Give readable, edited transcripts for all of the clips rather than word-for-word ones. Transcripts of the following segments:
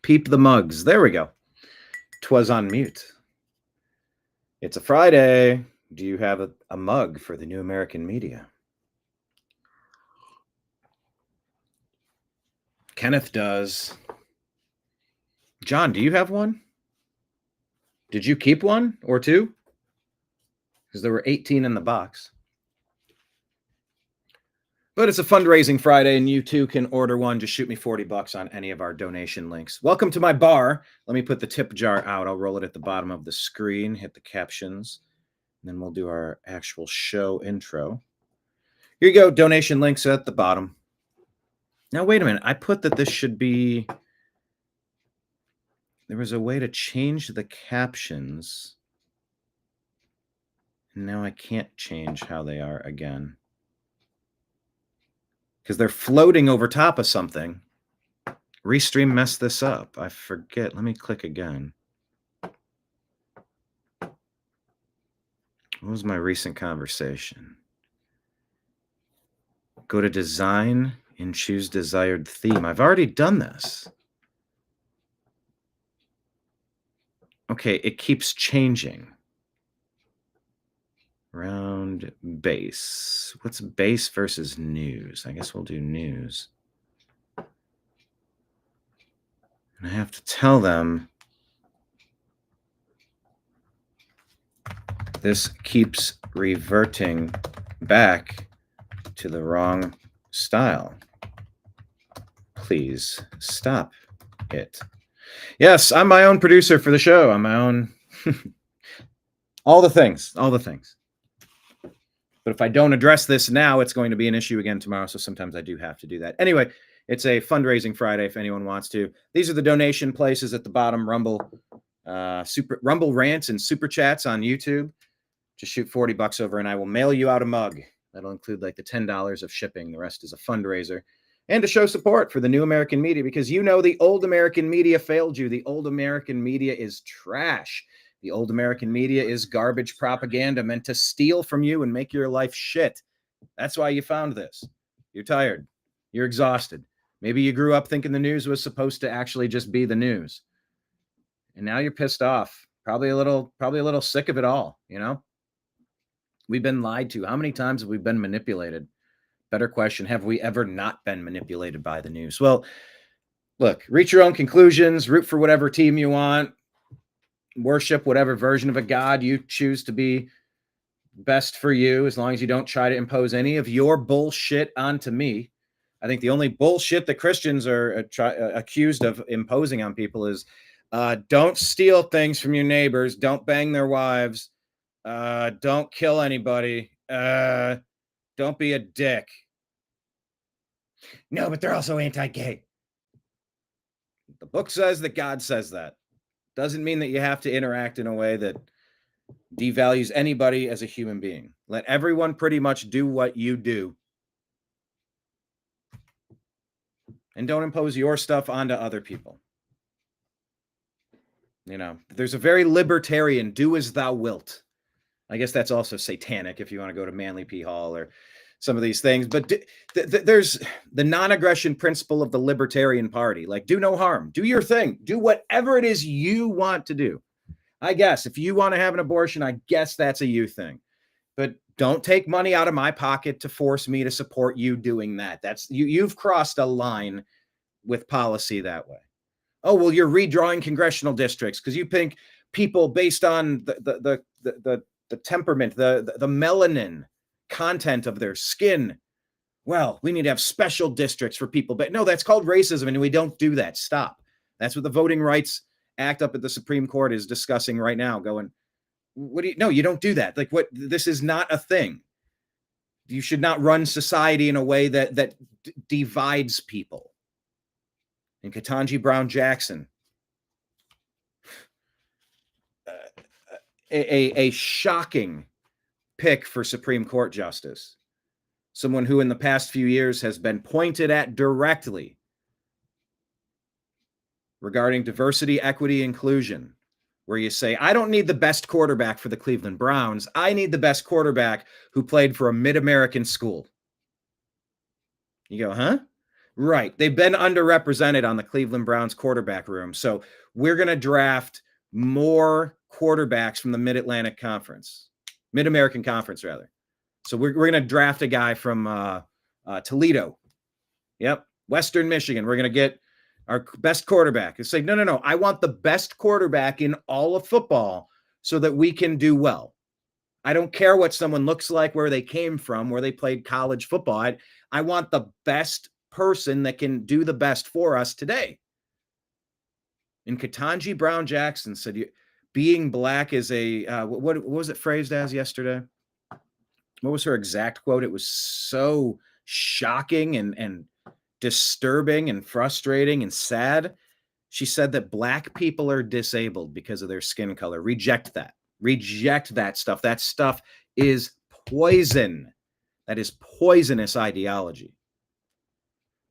Peep the mugs. There we go. 'Twas on mute. It's a Friday. Do you have a mug for the new American media? Kenneth does. John, do you have one? Did you keep one or two? Because there were 18 in the box. But it's a fundraising Friday, and you too can order one. Just shoot me $40 on any of our donation links. Welcome to my bar. Let me put the tip jar out. I'll roll it at the bottom of the screen, hit the captions, and then we'll do our actual show intro. Here you go. Donation links at the bottom. Now, wait a minute. I put that this should be... There was a way to change the captions. And now I can't change how they are again. Because they're floating over top of something. Restream messed this up. I forget. Let me click again. What was my recent conversation? Go to design and choose desired theme. I've already done this. Okay, it keeps changing. Round base. What's base versus news? I guess we'll do news. And I have to tell them this keeps reverting back to the wrong style. Please stop it. Yes, I'm my own producer for the show. I'm my own... all the things. But if I don't address this now, it's going to be an issue again tomorrow. So sometimes I do have to do that. Anyway, it's a fundraising Friday if anyone wants to. These are the donation places at the bottom. Rumble rants and super chats on YouTube. Just shoot $40 over and I will mail you out a mug. That'll include like the $10 of shipping. The rest is a fundraiser. And to show support for the new American media, because you know the old American media failed you. The old American media is trash. The old American media is garbage propaganda meant to steal from you and make your life shit. That's why you found this. You're tired. You're exhausted. Maybe you grew up thinking the news was supposed to actually just be the news. And now you're pissed off. Probably a little sick of it all, you know? We've been lied to. How many times have we been manipulated? Better question, have we ever not been manipulated by the news? Well, look, reach your own conclusions, root for whatever team you want, worship whatever version of a God you choose to be best for you, as long as you don't try to impose any of your bullshit onto me. I think the only bullshit that Christians are accused of imposing on people is don't steal things from your neighbors, don't bang their wives, don't kill anybody, don't be a dick. No, but they're also anti-gay. The book says that God says that. Doesn't mean that you have to interact in a way that devalues anybody as a human being. Let everyone pretty much do what you do. And don't impose your stuff onto other people. You know, there's a very libertarian, do as thou wilt. I guess that's also satanic if you want to go to Manly P. Hall or some of these things. But there's the non-aggression principle of the Libertarian Party. Like, do no harm. Do your thing. Do whatever it is you want to do. I guess if you want to have an abortion, I guess that's a you thing. But don't take money out of my pocket to force me to support you doing that. That's you've crossed a line with policy that way. Oh, well, you're redrawing congressional districts because you think people based on the temperament, the melanin content of their skin. Well, we need to have special districts for people. But no, that's called racism, and we don't do that. Stop. That's what the Voting Rights Act up at the Supreme Court is discussing right now, going, what do you, no, you don't do that. Like, what, this is not a thing. You should not run society in a way that divides people. And Katanji Brown Jackson, a shocking pick for Supreme Court justice. Someone who in the past few years has been pointed at directly regarding diversity, equity, inclusion, where you say, I don't need the best quarterback for the Cleveland Browns. I need the best quarterback who played for a mid-American school. You go, huh? Right. They've been underrepresented on the Cleveland Browns quarterback room. So we're going to draft more quarterbacks from the Mid-American Conference, rather. So we're going to draft a guy from Toledo. Yep. Western Michigan. We're going to get our best quarterback. It's like, no. I want the best quarterback in all of football so that we can do well. I don't care what someone looks like, where they came from, where they played college football. I want the best person that can do the best for us today. And Katanji Brown Jackson said, being black is a, what was it phrased as yesterday? What was her exact quote? It was so shocking and disturbing and frustrating and sad. She said that black people are disabled because of their skin color. Reject that. Reject that stuff. That stuff is poison. That is poisonous ideology.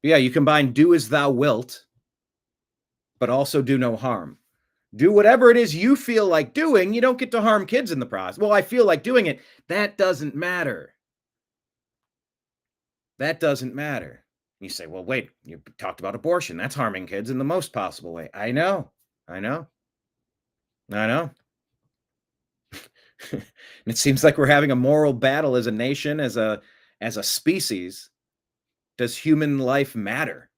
Yeah, you combine do as thou wilt, but also do no harm. Do whatever it is you feel like doing. You don't get to harm kids in the process. Well, I feel like doing it. That doesn't matter. That doesn't matter. You say, well, wait, you talked about abortion. That's harming kids in the most possible way. I know. It seems like we're having a moral battle as a nation, as a species. Does human life matter?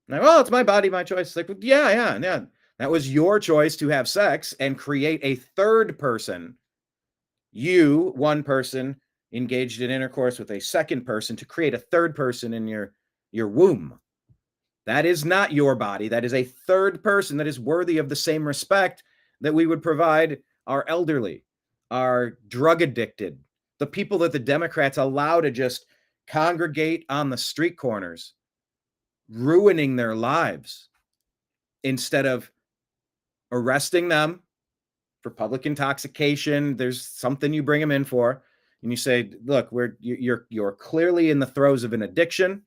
Like, well, it's my body, my choice. Like, yeah. That was your choice to have sex and create a third person. You, one person, engaged in intercourse with a second person to create a third person in your womb. That is not your body. That is a third person that is worthy of the same respect that we would provide our elderly, our drug addicted, the people that the Democrats allow to just congregate on the street corners, ruining their lives, instead of arresting them for public intoxication. There's something you bring them in for, and you say, look, you're clearly in the throes of an addiction.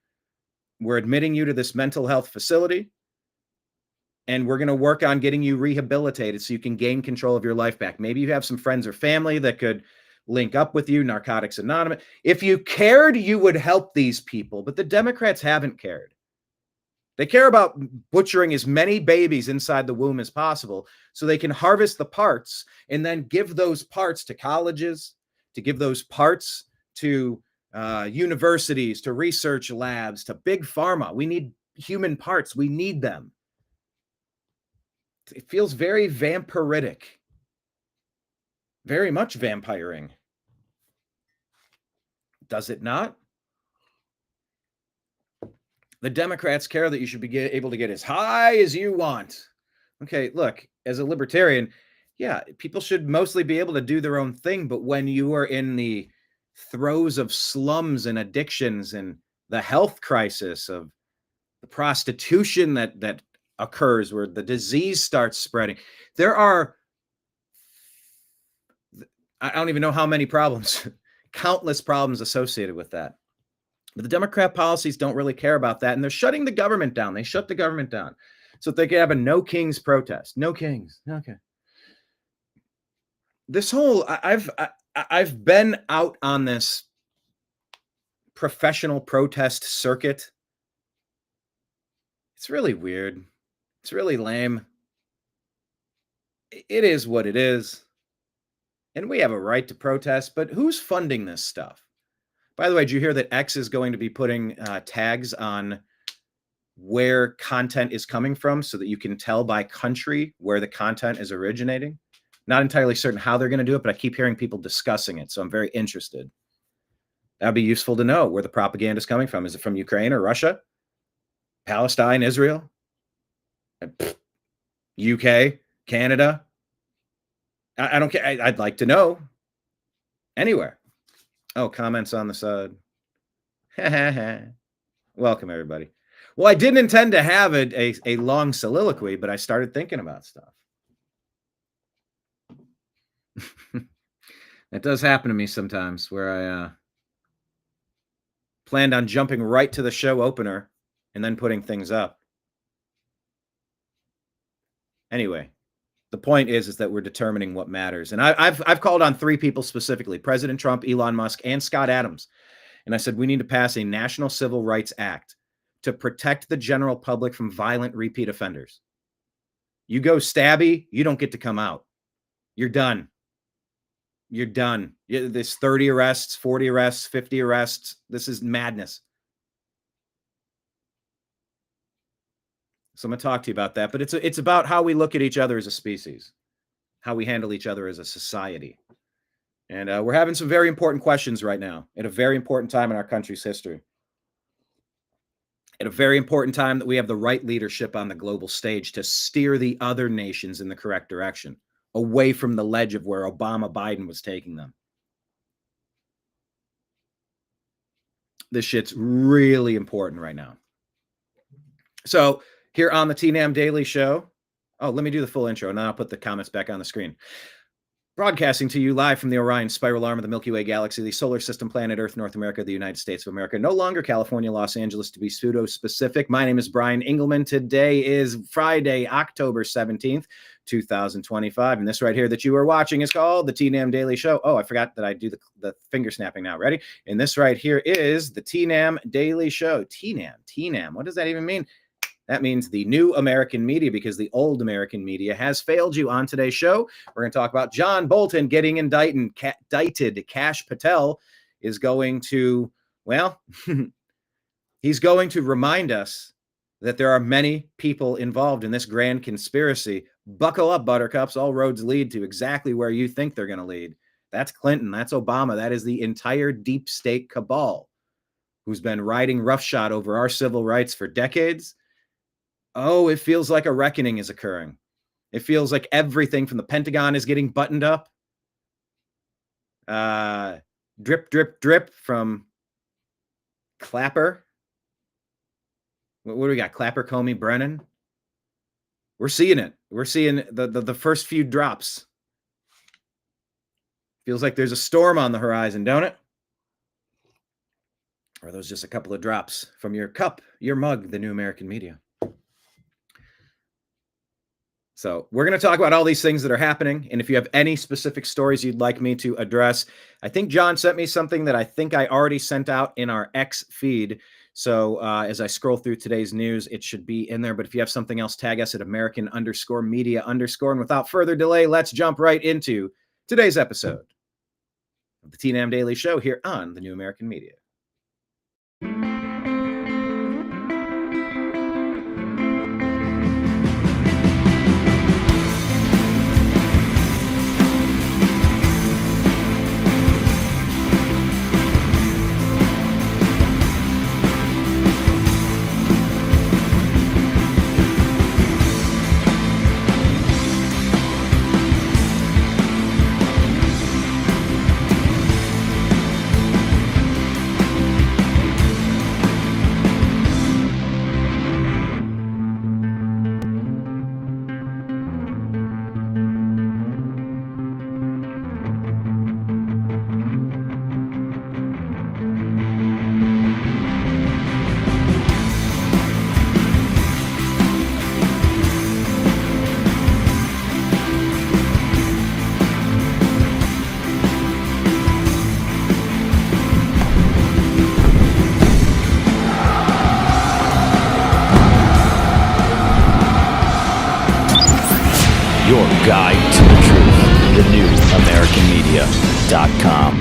We're admitting you to this mental health facility, and we're going to work on getting you rehabilitated so you can gain control of your life back. Maybe you have some friends or family that could link up with you, Narcotics Anonymous. If you cared, you would help these people, but the Democrats haven't cared. They care about butchering as many babies inside the womb as possible so they can harvest the parts and then give those parts to colleges, to give those parts to universities, to research labs, to big pharma. We need human parts. We need them. It feels very vampiric, very much vampiring. Does it not? The Democrats care that you should be able to get as high as you want. Okay, look, as a libertarian, yeah, people should mostly be able to do their own thing. But when you are in the throes of slums and addictions and the health crisis of the prostitution that occurs, where the disease starts spreading, I don't even know how many problems, countless problems associated with that. But the Democrat policies don't really care about that. And they're shutting the government down. They shut the government down so that they can have a no kings protest. No kings. Okay. This whole, I've been out on this professional protest circuit. It's really weird. It's really lame. It is what it is. And we have a right to protest, but who's funding this stuff? By the way, did you hear that X is going to be putting tags on where content is coming from so that you can tell by country where the content is originating? Not entirely certain how they're going to do it, but I keep hearing people discussing it, so I'm very interested. That'd be useful to know where the propaganda is coming from. Is it from Ukraine or Russia? Palestine, Israel? UK? Canada? I don't care. I'd like to know. Anywhere. Oh, comments on the side. Welcome, everybody. Well, I didn't intend to have a long soliloquy, but I started thinking about stuff. That does happen to me sometimes, where I planned on jumping right to the show opener and then putting things up. Anyway, the point is that we're determining what matters. And I've called on three people specifically: President Trump, Elon Musk, and Scott Adams. And I said, we need to pass a National Civil Rights Act to protect the general public from violent repeat offenders. You go stabby, you don't get to come out. You're done. You're done. This 30 arrests, 40 arrests, 50 arrests. This is madness. So I'm going to talk to you about that. But it's about how we look at each other as a species, how we handle each other as a society. And we're having some very important questions right now at a very important time in our country's history. At a very important time that we have the right leadership on the global stage to steer the other nations in the correct direction, away from the ledge of where Biden was taking them. This shit's really important right now. So here on the TNAM Daily Show, let me do the full intro, and then I'll put the comments back on the screen. Broadcasting to you live from the Orion Spiral Arm of the Milky Way Galaxy, the solar system, planet Earth, North America, the United States of America. No longer California, Los Angeles, to be pseudo-specific. My name is Brian Engelman. Today is Friday, October 17th, 2025. And this right here that you are watching is called the TNAM Daily Show. Oh, I forgot that I do the finger snapping now. Ready? And this right here is the TNAM Daily Show. TNAM. What does that even mean? That means the new American media, because the old American media has failed you. On today's show, we're going to talk about John Bolton getting indicted. Kash Patel is going to, he's going to remind us that there are many people involved in this grand conspiracy. Buckle up, buttercups. All roads lead to exactly where you think they're going to lead. That's Clinton. That's Obama. That is the entire deep state cabal who's been riding roughshod over our civil rights for decades. Oh, it feels like a reckoning is occurring. It feels like everything from the Pentagon is getting buttoned up. Drip, drip, drip from Clapper. What do we got? Clapper, Comey, Brennan. We're seeing it. We're seeing the first few drops. Feels like there's a storm on the horizon, don't it? Or are those just a couple of drops from your cup, your mug, the new American media? So we're going to talk about all these things that are happening. And if you have any specific stories you'd like me to address, I think John sent me something that I think I already sent out in our X feed. So as I scroll through today's news, it should be in there. But if you have something else, tag us at American_media_. And without further delay, let's jump right into today's episode of the TNAM Daily Show here on the New American Media. Guide to the Truth, thenewamericanmedia.com.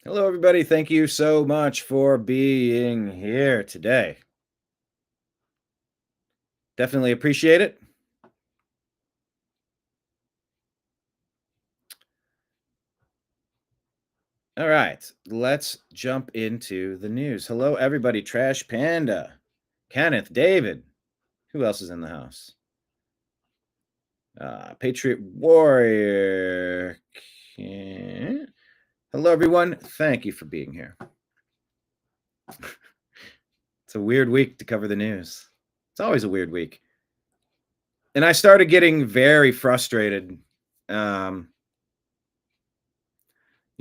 Hello, everybody. Thank you so much for being here today. Definitely appreciate it. All right, let's jump into the news. Hello, everybody. Trash Panda, Kenneth, David. Who else is in the house? Patriot Warrior. Okay. Hello, everyone. Thank you for being here. It's a weird week to cover the news. It's always a weird week. And I started getting very frustrated.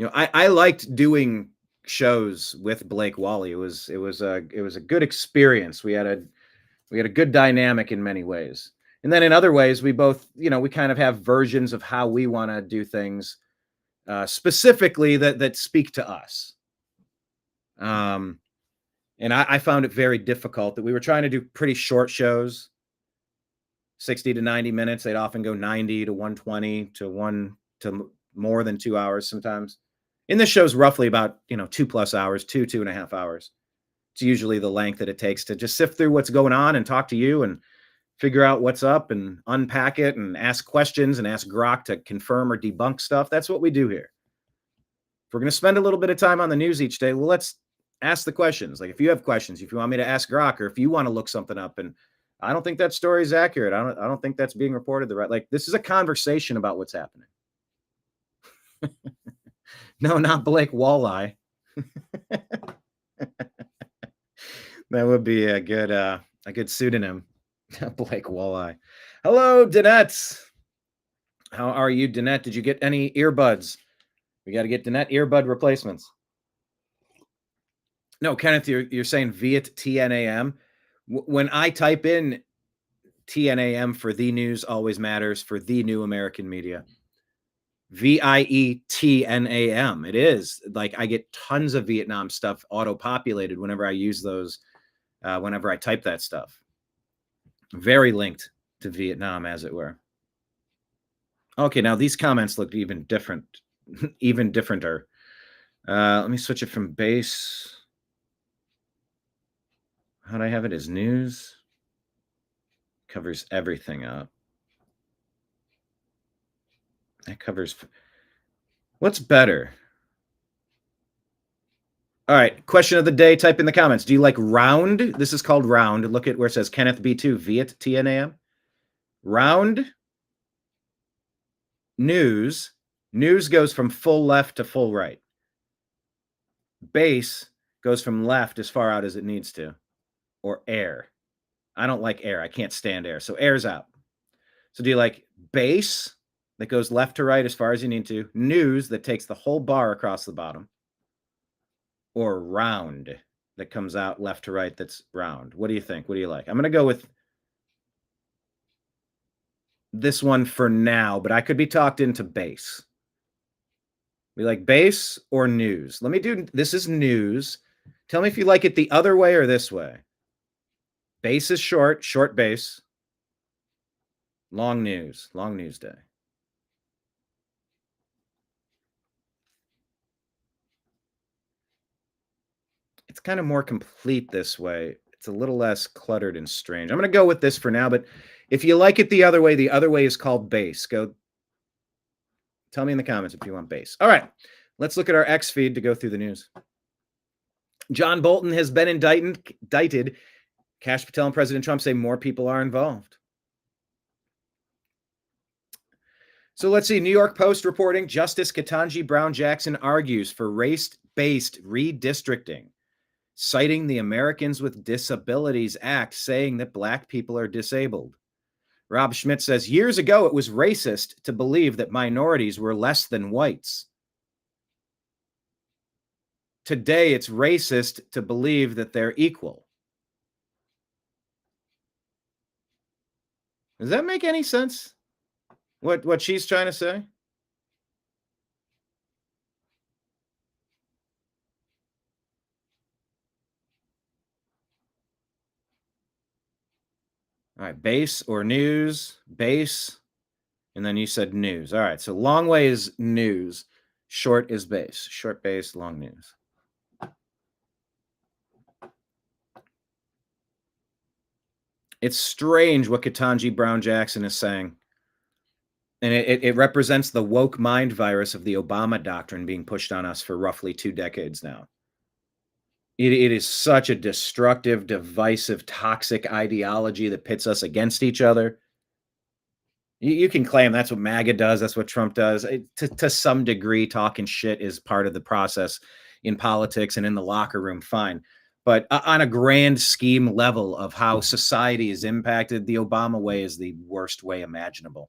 I liked doing shows with Blake Wally. It was a good experience. We had a good dynamic in many ways. And then in other ways, we both, we kind of have versions of how we want to do things, specifically that speak to us. And I found it very difficult that we were trying to do pretty short shows, 60 to 90 minutes. They'd often go 90 to 120 to more than 2 hours sometimes. And this show's roughly about, 2+ hours, 2.5 hours. It's usually the length that it takes to just sift through what's going on and talk to you and figure out what's up and unpack it and ask questions and ask Grok to confirm or debunk stuff. That's what we do here. If we're going to spend a little bit of time on the news each day, well, let's ask the questions. Like if you have questions, if you want me to ask Grok, or if you want to look something up and I don't think that story is accurate, I don't think that's being reported the right. Like this is a conversation about what's happening. No, not Blake Walleye. That would be a good pseudonym. Blake Walleye. Hello, Danette. How are you, Danette? Did you get any earbuds? We got to get Danette earbud replacements. No, Kenneth, you're saying Viet TNAM. When I type in TNAM for The News Always Matters for the New American Media, VIETNAM. It is like I get tons of Vietnam stuff auto-populated whenever I use those, whenever I type that stuff. Very linked to Vietnam, as it were. Okay, now these comments look even different, even differenter. Let me switch it from base. How'd I have it as news? Covers everything up. That covers. What's better? All right, question of the day. Type in the comments. Do you like round? This is called round. Look at where it says Kenneth B2 Viet TNAM. Round. News. News goes from full left to full right. Base goes from left as far out as it needs to. Or air. I don't like air. I can't stand air. So air's out. So do you like base that goes left to right as far as you need to? News that takes the whole bar across the bottom? Or round that comes out left to right that's round? What do you think? What do you like? I'm going to go with this one for now, but I could be talked into base. We like base or news? Let me do, this is news. Tell me if you like it the other way or this way. Base is short base. Long news day. It's kind of more complete this way. It's a little less cluttered and strange. I'm going to go with this for now, but if you like it the other way is called base. Go tell me in the comments if you want base. All right, let's look at our X feed to go through the news. John Bolton has been indicted. Kash Patel and President Trump say more people are involved. So let's see. New York Post reporting Justice Katanji Brown Jackson argues for race-based redistricting, citing the Americans with Disabilities Act, saying that Black people are disabled. Rob Schmidt says, years ago, it was racist to believe that minorities were less than whites. Today, it's racist to believe that they're equal. Does that make any sense? What she's trying to say? All right, base or news, base, and then you said news. All right, so long way is news, short is base. Short base, long news. It's strange what Katanji Brown Jackson is saying. And it represents the woke mind virus of the Obama doctrine being pushed on us for roughly 2 decades now. It is such a destructive, divisive, toxic ideology that pits us against each other. You can claim that's what MAGA does, that's what Trump does. To some degree, talking shit is part of the process in politics and in the locker room, fine. But on a grand scheme level of how society is impacted, the Obama way is the worst way imaginable.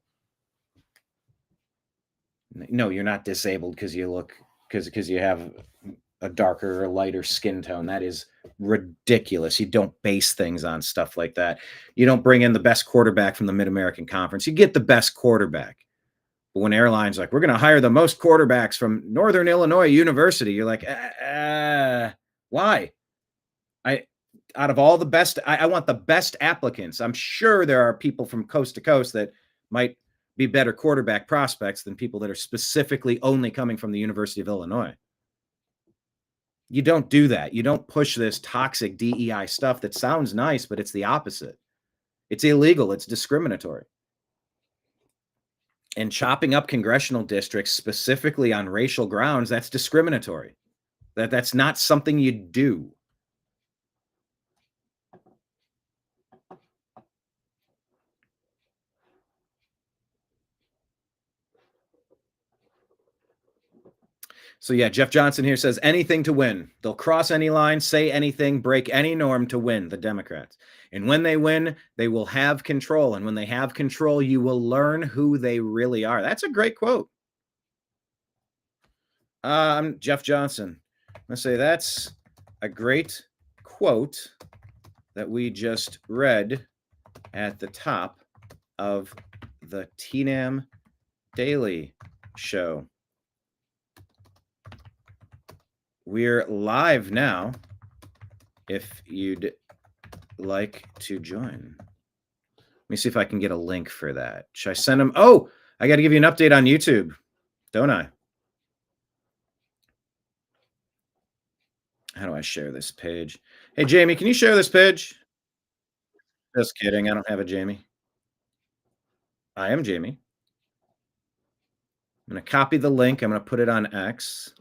No, you're not disabled because you have a darker or lighter skin tone. That is ridiculous. You don't base things on stuff like that. You don't bring in the best quarterback from the Mid-American Conference. You get the best quarterback. But when airlines like, we're going to hire the most quarterbacks from Northern Illinois University, you're like, why? Out of all the best, I want the best applicants. I'm sure there are people from coast to coast that might be better quarterback prospects than people that are specifically only coming from the University of Illinois. You don't do that. You don't push this toxic DEI stuff that sounds nice, but it's the opposite. It's illegal. It's discriminatory. And chopping up congressional districts specifically on racial grounds, that's discriminatory. That's not something you do. So yeah, Jeff Johnson here says anything to win. They'll cross any line, say anything, break any norm to win, the Democrats. And when they win, they will have control. And when they have control, you will learn who they really are. That's a great quote. I'm Jeff Johnson. I'm going to say that's a great quote that we just read at the top of the TNAM Daily Show. We're live now if you'd like to join. Let me see if I can get a link for that. Should I send them? Oh, I got to give you an update on YouTube, don't I? How do I share this page? Hey, Jamie, can you share this page? Just kidding. I don't have a Jamie. I am Jamie. I'm going to copy the link. I'm going to put it on X.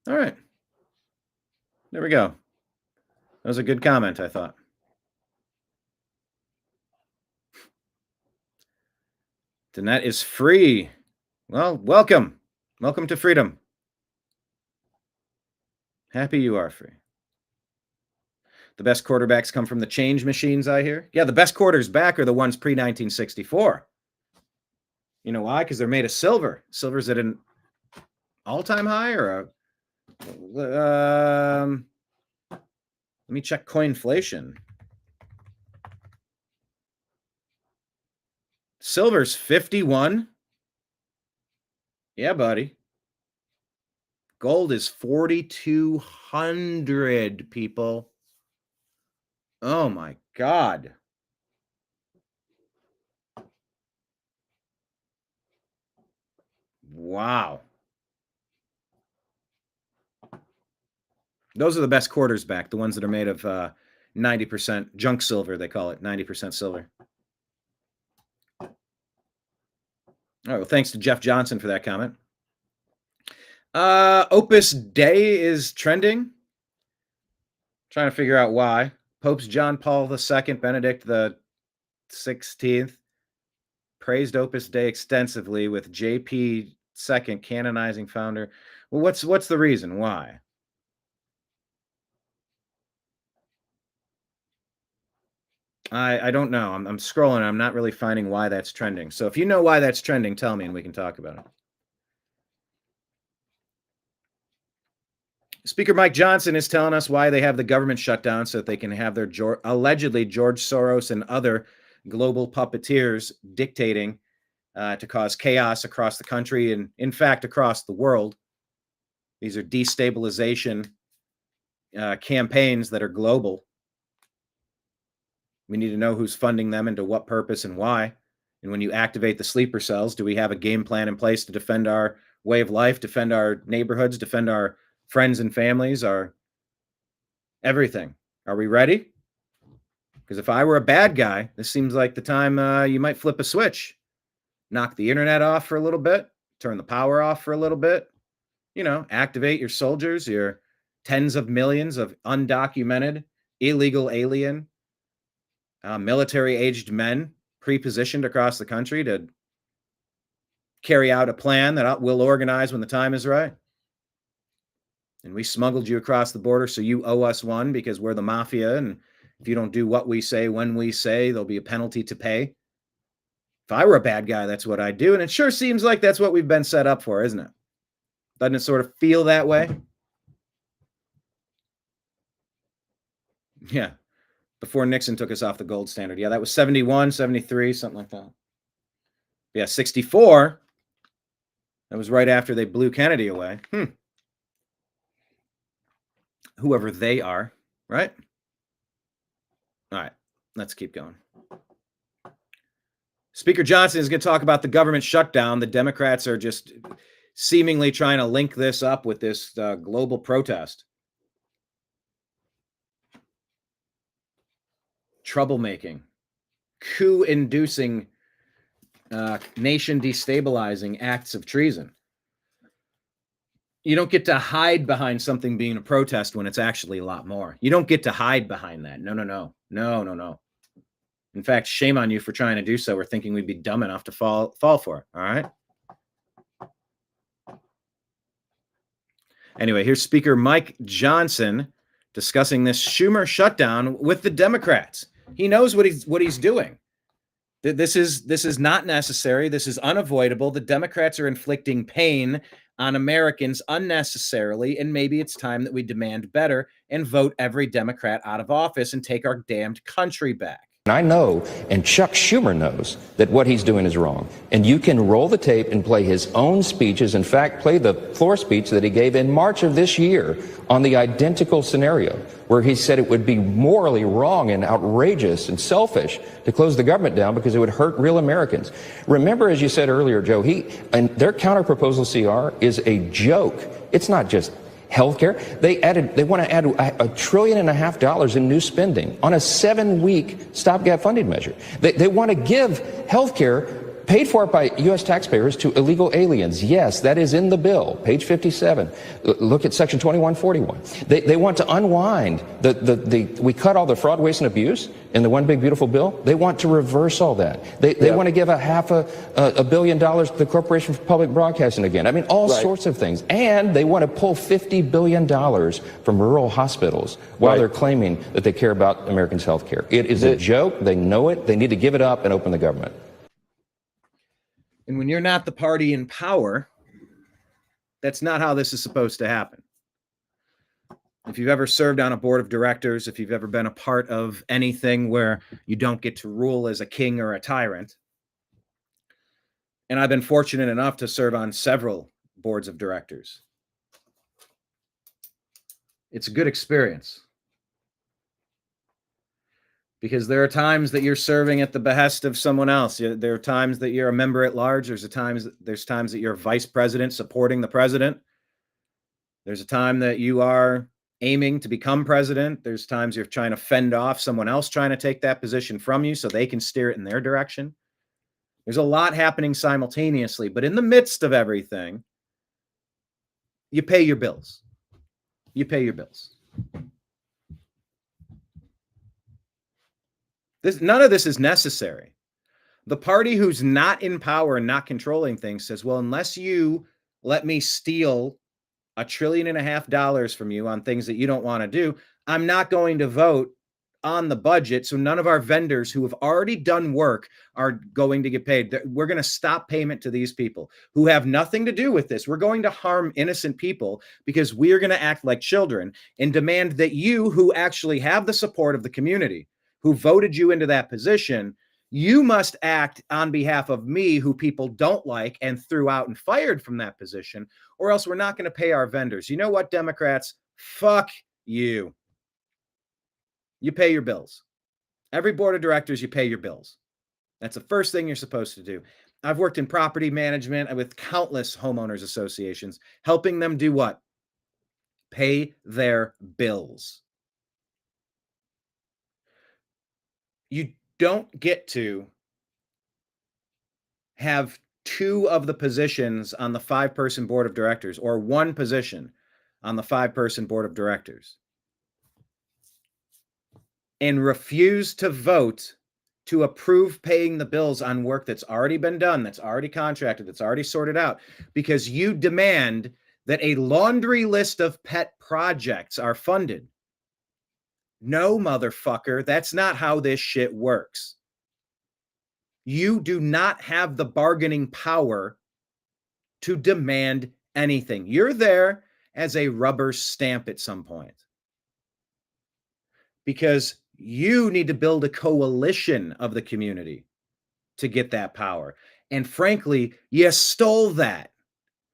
All right. There we go. That was a good comment, I thought. The net is free. Well, welcome. Welcome to freedom. Happy you are free. The best quarterbacks come from the change machines, I hear. Yeah, the best quarterbacks are the ones pre-1964. You know why? Because they're made of silver. Silver's at an all-time high or a... let me check coinflation. Silver's 51. Yeah, buddy. Gold is 4,200, people. Oh my God. Wow. Those are the best quarters back, the ones that are made of 90% junk silver, they call it, 90% silver. All right, well, thanks to Jeff Johnson for that comment. Opus Dei is trending. Trying to figure out why. Popes John Paul II, Benedict the 16th praised Opus Dei extensively, with JP II canonizing founder. Well, what's the reason? Why? I don't know. I'm scrolling. I'm not really finding why that's trending. So if you know why that's trending, tell me and we can talk about it. Speaker Mike Johnson is telling us why they have the government shut down so that they can have their allegedly George Soros and other global puppeteers dictating to cause chaos across the country and, in fact, across the world. These are destabilization campaigns that are global. We need to know who's funding them and to what purpose and why. And when you activate the sleeper cells, do we have a game plan in place to defend our way of life, defend our neighborhoods, defend our friends and families, our everything? Are we ready? Because if I were a bad guy, this seems like the time you might flip a switch, knock the internet off for a little bit, turn the power off for a little bit, activate your soldiers, your tens of millions of undocumented, illegal alien, military-aged men pre-positioned across the country to carry out a plan that we'll organize when the time is right. And we smuggled you across the border, so you owe us one because we're the mafia, and if you don't do what we say when we say, there'll be a penalty to pay. If I were a bad guy, that's what I'd do. And it sure seems like that's what we've been set up for, isn't it? Doesn't it sort of feel that way? Yeah. Before Nixon took us off the gold standard. Yeah, that was 71, 73, something like that. Yeah, 64. That was right after they blew Kennedy away. Whoever they are, right? All right, let's keep going. Speaker Johnson is going to talk about the government shutdown. The Democrats are just seemingly trying to link this up with this global protest. Troublemaking, coup-inducing, nation-destabilizing acts of treason. You don't get to hide behind something being a protest when it's actually a lot more. You don't get to hide behind that. No. In fact, shame on you for trying to do so or thinking we'd be dumb enough to fall for it. All right. Anyway, here's Speaker Mike Johnson discussing this Schumer shutdown with the Democrats. He knows what he's doing. This is not necessary. This is unavoidable. The Democrats are inflicting pain on Americans unnecessarily, and maybe it's time that we demand better and vote every Democrat out of office and take our damned country back. And I know, and Chuck Schumer knows, that what he's doing is wrong. And you can roll the tape and play his own speeches. In fact, play the floor speech that he gave in March of this year on the identical scenario, where he said it would be morally wrong and outrageous and selfish to close the government down because it would hurt real Americans. Remember, as you said earlier, Joe, and their counterproposal CR is a joke. It's not just healthcare. They want to add $1.5 trillion in new spending on a 7-week stopgap funding measure. They want to give healthcare paid for by U.S. taxpayers to illegal aliens. Yes, that is in the bill, page 57. Look at section 2141. They want to unwind we cut all the fraud, waste, and abuse in the One Big Beautiful Bill. They want to reverse all that. They want to give $500 million to the Corporation for Public Broadcasting again. I mean, all sorts of things. And they want to pull $50 billion from rural hospitals while they're claiming that they care about Americans' health care. It is a joke. They know it. They need to give it up and open the government. And when you're not the party in power, that's not how this is supposed to happen. If you've ever served on a board of directors, if you've ever been a part of anything where you don't get to rule as a king or a tyrant, and I've been fortunate enough to serve on several boards of directors, it's a good experience. Because there are times that you're serving at the behest of someone else. There are times that you're a member at large. There's times that you're a vice president supporting the president. There's a time that you are aiming to become president. There's times you're trying to fend off someone else trying to take that position from you so they can steer it in their direction. There's a lot happening simultaneously, but in the midst of everything, you pay your bills. You pay your bills. None of this is necessary. The party who's not in power and not controlling things says, well, unless you let me steal $1.5 trillion from you on things that you don't want to do, I'm not going to vote on the budget. So none of our vendors who have already done work are going to get paid. We're going to stop payment to these people who have nothing to do with this. We're going to harm innocent people because we are going to act like children and demand that you, who actually have the support of the community, who voted you into that position, you must act on behalf of me, who people don't like and threw out and fired from that position, or else we're not going to pay our vendors. You know what, Democrats? Fuck you. You pay your bills. Every board of directors, you pay your bills. That's the first thing you're supposed to do. I've worked in property management with countless homeowners associations, helping them do what? Pay their bills. You don't get to have 2 of the positions on the 5-person board of directors or 1 position on the 5-person board of directors and refuse to vote to approve paying the bills on work that's already been done, that's already contracted, that's already sorted out, because you demand that a laundry list of pet projects are funded. No, motherfucker, that's not how this shit works. You do not have the bargaining power to demand anything. You're there as a rubber stamp at some point because you need to build a coalition of the community to get that power. And frankly, you stole that.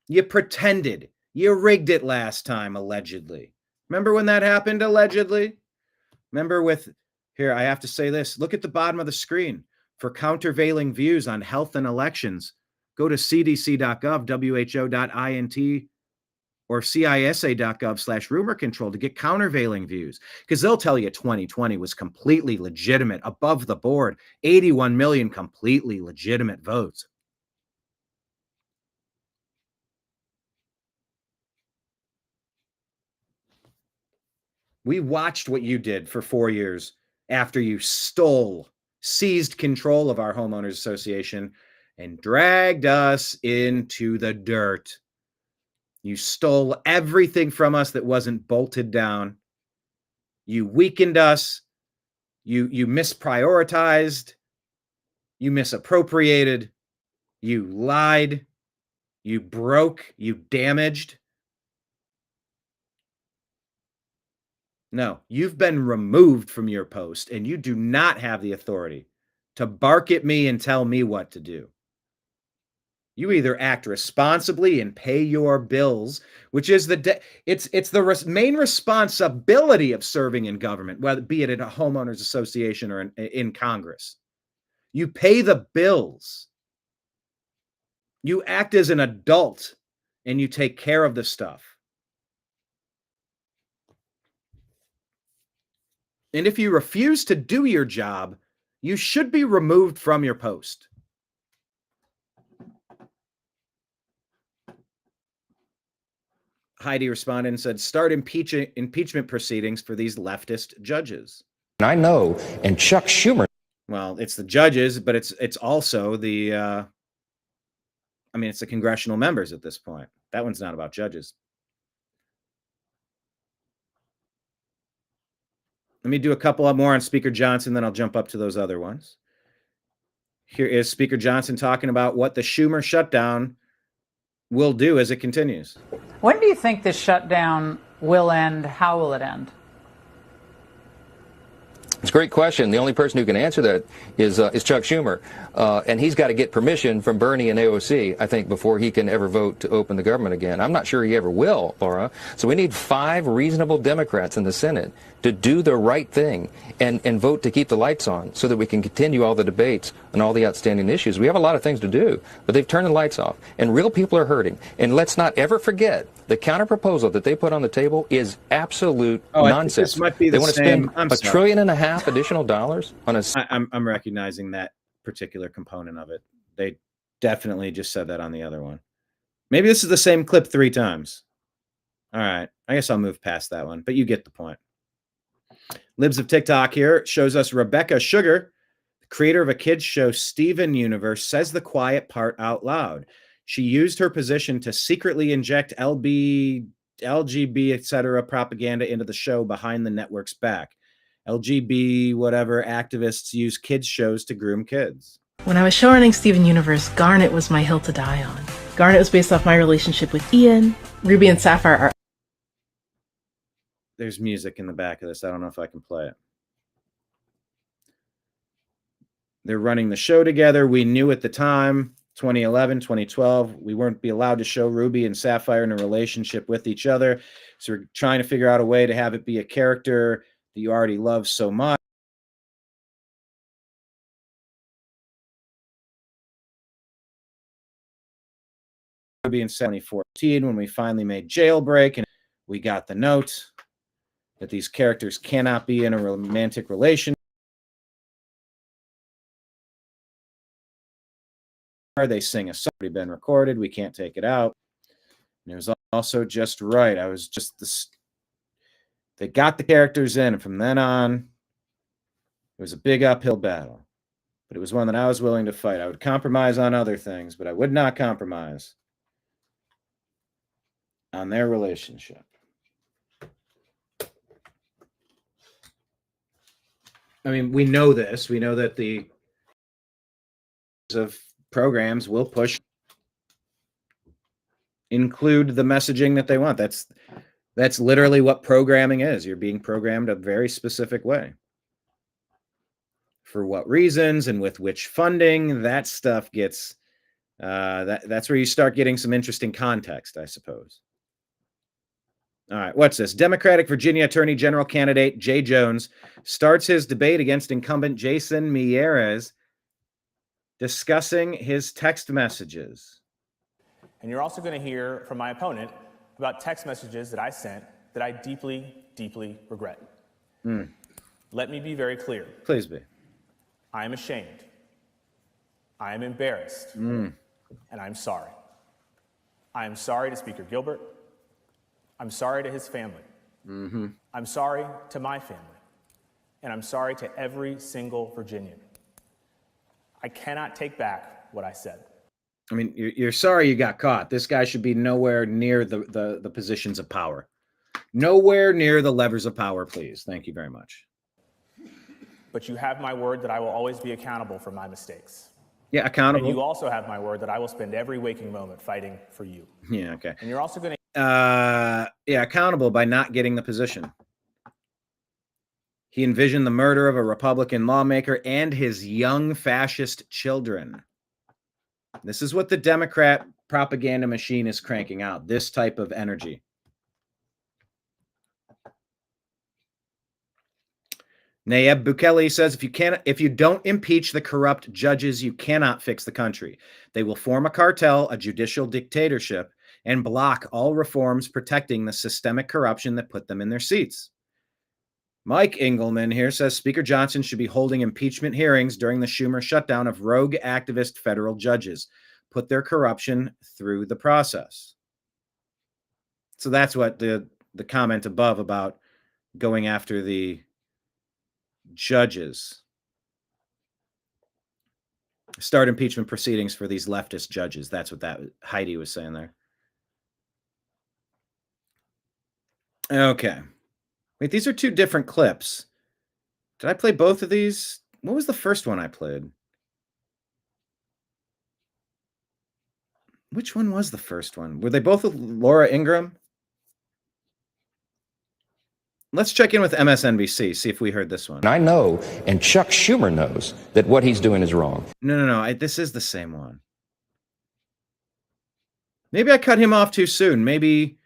You pretended. You rigged it last time, allegedly. Remember when that happened, allegedly? Remember with, here, I have to say this. Look at the bottom of the screen. For countervailing views on health and elections, go to cdc.gov, who.int, or cisa.gov/rumor control to get countervailing views, because they'll tell you 2020 was completely legitimate, above the board, 81 million completely legitimate votes. We watched what you did for 4 years after you seized control of our homeowners association and dragged us into the dirt. You stole everything from us that wasn't bolted down. You weakened us. You misprioritized. You misappropriated. You lied. You broke. You damaged. No, you've been removed from your post, and you do not have the authority to bark at me and tell me what to do. You either act responsibly and pay your bills, which is it's the main responsibility of serving in government, whether be it at a homeowners association or in Congress. You pay the bills. You act as an adult, and you take care of the stuff. And if you refuse to do your job, you should be removed from your post. Heidi responded and said, start impeachment proceedings for these leftist judges. And I know, and Chuck Schumer. Well, it's the judges, but it's also the, it's the congressional members at this point. That one's not about judges. Let me do a couple more on Speaker Johnson, then I'll jump up to those other ones. Here is Speaker Johnson talking about what the Schumer shutdown will do as it continues. When do you think this shutdown will end? How will it end? It's a great question. The only person who can answer that is Chuck Schumer. And he's got to get permission from Bernie and AOC, I think, before he can ever vote to open the government again. I'm not sure he ever will, Laura. So we need 5 reasonable Democrats in the Senate to do the right thing and vote to keep the lights on so that we can continue all the debates on all the outstanding issues. We have a lot of things to do, but they've turned the lights off. And real people are hurting. And let's not ever forget, the counterproposal that they put on the table is absolute nonsense. This might be they want to spend $1.5 trillion additional dollars on a... I'm recognizing that particular component of it. They definitely just said that on the other one. Maybe this is the same clip 3 times. All right. I guess I'll move past that one, but you get the point. Libs of TikTok here shows us Rebecca Sugar, the creator of a kids show, Steven Universe, says the quiet part out loud. She used her position to secretly inject LGB, etc. propaganda into the show behind the network's back. LGB, whatever, activists use kids shows to groom kids. When I was showrunning Steven Universe, Garnet was my hill to die on. Garnet was based off my relationship with Ian. Ruby and Sapphire are... There's music in the back of this. I don't know if I can play it. They're running the show together. We knew at the time, 2011, 2012, we weren't be allowed to show Ruby and Sapphire in a relationship with each other. So we're trying to figure out a way to have it be a character that you already love so much. Ruby in 2014, when we finally made Jailbreak, and we got the note that these characters cannot be in a romantic relationship. They sing a song already been recorded. We can't take it out. And it was also just right. I was just this. They got the characters in, and from then on, it was a big uphill battle. But it was one that I was willing to fight. I would compromise on other things, but I would not compromise on their relationship. I mean, we know this. We know that the of programs will include the messaging that they want. That's literally what programming is. You're being programmed a very specific way. For what reasons and with which funding, that stuff gets, that's where you start getting some interesting context, I suppose. All right, what's this? Democratic Virginia Attorney General candidate Jay Jones starts his debate against incumbent Jason Miyares, discussing his text messages. And you're also going to hear from my opponent about text messages that I sent that I deeply, deeply regret. Let me be very clear. Please be. I am ashamed. I am embarrassed. And I'm sorry. I am sorry to Speaker Gilbert. I'm sorry to his family. I'm sorry to my family. And I'm sorry to every single Virginian. I cannot take back what I said. I mean, you're sorry you got caught. This guy should be nowhere near the positions of power. Nowhere near the levers of power, please. Thank you very much. But you have my word that I will always be accountable for my mistakes. Yeah, accountable. And you also have my word that I will spend every waking moment fighting for you. Yeah, okay. And you're also going to... yeah, accountable by not getting the position. He envisioned the murder of a Republican lawmaker and his young fascist children. This is what the Democrat propaganda machine is cranking out, this type of energy. Nayib Bukele says, if you don't impeach the corrupt judges, you cannot fix the country. They will form a cartel, a judicial dictatorship, and block all reforms protecting the systemic corruption that put them in their seats. Mike Engelman here says Speaker Johnson should be holding impeachment hearings during the Schumer shutdown of rogue activist federal judges. Put their corruption through the process. So that's what the comment above about going after the judges. Start impeachment proceedings for these leftist judges. That's what that Heidi was saying there. Okay. Wait, these are two different clips. Did I play both of these? What was the first one I played? Which one was the first one? Were they both with Laura Ingraham? Let's check in with MSNBC, see if we heard this one. I know, and Chuck Schumer knows, that what he's doing is wrong. No. This is the same one. Maybe I cut him off too soon. Maybe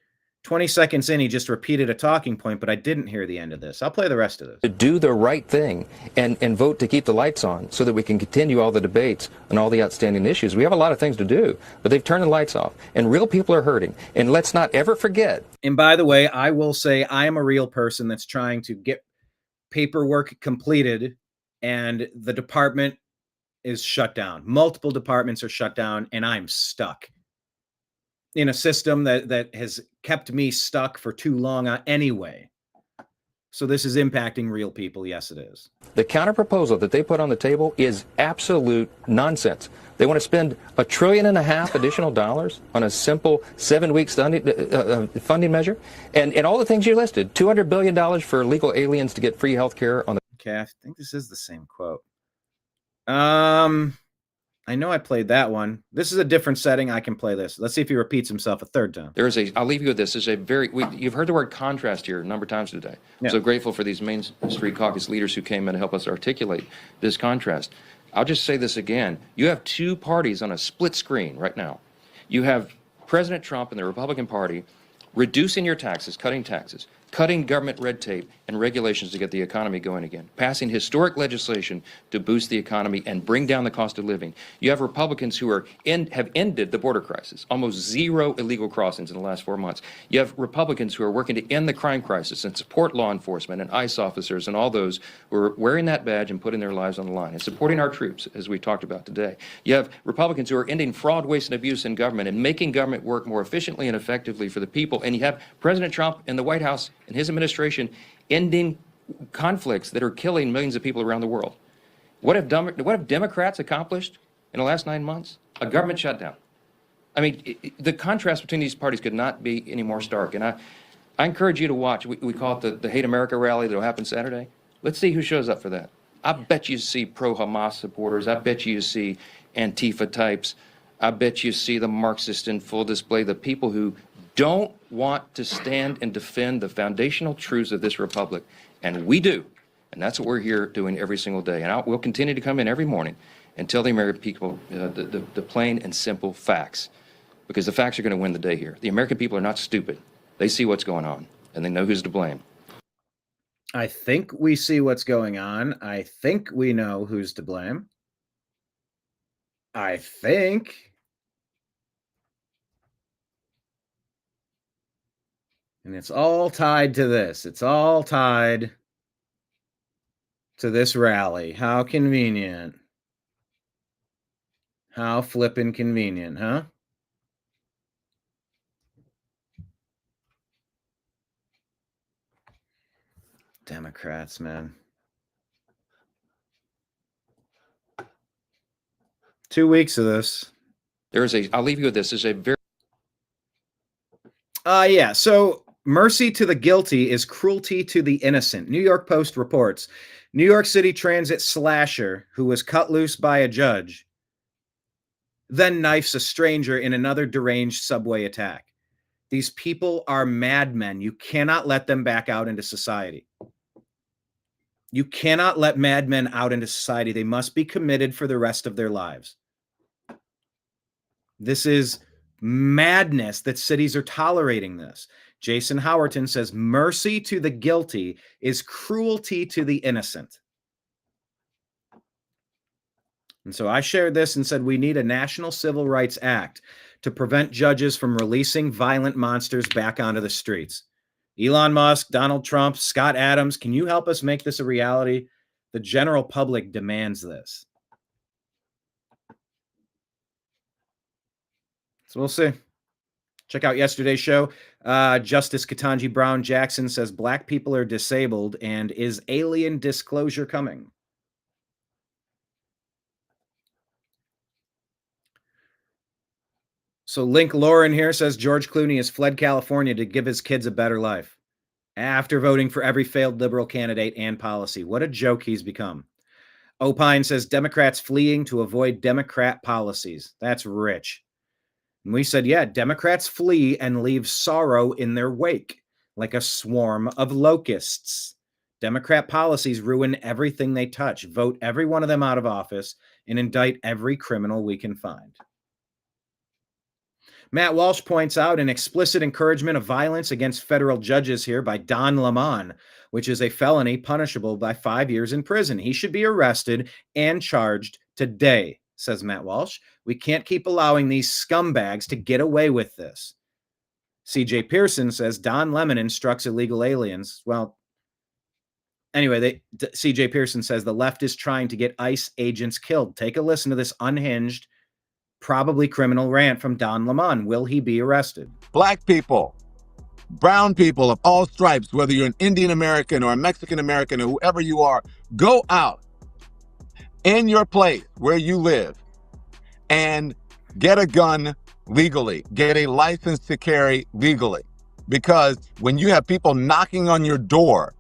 20 seconds in, he just repeated a talking point, but I didn't hear the end of this. I'll play the rest of this. To do the right thing and vote to keep the lights on so that we can continue all the debates on all the outstanding issues. We have a lot of things to do, but they've turned the lights off, and real people are hurting. And let's not ever forget. And by the way, I will say I am a real person that's trying to get paperwork completed, and the department is shut down. Multiple departments are shut down, and I'm stuck in a system that has kept me stuck for too long anyway. So this is impacting real people. Yes, it is. The counter proposal that they put on the table is absolute nonsense. They want to spend $1.5 trillion additional dollars on a simple 7-week funding measure. And all the things you listed, $200 billion for illegal aliens to get free health care on the... Okay, I think this is the same quote. I know I played that one. This is a different setting. I can play this. Let's see if he repeats himself a third time. I'll leave you with this. You've heard the word contrast here a number of times today. Yeah. So grateful for these Main Street Caucus leaders who came in to help us articulate this contrast. I'll just say this again. You have two parties on a split screen right now. You have President Trump and the Republican Party reducing your taxes, cutting government red tape and regulations to get the economy going again, passing historic legislation to boost the economy and bring down the cost of living. You have Republicans who have ended the border crisis, almost zero illegal crossings in the last 4 months. You have Republicans who are working to end the crime crisis and support law enforcement and ICE officers and all those who are wearing that badge and putting their lives on the line and supporting our troops, as we talked about today. You have Republicans who are ending fraud, waste, and abuse in government and making government work more efficiently and effectively for the people. And you have President Trump and the White House and his administration ending conflicts that are killing millions of people around the world. What have Democrats accomplished in the last 9 months? A government shutdown. I mean, the contrast between these parties could not be any more stark. And I encourage you to watch. We call it the Hate America rally that will happen Saturday. Let's see who shows up for that. I bet you see pro-Hamas supporters. I bet you see Antifa types. I bet you see the Marxists in full display, the people who don't want to stand and defend the foundational truths of this republic. And we do. And that's what we're here doing every single day. And we'll continue to come in every morning and tell the American people the plain and simple facts, because the facts are going to win the day here. The American people are not stupid. They see what's going on, and they know who's to blame. I think we see what's going on. I think we know who's to blame. I think. And it's all tied to this. It's all tied to this rally. How convenient. How flippin' convenient, huh? Democrats, man. 2 weeks of this. I'll leave you with this. There's a very Yeah. So mercy to the guilty is cruelty to the innocent. New York Post reports New York City Transit slasher who was cut loose by a judge then knifes a stranger in another deranged subway attack. These people are madmen. You cannot let them back out into society. You cannot let madmen out into society. They must be committed for the rest of their lives. This is madness that cities are tolerating this. Jason Howerton says mercy to the guilty is cruelty to the innocent. And so I shared this and said we need a National Civil Rights Act to prevent judges from releasing violent monsters back onto the streets. Elon Musk, Donald Trump, Scott Adams, can you help us make this a reality? The general public demands this. So we'll see. Check out yesterday's show. Justice Katanji Brown Jackson says black people are disabled and is alien disclosure coming? So Link Lauren here says George Clooney has fled California to give his kids a better life after voting for every failed liberal candidate and policy. What a joke he's become. Opine says Democrats fleeing to avoid Democrat policies. That's rich. And we said, yeah, Democrats flee and leave sorrow in their wake like a swarm of locusts. Democrat policies ruin everything they touch, vote every one of them out of office, and indict every criminal we can find. Matt Walsh points out an explicit encouragement of violence against federal judges here by Don Lemon, which is a felony punishable by 5 years in prison. He should be arrested and charged today, says Matt Walsh. We can't keep allowing these scumbags to get away with this. CJ Pearson says Don Lemon instructs illegal aliens. Well, anyway, CJ Pearson says the left is trying to get ICE agents killed. Take a listen to this unhinged, probably criminal rant from Don Lemon. Will he be arrested? Black people, brown people of all stripes, whether you're an Indian American or a Mexican American or whoever you are, go out in your place where you live and get a gun legally, get a license to carry legally. Because when you have people knocking on your door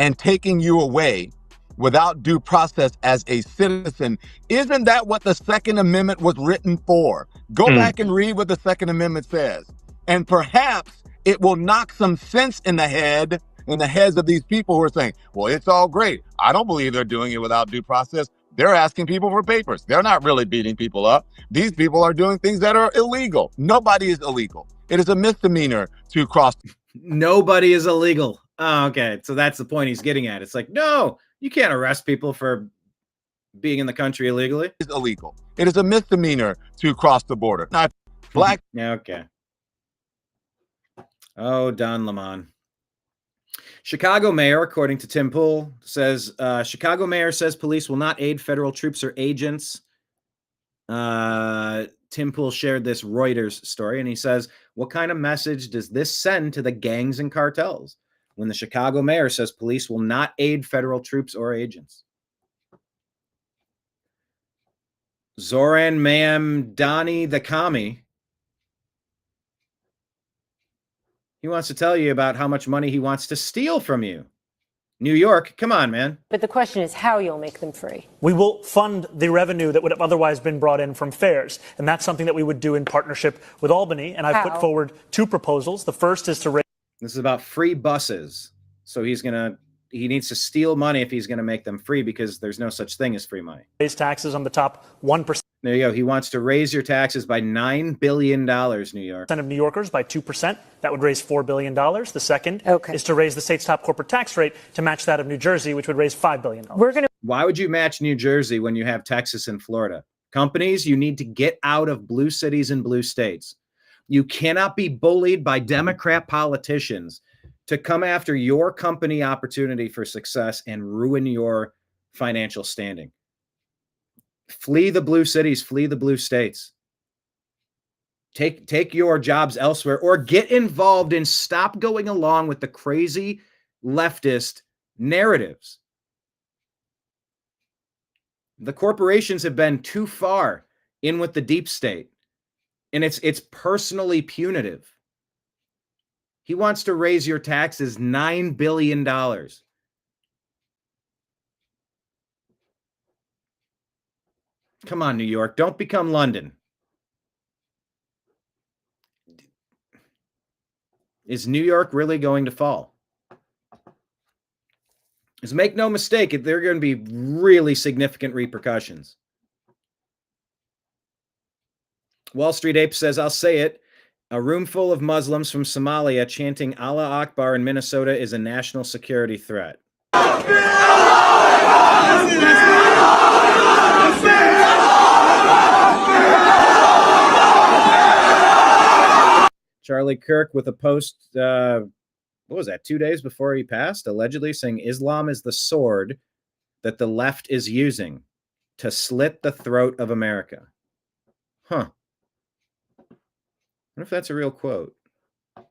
and taking you away without due process as a citizen, isn't that what the Second Amendment was written for? Go back and read what the Second Amendment says. And perhaps it will knock some sense in the heads of these people who are saying, well, it's all great. I don't believe they're doing it without due process. They're asking people for papers. They're not really beating people up. These people are doing things that are illegal. Nobody is illegal. It is a misdemeanor to cross. Nobody is illegal. Oh, okay. So that's the point he's getting at. It's like, no, you can't arrest people for being in the country illegally. It's illegal. It is a misdemeanor to cross the border. Not black. Yeah, okay. Oh, Don Lemon. Chicago mayor, according to Tim Pool, says Chicago mayor says police will not aid federal troops or agents. Tim Pool shared this Reuters story, and he says, what kind of message does this send to the gangs and cartels when the Chicago mayor says police will not aid federal troops or agents? Zoran Mamdani, the commie, he wants to tell you about how much money he wants to steal from you. New York, come on, man. But the question is how you'll make them free. We will fund the revenue that would have otherwise been brought in from fares. And that's something that we would do in partnership with Albany. And I've put forward 2 proposals. The first is to raise. This is about free buses. So he needs to steal money if he's going to make them free, because there's no such thing as free money. Raise taxes on the top 1%. There you go. He wants to raise your taxes by $9 billion, New York. Of New Yorkers by 2%. That would raise $4 billion. The second is to raise the state's top corporate tax rate to match that of New Jersey, which would raise $5 billion. Why would you match New Jersey when you have Texas and Florida? Companies, you need to get out of blue cities and blue states. You cannot be bullied by Democrat politicians to come after your company opportunity for success and ruin your financial standing. Flee the blue cities, flee the blue states. Take your jobs elsewhere, or get involved and stop going along with the crazy leftist narratives. The corporations have been too far in with the deep state, and it's personally punitive. He wants to raise your taxes $9 billion. Come on, New York. Don't become London. Is New York really going to fall? Just make no mistake, there are going to be really significant repercussions. Wall Street Ape says, I'll say it. A room full of Muslims from Somalia chanting Allah Akbar in Minnesota is a national security threat. Charlie Kirk with a post, what was that, 2 days before he passed, allegedly saying Islam is the sword that the left is using to slit the throat of America. Huh. I wonder if that's a real quote. I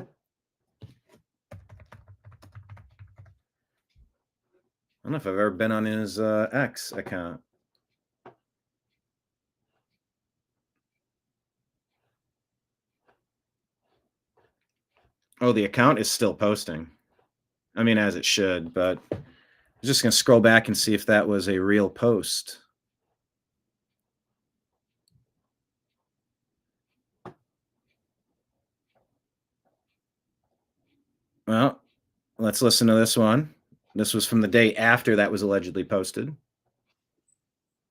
don't know if I've ever been on his X account. Oh, the account is still posting. I mean, as it should, but I'm just going to scroll back and see if that was a real post. Well, let's listen to this one. This was from the day after that was allegedly posted.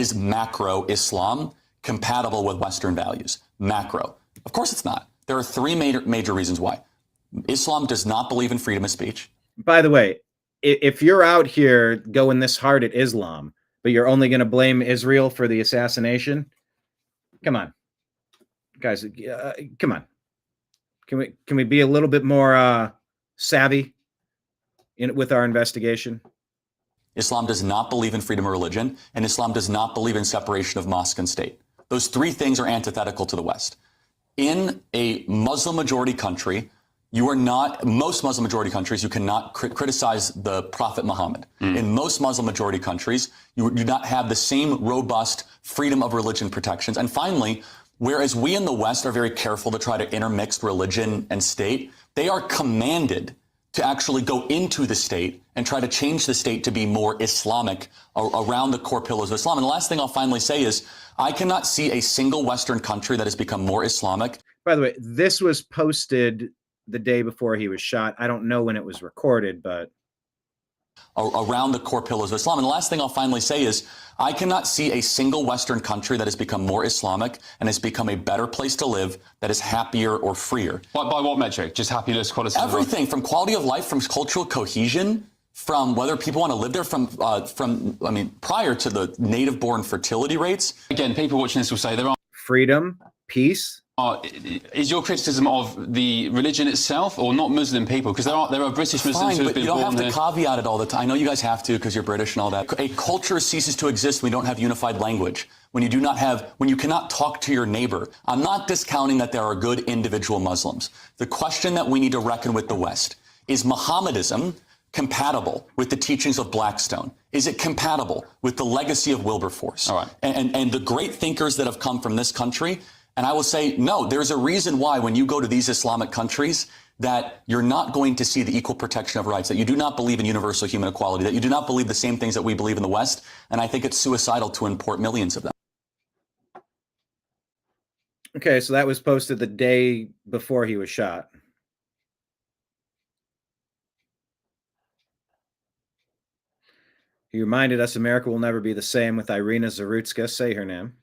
Is macro Islam compatible with Western values? Macro. Of course it's not. There are 3 major reasons why. Islam does not believe in freedom of speech. By the way, if you're out here going this hard at Islam, but you're only going to blame Israel for the assassination, come on, guys, come on. Can we be a little bit more savvy with our investigation? Islam does not believe in freedom of religion, and Islam does not believe in separation of mosque and state. Those 3 things are antithetical to the West. In a Muslim majority country, most Muslim majority countries, you cannot criticize the Prophet Muhammad. In most Muslim majority countries, you do not have the same robust freedom of religion protections. And finally, whereas we in the West are very careful to try to intermix religion and state, they are commanded to actually go into the state and try to change the state to be more Islamic around the core pillars of Islam. And the last thing I'll finally say is, I cannot see a single Western country that has become more Islamic. By the way, this was posted the day before he was shot. I don't know when it was recorded, but around the core pillars of Islam. And the last thing I'll finally say is, I cannot see a single Western country that has become more Islamic and has become a better place to live, that is happier or freer. By what metric? Just happiness, quality? Everything, from quality of life, from cultural cohesion, from whether people want to live there, from prior to the native-born fertility rates. Again, people watching this will say there are freedom, peace. Is your criticism of the religion itself, or not Muslim people? Because there are British Muslims who have been born here. You don't have to caveat it all the time. I know you guys have to because you're British and all that. A culture ceases to exist when we don't have unified language. When you cannot talk to your neighbor. I'm not discounting that there are good individual Muslims. The question that we need to reckon with the West is Mohammedanism compatible with the teachings of Blackstone? Is it compatible with the legacy of Wilberforce? All right. And the great thinkers that have come from this country? And I will say, no, there's a reason why when you go to these Islamic countries that you're not going to see the equal protection of rights, that you do not believe in universal human equality, that you do not believe the same things that we believe in the West. And I think it's suicidal to import millions of them. Okay, so that was posted the day before he was shot. He reminded us America will never be the same with Irina Zarutska. Say her name.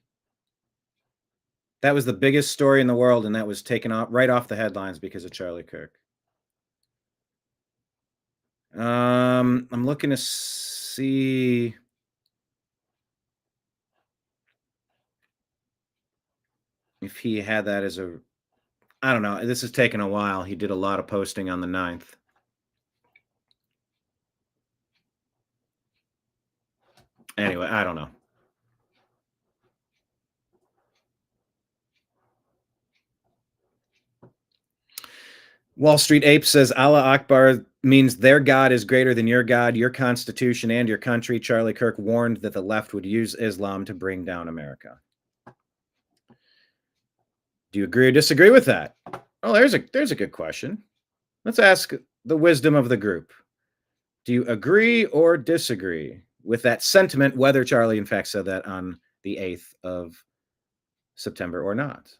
That was the biggest story in the world, and that was taken off right off the headlines because of Charlie Kirk. I'm looking to see. If he had that as a, I don't know. This has taken a while. He did a lot of posting on the 9th. Anyway, I don't know. Wall Street Ape says Allah Akbar means their God is greater than your God, your constitution, and your country. Charlie Kirk warned that the left would use Islam to bring down America. Do you agree or disagree with that? Oh, there's a good question. Let's ask the wisdom of the group. Do you agree or disagree with that sentiment, whether Charlie in fact said that on the 8th of September or not?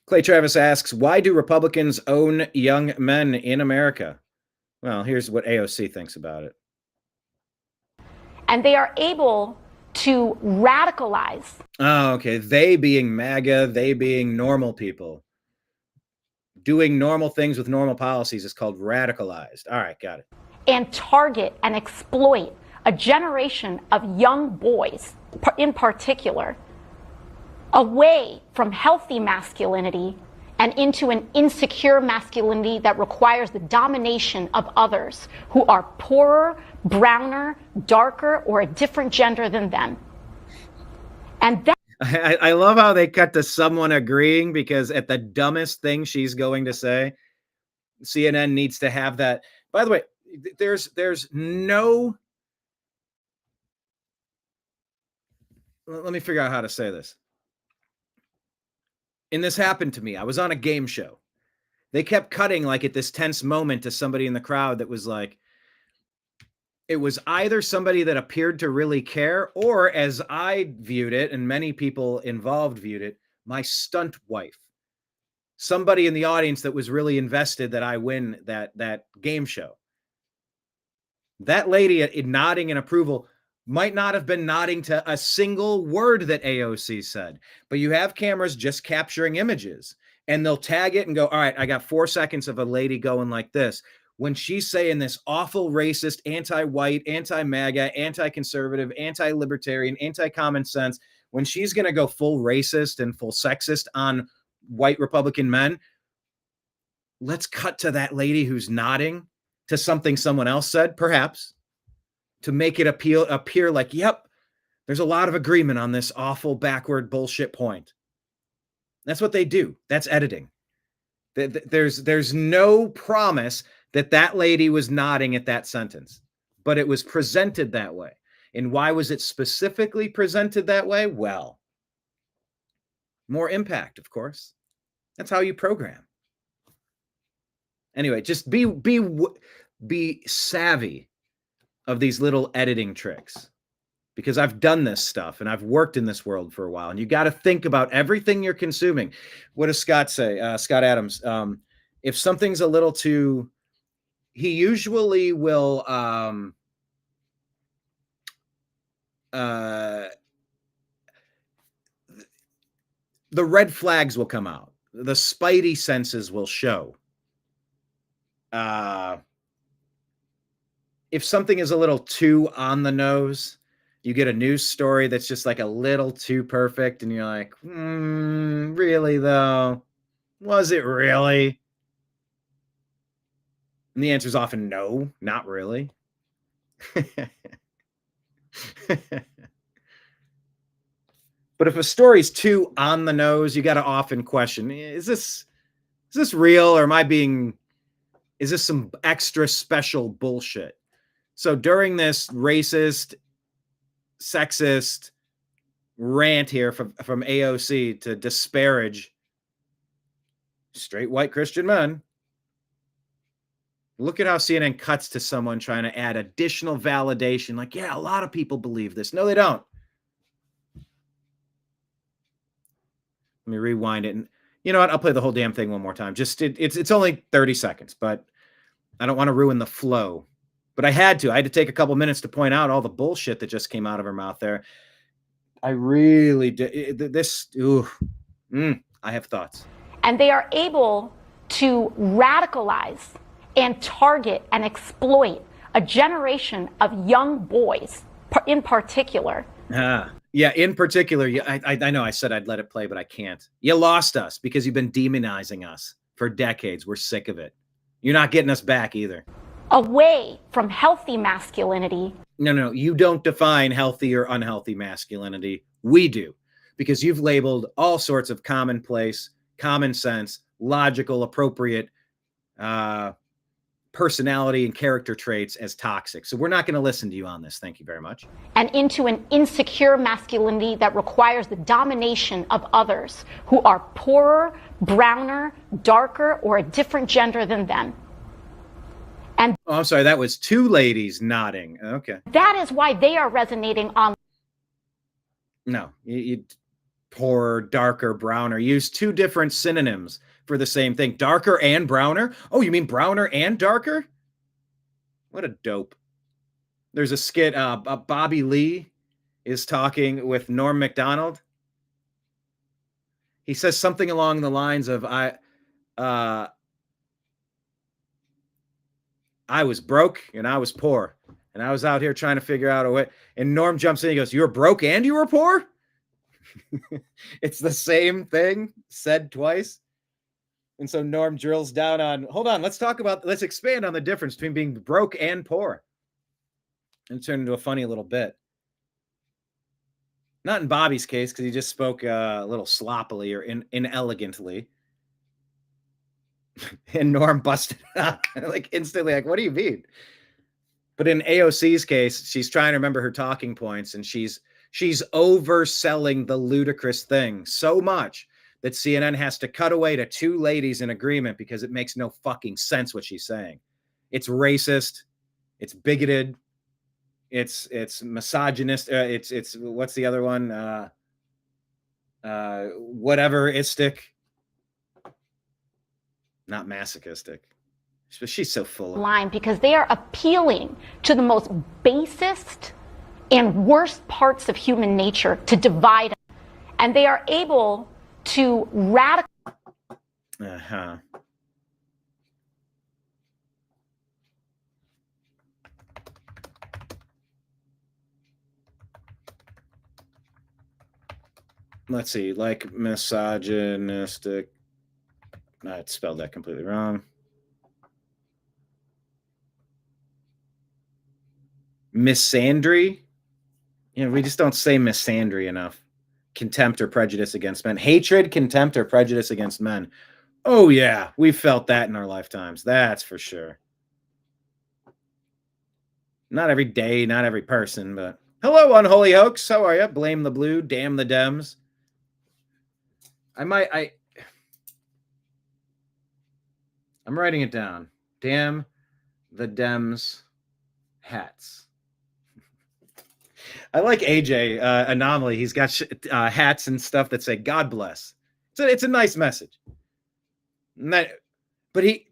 Clay Travis asks, why do Republicans own young men in America? Well, here's what AOC thinks about it. And they are able to radicalize. Oh, okay. They being MAGA, they being normal people. Doing normal things with normal policies is called radicalized. All right, got it. And target and exploit a generation of young boys, in particular, away from healthy masculinity and into an insecure masculinity that requires the domination of others who are poorer, browner, darker, or a different gender than them. And that I love how they cut to someone agreeing, because at the dumbest thing she's going to say, CNN needs to have that. By the way, there's no, let me figure out how to say this. And this happened to me. I was on a game show. They kept cutting like at this tense moment to somebody in the crowd that was like, it was either somebody that appeared to really care, or as I viewed it, and many people involved viewed it, my stunt wife. Somebody in the audience that was really invested that I win that game show. That lady nodding in approval might not have been nodding to a single word that AOC said, but you have cameras just capturing images, and they'll tag it and go, all right, I got 4 seconds of a lady going like this. When she's saying this awful racist, anti-white, anti-MAGA, anti-conservative, anti-libertarian, anti-common sense, when she's going to go full racist and full sexist on white Republican men, let's cut to that lady who's nodding to something someone else said, perhaps, to make it appear like, yep, there's a lot of agreement on this awful backward bullshit point. That's what they do. That's editing. There's no promise that lady was nodding at that sentence, but it was presented that way. And why was it specifically presented that way? Well, more impact, of course. That's how you program. Anyway, just be savvy of these little editing tricks, because I've done this stuff and I've worked in this world for a while, and you got to think about everything you're consuming. What does Scott say? Scott Adams. If something's a little too, he usually will the red flags will come out. The spidey senses will show. If something is a little too on the nose, you get a news story that's just like a little too perfect, and you're like, really though? Was it really? And the answer is often no, not really. But if a story's too on the nose, you got to often question, is this real, or am I being Is this some extra special bullshit? So during this racist, sexist rant here from AOC to disparage straight white Christian men, look at how CNN cuts to someone trying to add additional validation. Like, yeah, a lot of people believe this. No, they don't. Let me rewind it. And you know what? I'll play the whole damn thing one more time. Just it's only 30 seconds, but I don't want to ruin the flow. But I had to take a couple minutes to point out all the bullshit that just came out of her mouth there. I really did this. I have thoughts. And they are able to radicalize and target and exploit a generation of young boys in particular. Yeah, in particular, I know I said I'd let it play, but I can't. You lost us because you've been demonizing us for decades. We're sick of it. You're not getting us back either. Away from healthy masculinity. No, you don't define healthy or unhealthy masculinity. We do, because you've labeled all sorts of commonplace, common sense, logical, appropriate personality and character traits as toxic. So we're not going to listen to you on this. Thank you very much. And into an insecure masculinity that requires the domination of others who are poorer, browner, darker, or a different gender than them. And I'm sorry, that was two ladies nodding. Okay. That is why they are resonating on. No, you poorer, darker, browner. Use two different synonyms for the same thing. Darker and browner? Oh, you mean browner and darker? What a dope. There's a skit. Bobby Lee is talking with Norm Macdonald. He says something along the lines of, I was broke and I was poor. And I was out here trying to figure out a way. And Norm jumps in. He goes, you were broke and you were poor? It's the same thing said twice. And so Norm drills down on, hold on, let's expand on the difference between being broke and poor. And turn into a funny little bit. Not in Bobby's case, because he just spoke a little sloppily or inelegantly. And Norm busted up like instantly, like, what do you mean? But in AOC's case, she's trying to remember her talking points, and she's overselling the ludicrous thing so much that CNN has to cut away to two ladies in agreement because it makes no fucking sense what she's saying. It's racist. It's bigoted. It's misogynist. It's what's the other one? Whateveristic. Not masochistic. She's so full of line because they are appealing to the most basest and worst parts of human nature to divide us. And they are able to radicalize. Let's see, like misogynistic. I spelled that completely wrong. Misandry. You know, we just don't say misandry enough. Contempt or prejudice against men. Hatred, contempt, or prejudice against men. Oh, yeah. We've felt that in our lifetimes. That's for sure. Not every day, not every person, but hello, Unholy Hoax. How are you? Blame the blue, damn the Dems. I'm writing it down. Damn the Dems hats. I like AJ Anomaly. He's got hats and stuff that say God bless. So it's a nice message. But he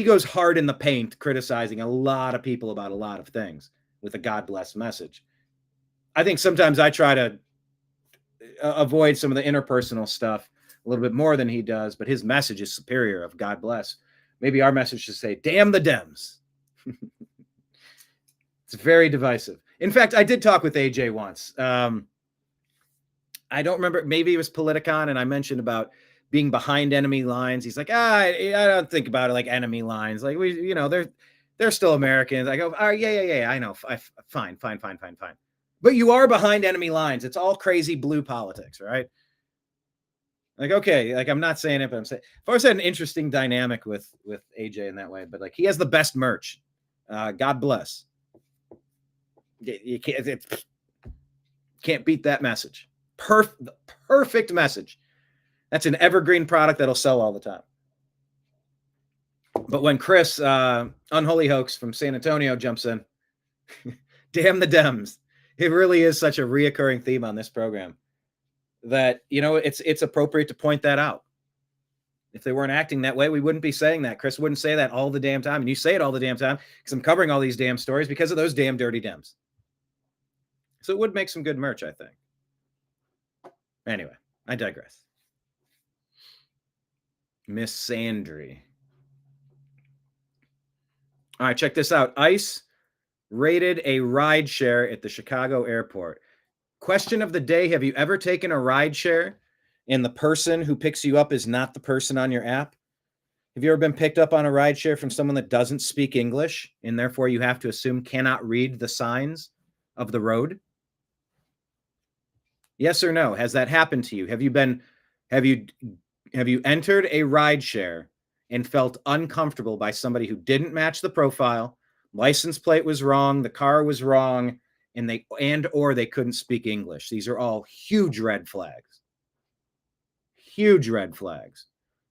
goes hard in the paint criticizing a lot of people about a lot of things with a God bless message. I think sometimes I try to avoid some of the interpersonal stuff a little bit more than he does, but his message is superior of God bless. Maybe our message should say, damn the Dems. It's very divisive. In fact, I did talk with AJ once. I don't remember. Maybe it was Politicon, and I mentioned about being behind enemy lines. He's like, I don't think about it like enemy lines. Like they're still Americans. I go, yeah. I know. Fine. But you are behind enemy lines. It's all crazy blue politics, right? Like, okay, like I'm not saying it, but I'm saying I've always had an interesting dynamic with AJ in that way. But like, he has the best merch. God bless. You can't beat that message. Perfect message. That's an evergreen product that'll sell all the time. But when Chris, Unholy Hoax from San Antonio, jumps in, damn the Dems. It really is such a reoccurring theme on this program that, you know, it's appropriate to point that out. If they weren't acting that way, we wouldn't be saying that. Chris wouldn't say that all the damn time. And you say it all the damn time because I'm covering all these damn stories because of those damn dirty Dems. So it would make some good merch, I think. Anyway, I digress. Miss Sandry. All right, check this out. ICE raided a ride share at the Chicago airport. Question of the day: have you ever taken a ride share and the person who picks you up is not the person on your app? Have you ever been picked up on a ride share from someone that doesn't speak English and therefore you have to assume cannot read the signs of the road? Yes or no? Has that happened to you? Have you entered a ride share and felt uncomfortable by somebody who didn't match the profile, license plate was wrong, the car was wrong, or they couldn't speak English? These are all huge red flags. Huge red flags.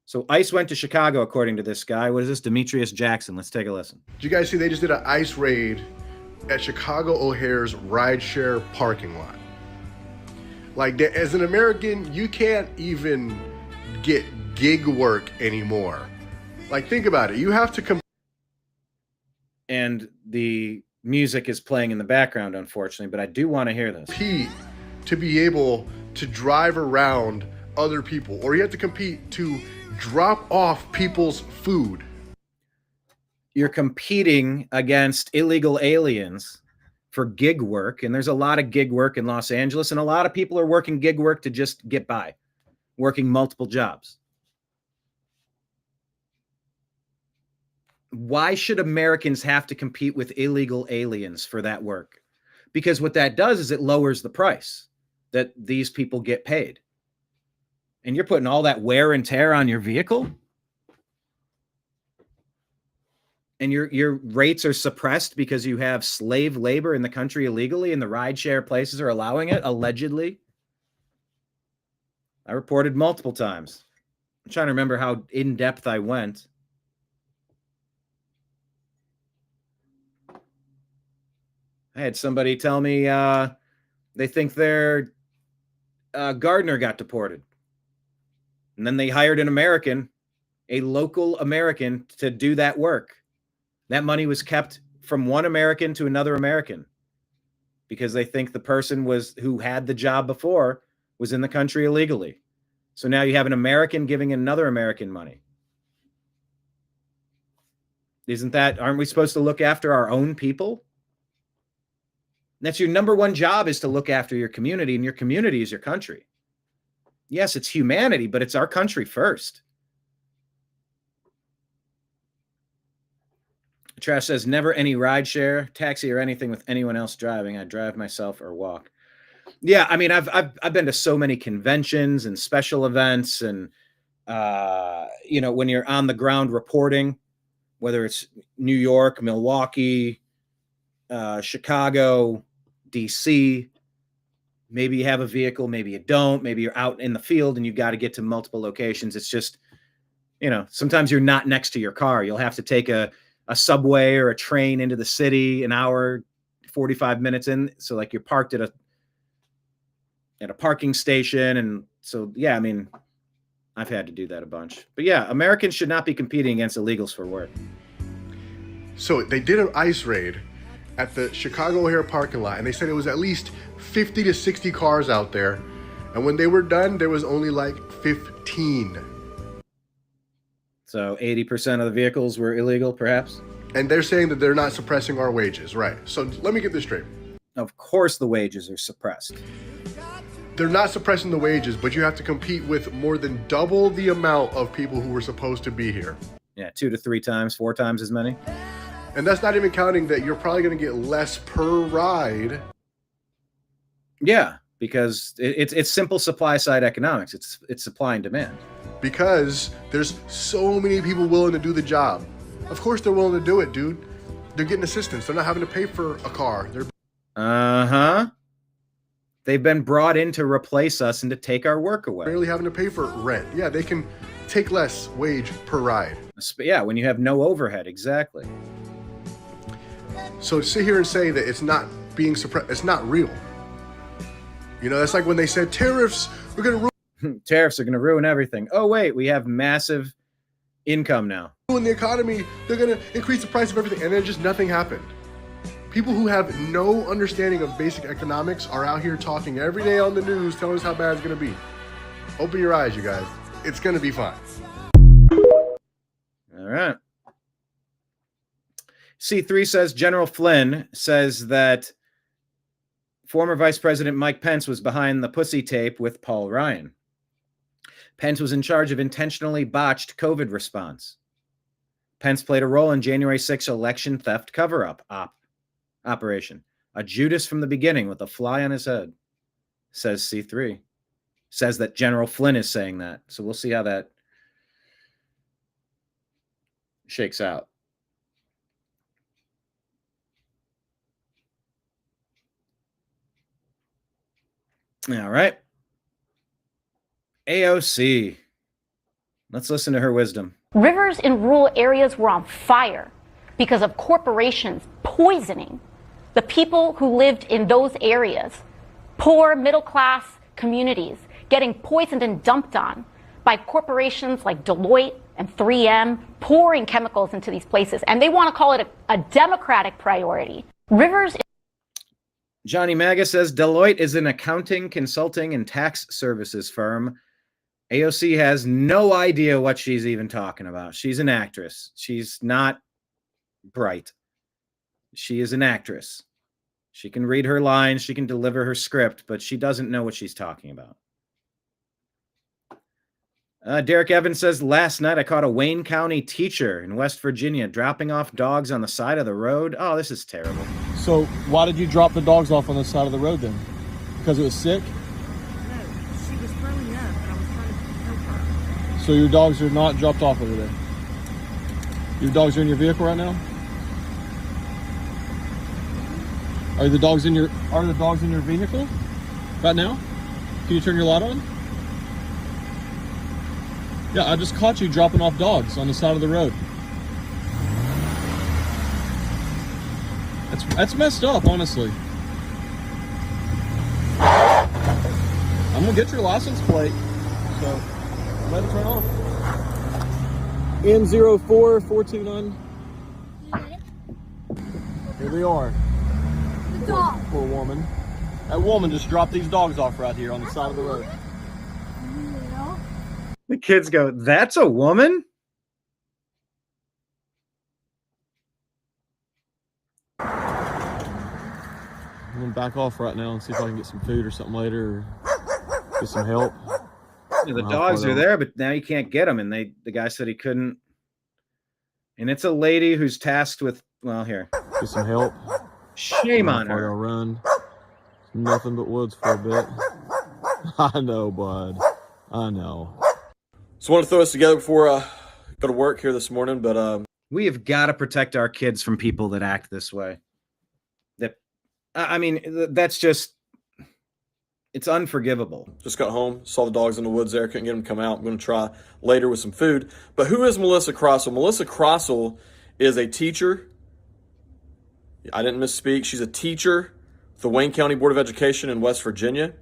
So ICE went to Chicago, according to this guy. What is this? Demetrius Jackson. Let's take a listen. Did you guys see they just did an ICE raid at Chicago O'Hare's rideshare parking lot? Like, as an American, you can't even get gig work anymore. Like, think about it. You have to and the music is playing in the background, unfortunately, but I do want to hear this. Compete to be able to drive around other people, or you have to compete to drop off people's food. You're competing against illegal aliens for gig work, and there's a lot of gig work in Los Angeles, and a lot of people are working gig work to just get by, working multiple jobs. Why should Americans have to compete with illegal aliens for that work? Because what that does is it lowers the price that these people get paid. And you're putting all that wear and tear on your vehicle? And your rates are suppressed because you have slave labor in the country illegally and the rideshare places are allowing it, allegedly? I reported multiple times. I'm trying to remember how in-depth I went. I had somebody tell me they think their gardener got deported. And then they hired an American, a local American, to do that work. That money was kept from one American to another American because they think the person who had the job before was in the country illegally. So now you have an American giving another American money. Aren't we supposed to look after our own people? That's your number one job, is to look after your community, and your community is your country. Yes, it's humanity, but it's our country first. Trash says, never any rideshare, taxi, or anything with anyone else driving. I drive myself or walk. Yeah, I mean, I've been to so many conventions and special events, and when you're on the ground reporting, whether it's New York, Milwaukee, Chicago, DC, maybe you have a vehicle, maybe you don't, maybe you're out in the field and you've got to get to multiple locations. It's just, sometimes you're not next to your car. You'll have to take a subway or a train into the city, an hour, 45 minutes in. So like you're parked at a parking station. And so, yeah, I mean, I've had to do that a bunch. But yeah, Americans should not be competing against illegals for work. So they did an ICE raid at the Chicago O'Hare parking lot, and they said it was at least 50 to 60 cars out there. And when they were done, there was only like 15. So 80% of the vehicles were illegal, perhaps? And they're saying that they're not suppressing our wages, right? So let me get this straight. Of course the wages are suppressed. They're not suppressing the wages, but you have to compete with more than double the amount of people who were supposed to be here. Yeah, 2 to 3 times, 4 times as many. And that's not even counting that you're probably going to get less per ride. Yeah, because it's simple supply side economics. It's supply and demand. Because there's so many people willing to do the job. Of course they're willing to do it, dude. They're getting assistance. They're not having to pay for a car. They've been brought in to replace us and to take our work away. Barely having to pay for rent. Yeah, they can take less wage per ride. Yeah, when you have no overhead, exactly. So to sit here and say that it's not being suppressed, it's not real. You know, that's like when they said tariffs, we're going to tariffs are going to ruin everything. Oh, wait, we have massive income now. In the economy, they're going to increase the price of everything, and then just nothing happened. People who have no understanding of basic economics are out here talking every day on the news, telling us how bad it's going to be. Open your eyes, you guys. It's going to be fine. All right. C3 says General Flynn says that former Vice President Mike Pence was behind the pussy tape with Paul Ryan. Pence was in charge of intentionally botched COVID response. Pence played a role in January 6 election theft cover-up operation. A Judas from the beginning with a fly on his head, says C3. Says that General Flynn is saying that. So we'll see how that shakes out. All right. AOC. Let's listen to her wisdom. Rivers in rural areas were on fire because of corporations poisoning the people who lived in those areas. Poor middle-class communities getting poisoned and dumped on by corporations like Deloitte and 3M, pouring chemicals into these places. And they want to call it a Democratic priority. Rivers. Johnny Maga says Deloitte is an accounting, consulting, and tax services firm. AOC has no idea what she's even talking about. She's an actress. She's not bright. She is an actress. She can read her lines. She can deliver her script, but she doesn't know what she's talking about. Derek Evans says, last night I caught a Wayne County teacher in West Virginia dropping off dogs on the side of the road. Oh, this is terrible. So why did you drop the dogs off on the side of the road then? Because it was sick? No, she was throwing up and I was trying to help her. So your dogs are not dropped off over there? Your dogs are in your vehicle right now? Are the dogs in your vehicle right now? Can you turn your light on? Yeah, I just caught you dropping off dogs on the side of the road. That's messed up, honestly. I'm gonna get your license plate, so let it turn off. N04429. Here we are. The dog. Poor woman. That woman just dropped these dogs off right here on the side of the road. The kids go, that's a woman? I'm gonna back off right now and see if I can get some food or something later, or get some help. Yeah, the dogs are there, but now you can't get them. And the guy said he couldn't. And it's a lady who's tasked with, well, here. Get some help. Shame on her. I'll run. Nothing but woods for a bit. I know, bud. I know. So I want to throw this together before I go to work here this morning, but we have got to protect our kids from people that act this way. That's just, it's unforgivable. Just got home, saw the dogs in the woods there, couldn't get them to come out. I'm going to try later with some food. But who is Melissa Crossell? Melissa Crossell is a teacher. I didn't misspeak. She's a teacher with the Wayne County Board of Education in West Virginia.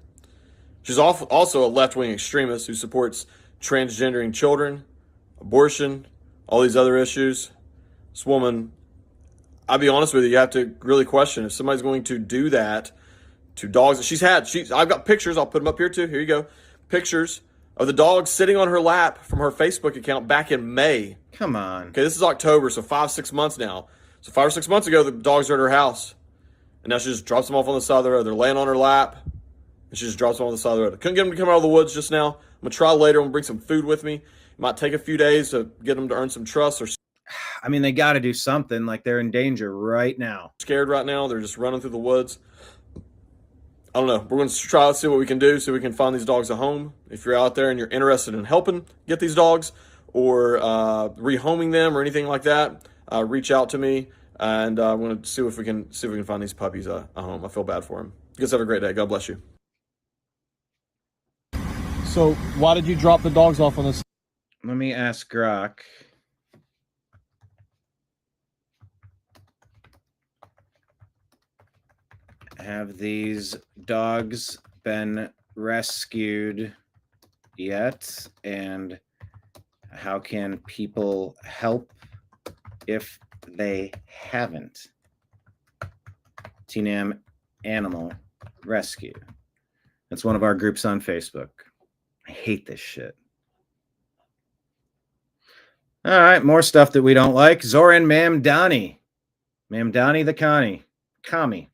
She's also a left-wing extremist who supports transgendering children, abortion, all these other issues. This woman, I'll be honest with you, you have to really question if somebody's going to do that to dogs that I've got pictures, I'll put them up here too. Here you go. Pictures of the dogs sitting on her lap from her Facebook account back in May. Come on. Okay, this is October, so 5-6 months now. So 5 or 6 months ago, the dogs are at her house. And now she just drops them off on the side of the road. They're laying on her lap, and she just drops them on the side of the road. I couldn't get them to come out of the woods just now. I'm going to try later. I'm going to bring some food with me. It might take a few days to get them to earn some trust. They got to do something. Like, they're in danger right now. Scared right now. They're just running through the woods. I don't know. We're going to try to see what we can do so we can find these dogs a home. If you're out there and you're interested in helping get these dogs or rehoming them or anything like that, reach out to me, and I'm going to see if we can find these puppies a home. I feel bad for them. You guys have a great day. God bless you. So why did you drop the dogs off on this? Let me ask Grok. Have these dogs been rescued yet? And how can people help if they haven't? TNAM Animal Rescue. That's one of our groups on Facebook. I hate this shit. All right, more stuff that we don't like. Zoran Mamdani. Mamdani the Commie.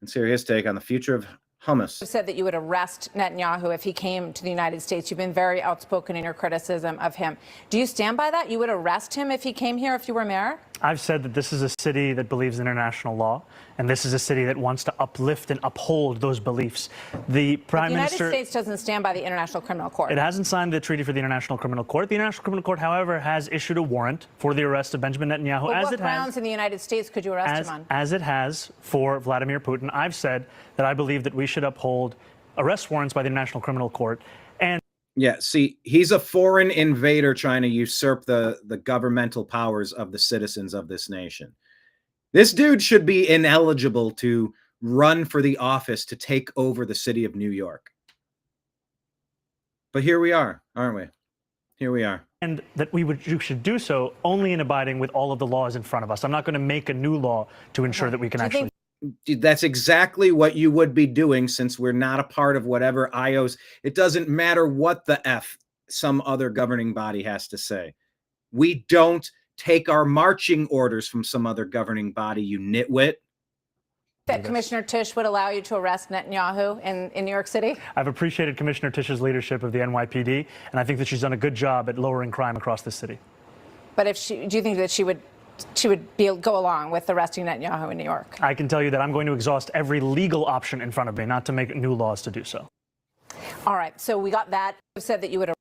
Let's hear his take on the future of hummus. You said that you would arrest Netanyahu if he came to the United States. You've been very outspoken in your criticism of him. Do you stand by that? You would arrest him if he came here if you were mayor? I've said that this is a city that believes in international law, and this is a city that wants to uplift and uphold those beliefs. The Prime Minister... The United States doesn't stand by the International Criminal Court. It hasn't signed the treaty for the International Criminal Court. The International Criminal Court, however, has issued a warrant for the arrest of Benjamin Netanyahu. But what grounds in the United States could you arrest him on? As it has for Vladimir Putin. I've said that I believe that we should uphold arrest warrants by the International Criminal Court. And yeah, see, he's a foreign invader trying to usurp the governmental powers of the citizens of this nation. This dude should be ineligible to run for the office to take over the city of New York. But here we are, aren't we? Here we are. And that you should do so only in abiding with all of the laws in front of us. I'm not going to make a new law to ensure that we can actually... That's exactly what you would be doing, since we're not a part of whatever IOs. It doesn't matter what the F some other governing body has to say. We don't take our marching orders from some other governing body, you nitwit. That Commissioner Tisch would allow you to arrest Netanyahu in New York City? I've appreciated Commissioner Tisch's leadership of the NYPD, and I think that she's done a good job at lowering crime across the city. But do you think that she would go along with arresting Netanyahu in New York? I can tell you that I'm going to exhaust every legal option in front of me, not to make new laws to do so. All right, so we got that. You said that you would...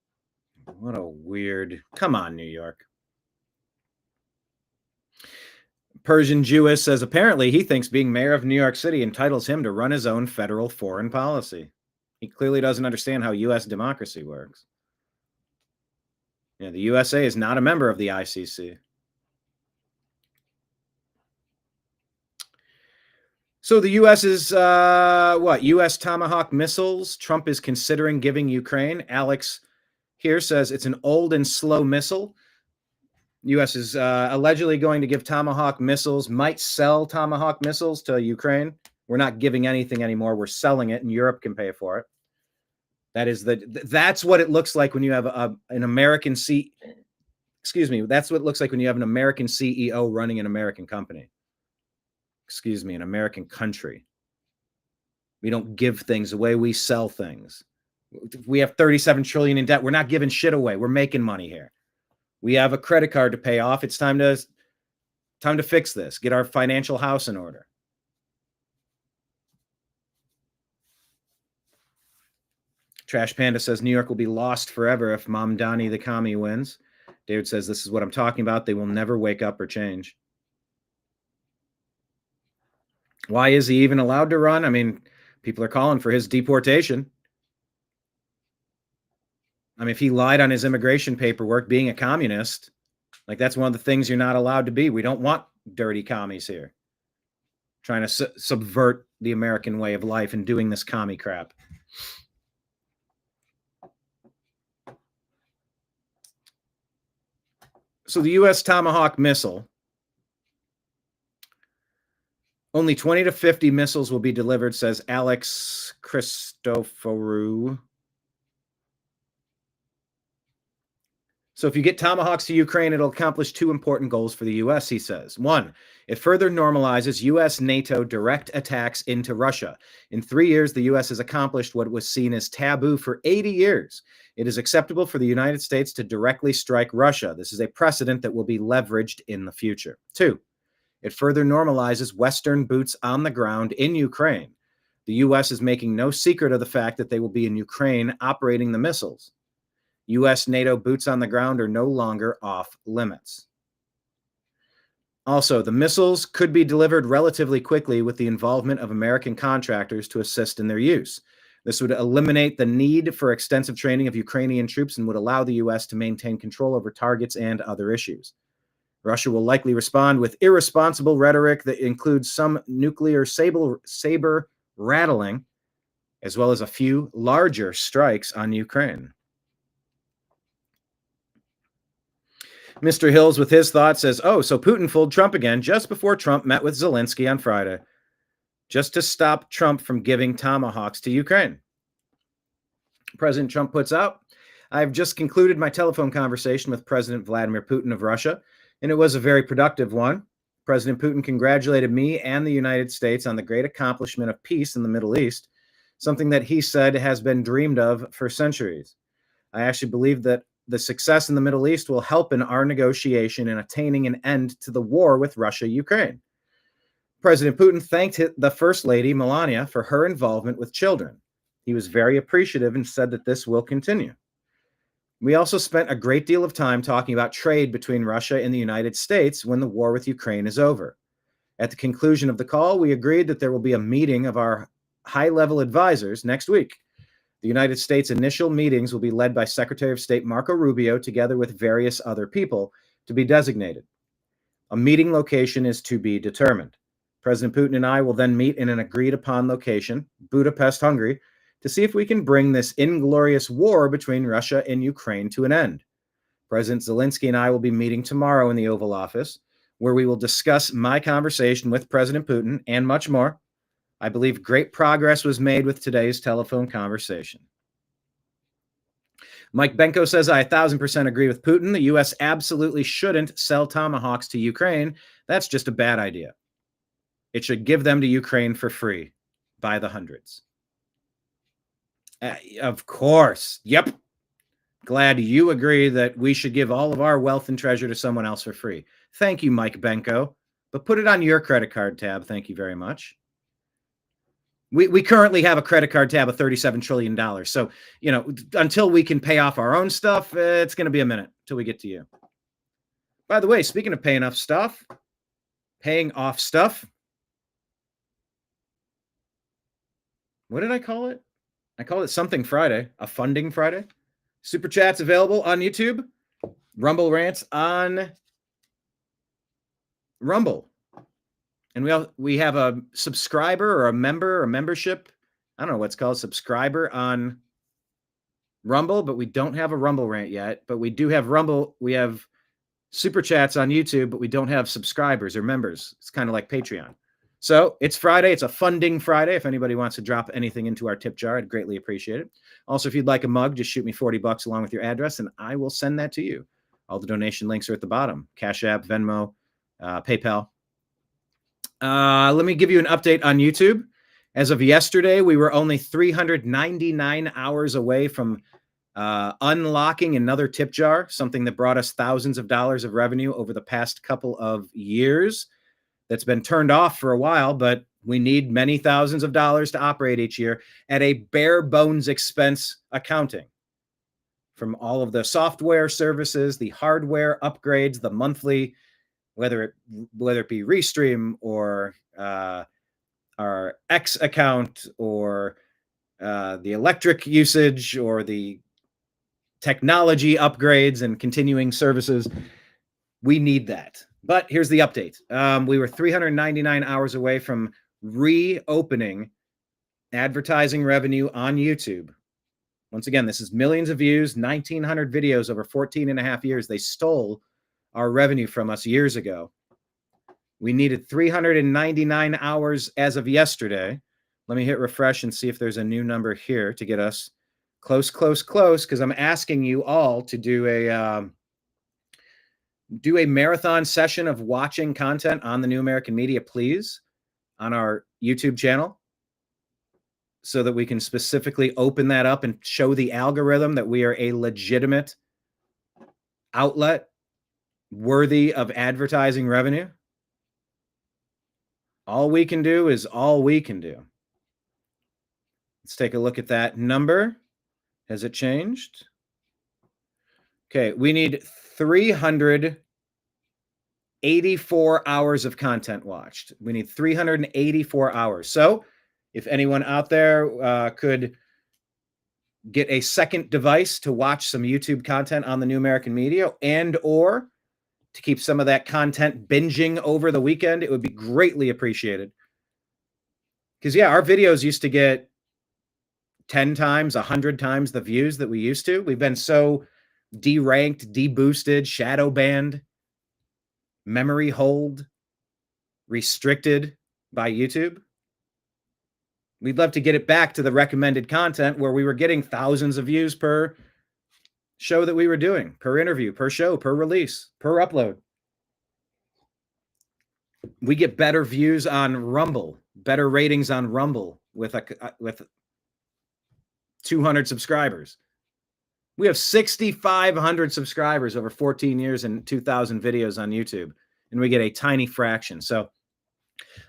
What a weird... Come on, New York. Persian Jewess says apparently he thinks being mayor of New York City entitles him to run his own federal foreign policy. He clearly doesn't understand how U.S. democracy works. Yeah, the USA is not a member of the ICC. So the U.S. is, U.S. Tomahawk missiles Trump is considering giving Ukraine. Alex here says it's an old and slow missile. U.S. is allegedly going to give Tomahawk missiles, might sell Tomahawk missiles to Ukraine. We're not giving anything anymore. We're selling it, and Europe can pay for it. That's what it looks like when you have an American That's what it looks like when you have an American CEO running an American company. An American country. We don't give things away. We sell things. We have $37 trillion in debt. We're not giving shit away. We're making money here. We have a credit card to pay off. It's time to fix this. Get our financial house in order. Trash Panda says New York will be lost forever if Mamdani the Commie wins. David says this is what I'm talking about. They will never wake up or change. Why is he even allowed to run? I mean, people are calling for his deportation. I mean, if he lied on his immigration paperwork, being a communist, like that's one of the things you're not allowed to be. We don't want dirty commies here trying to subvert the American way of life and doing this commie crap. So the U.S. Tomahawk missile, only 20 to 50 missiles will be delivered, says Alex Christoforou. So if you get Tomahawks to Ukraine, it'll accomplish two important goals for the U.S., he says. One, it further normalizes U.S.-NATO direct attacks into Russia. In 3 years, the U.S. has accomplished what was seen as taboo for 80 years. It is acceptable for the United States to directly strike Russia. This is a precedent that will be leveraged in the future. Two, it further normalizes Western boots on the ground in Ukraine. The U.S. is making no secret of the fact that they will be in Ukraine operating the missiles. U.S. NATO boots on the ground are no longer off limits. Also, the missiles could be delivered relatively quickly with the involvement of American contractors to assist in their use. This would eliminate the need for extensive training of Ukrainian troops and would allow the U.S. to maintain control over targets and other issues. Russia will likely respond with irresponsible rhetoric that includes some nuclear saber rattling, as well as a few larger strikes on Ukraine. Mr. Hills, with his thoughts, says, oh, so Putin fooled Trump again just before Trump met with Zelensky on Friday, just to stop Trump from giving tomahawks to Ukraine. President Trump puts out, I've just concluded my telephone conversation with President Vladimir Putin of Russia, and it was a very productive one. President Putin congratulated me and the United States on the great accomplishment of peace in the Middle East, something that he said has been dreamed of for centuries. I actually believe that the success in the Middle East will help in our negotiation in attaining an end to the war with Russia-Ukraine. President Putin thanked the First Lady, Melania, for her involvement with children. He was very appreciative and said that this will continue. We also spent a great deal of time talking about trade between Russia and the United States when the war with Ukraine is over. At the conclusion of the call, we agreed that there will be a meeting of our high-level advisors next week. The United States' initial meetings will be led by Secretary of State Marco Rubio together with various other people to be designated. A meeting location is to be determined. President Putin and I will then meet in an agreed-upon location, Budapest, Hungary, to see if we can bring this inglorious war between Russia and Ukraine to an end. President Zelensky and I will be meeting tomorrow in the Oval Office, where we will discuss my conversation with President Putin and much more. I believe great progress was made with today's telephone conversation. Mike Benko says, I 1,000% agree with Putin. The U.S. absolutely shouldn't sell tomahawks to Ukraine. That's just a bad idea. It should give them to Ukraine for free by the hundreds. Of course. Yep. Glad you agree that we should give all of our wealth and treasure to someone else for free. Thank you, Mike Benko. But put it on your credit card tab. Thank you very much. We currently have a credit card tab of $37 trillion. So, until we can pay off our own stuff, it's going to be a minute till we get to you. By the way, speaking of paying off stuff, what did I call it? I called it something Friday, a funding Friday. Super chats available on YouTube. Rumble rants on Rumble. And we have a subscriber or a member or membership. I don't know what's called subscriber on Rumble, but we don't have a Rumble rant yet. But we do have Rumble. We have super chats on YouTube, but we don't have subscribers or members. It's kind of like Patreon. So it's Friday. It's a funding Friday. If anybody wants to drop anything into our tip jar, I'd greatly appreciate it. Also, if you'd like a mug, just shoot me $40 along with your address, and I will send that to you. All the donation links are at the bottom. Cash App, Venmo, PayPal. Let me give you an update on YouTube. As of yesterday, we were only 399 hours away from unlocking another tip jar, something that brought us thousands of dollars of revenue over the past couple of years. That's been turned off for a while, but we need many thousands of dollars to operate each year at a bare bones expense accounting. From all of the software services, the hardware upgrades, the monthly, whether it be Restream or our X account or the electric usage or the technology upgrades and continuing services, we need that. But here's the update. We were 399 hours away from reopening advertising revenue on YouTube. Once again, this is millions of views, 1,900 videos over 14 and a half years. They stole our revenue from us years ago. We needed 399 hours as of yesterday. Let me hit refresh and see if there's a new number here to get us close, because I'm asking you all to do a marathon session of watching content on the New American Media, please, on our YouTube channel, so that we can specifically open that up and show the algorithm that we are a legitimate outlet worthy of advertising revenue. All we can do is all we can do. Let's take a look at that number. Has it changed? Okay, we need 384 hours of content watched. We need 384 hours. So if anyone out there could get a second device to watch some YouTube content on the New American Media and or to keep some of that content binging over the weekend, it would be greatly appreciated. Because, yeah, our videos used to get 10 times, 100 times the views that we used to. We've been so deranked, deboosted, shadow banned, memory hold, restricted by YouTube. We'd love to get it back to the recommended content where we were getting thousands of views per show that we were doing, per interview, per show, per release, per upload. We get better views on Rumble, better ratings on Rumble with 200 subscribers. We have 6,500 subscribers over 14 years and 2,000 videos on YouTube, and we get a tiny fraction. So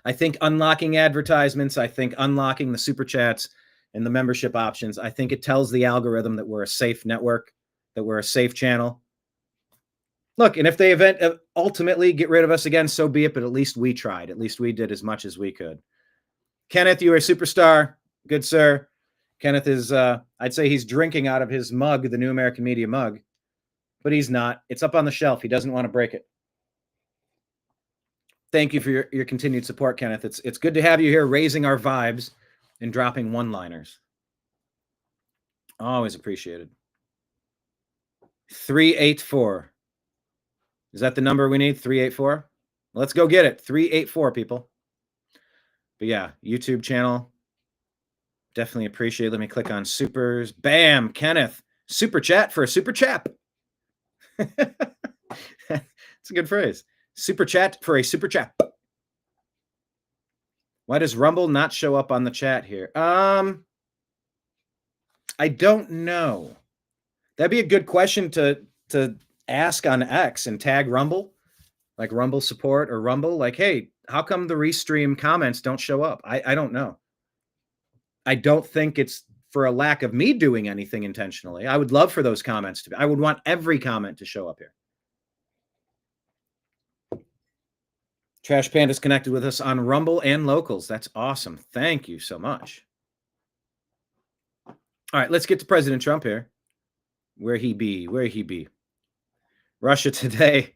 I think unlocking advertisements, I think unlocking the super chats and the membership options, I think it tells the algorithm that we're a safe network, that we're a safe channel. Look, and if they ultimately get rid of us again, so be it, but at least we tried. At least we did as much as we could. Kenneth, you are a superstar. Good, sir. Kenneth is, I'd say he's drinking out of his mug, the New American Media mug, but he's not. It's up on the shelf. He doesn't want to break it. Thank you for your continued support, Kenneth. It's good to have you here raising our vibes and dropping one-liners. Always appreciated. 384. Is that the number we need? 384? Let's go get it. 384, people. But yeah, YouTube channel. Definitely appreciate it. Let me click on supers. Bam, Kenneth. Super chat for a super chap. That's a good phrase. Super chat for a super chap. Why does Rumble not show up on the chat here? I don't know. That'd be a good question to ask on X and tag Rumble, like Rumble support or Rumble. Like, hey, how come the restream comments don't show up? I don't know. I don't think it's for a lack of me doing anything intentionally. I would love for those comments to be. I would want every comment to show up here. Trash Panda's connected with us on Rumble and Locals. That's awesome. Thank you so much. All right, let's get to President Trump here. Where he be? Where he be? Russia Today.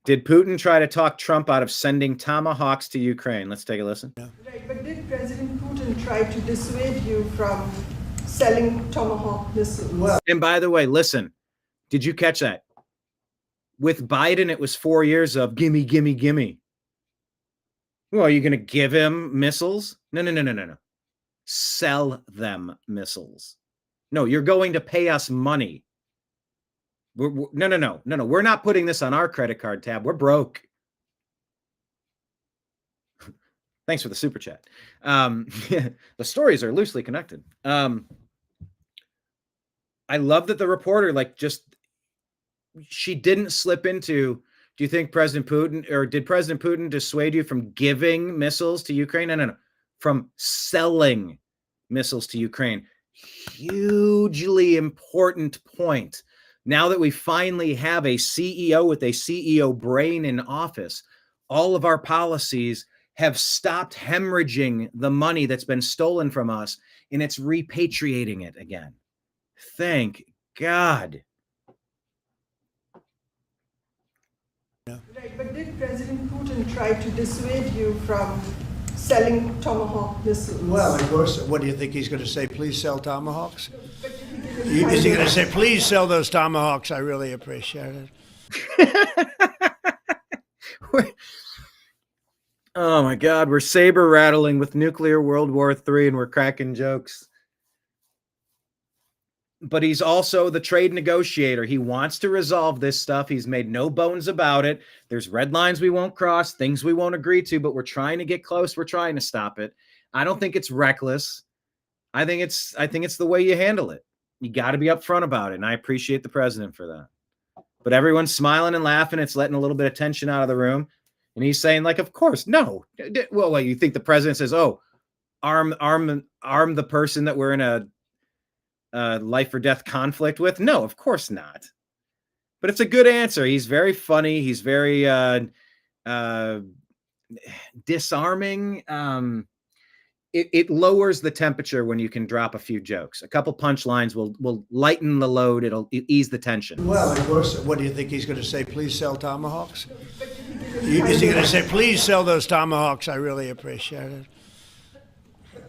Did Putin try to talk Trump out of sending tomahawks to Ukraine? Let's take a listen. Right, but did President Putin try to dissuade you from selling tomahawk missiles? Well, and by the way, listen, did you catch that? With Biden, it was 4 years of gimme, gimme, gimme. Well, are you going to give him missiles? No. Sell them missiles. No, you're going to pay us money. No. We're not putting this on our credit card tab. We're broke. Thanks for the super chat. The stories are loosely connected. I love that the reporter, she didn't slip into, do you think President Putin, or did President Putin dissuade you from giving missiles to Ukraine? No. From selling missiles to Ukraine. Hugely important point. Now that we finally have a CEO with a CEO brain in office, all of our policies have stopped hemorrhaging the money that's been stolen from us, and it's repatriating it again. Thank God. Right, but did President Putin try to dissuade you from selling tomahawk missiles? Well, of course. What do you think he's going to say? Please sell tomahawks? Is he going to say, please sell those tomahawks? I really appreciate it. Oh my God, we're saber rattling with nuclear World War III and we're cracking jokes. But he's also the trade negotiator. He wants to resolve this stuff. He's made no bones about it. There's red lines we won't cross, things we won't agree to, but we're trying to get close. We're trying to stop it. I don't think it's reckless. I think it's the way you handle it. You got to be upfront about it. And I appreciate the president for that. But everyone's smiling and laughing. It's letting a little bit of tension out of the room. And he's saying, of course, no. Well, you think the president says, oh, arm the person that we're in a life or death conflict with? No, of course not. But it's a good answer. He's very funny. He's very disarming. It lowers the temperature when you can drop a few jokes. A couple punchlines will lighten the load. It'll ease the tension. Well, of course. What do you think he's going to say? Please sell tomahawks? Is he going to say, please sell those tomahawks? I really appreciate it.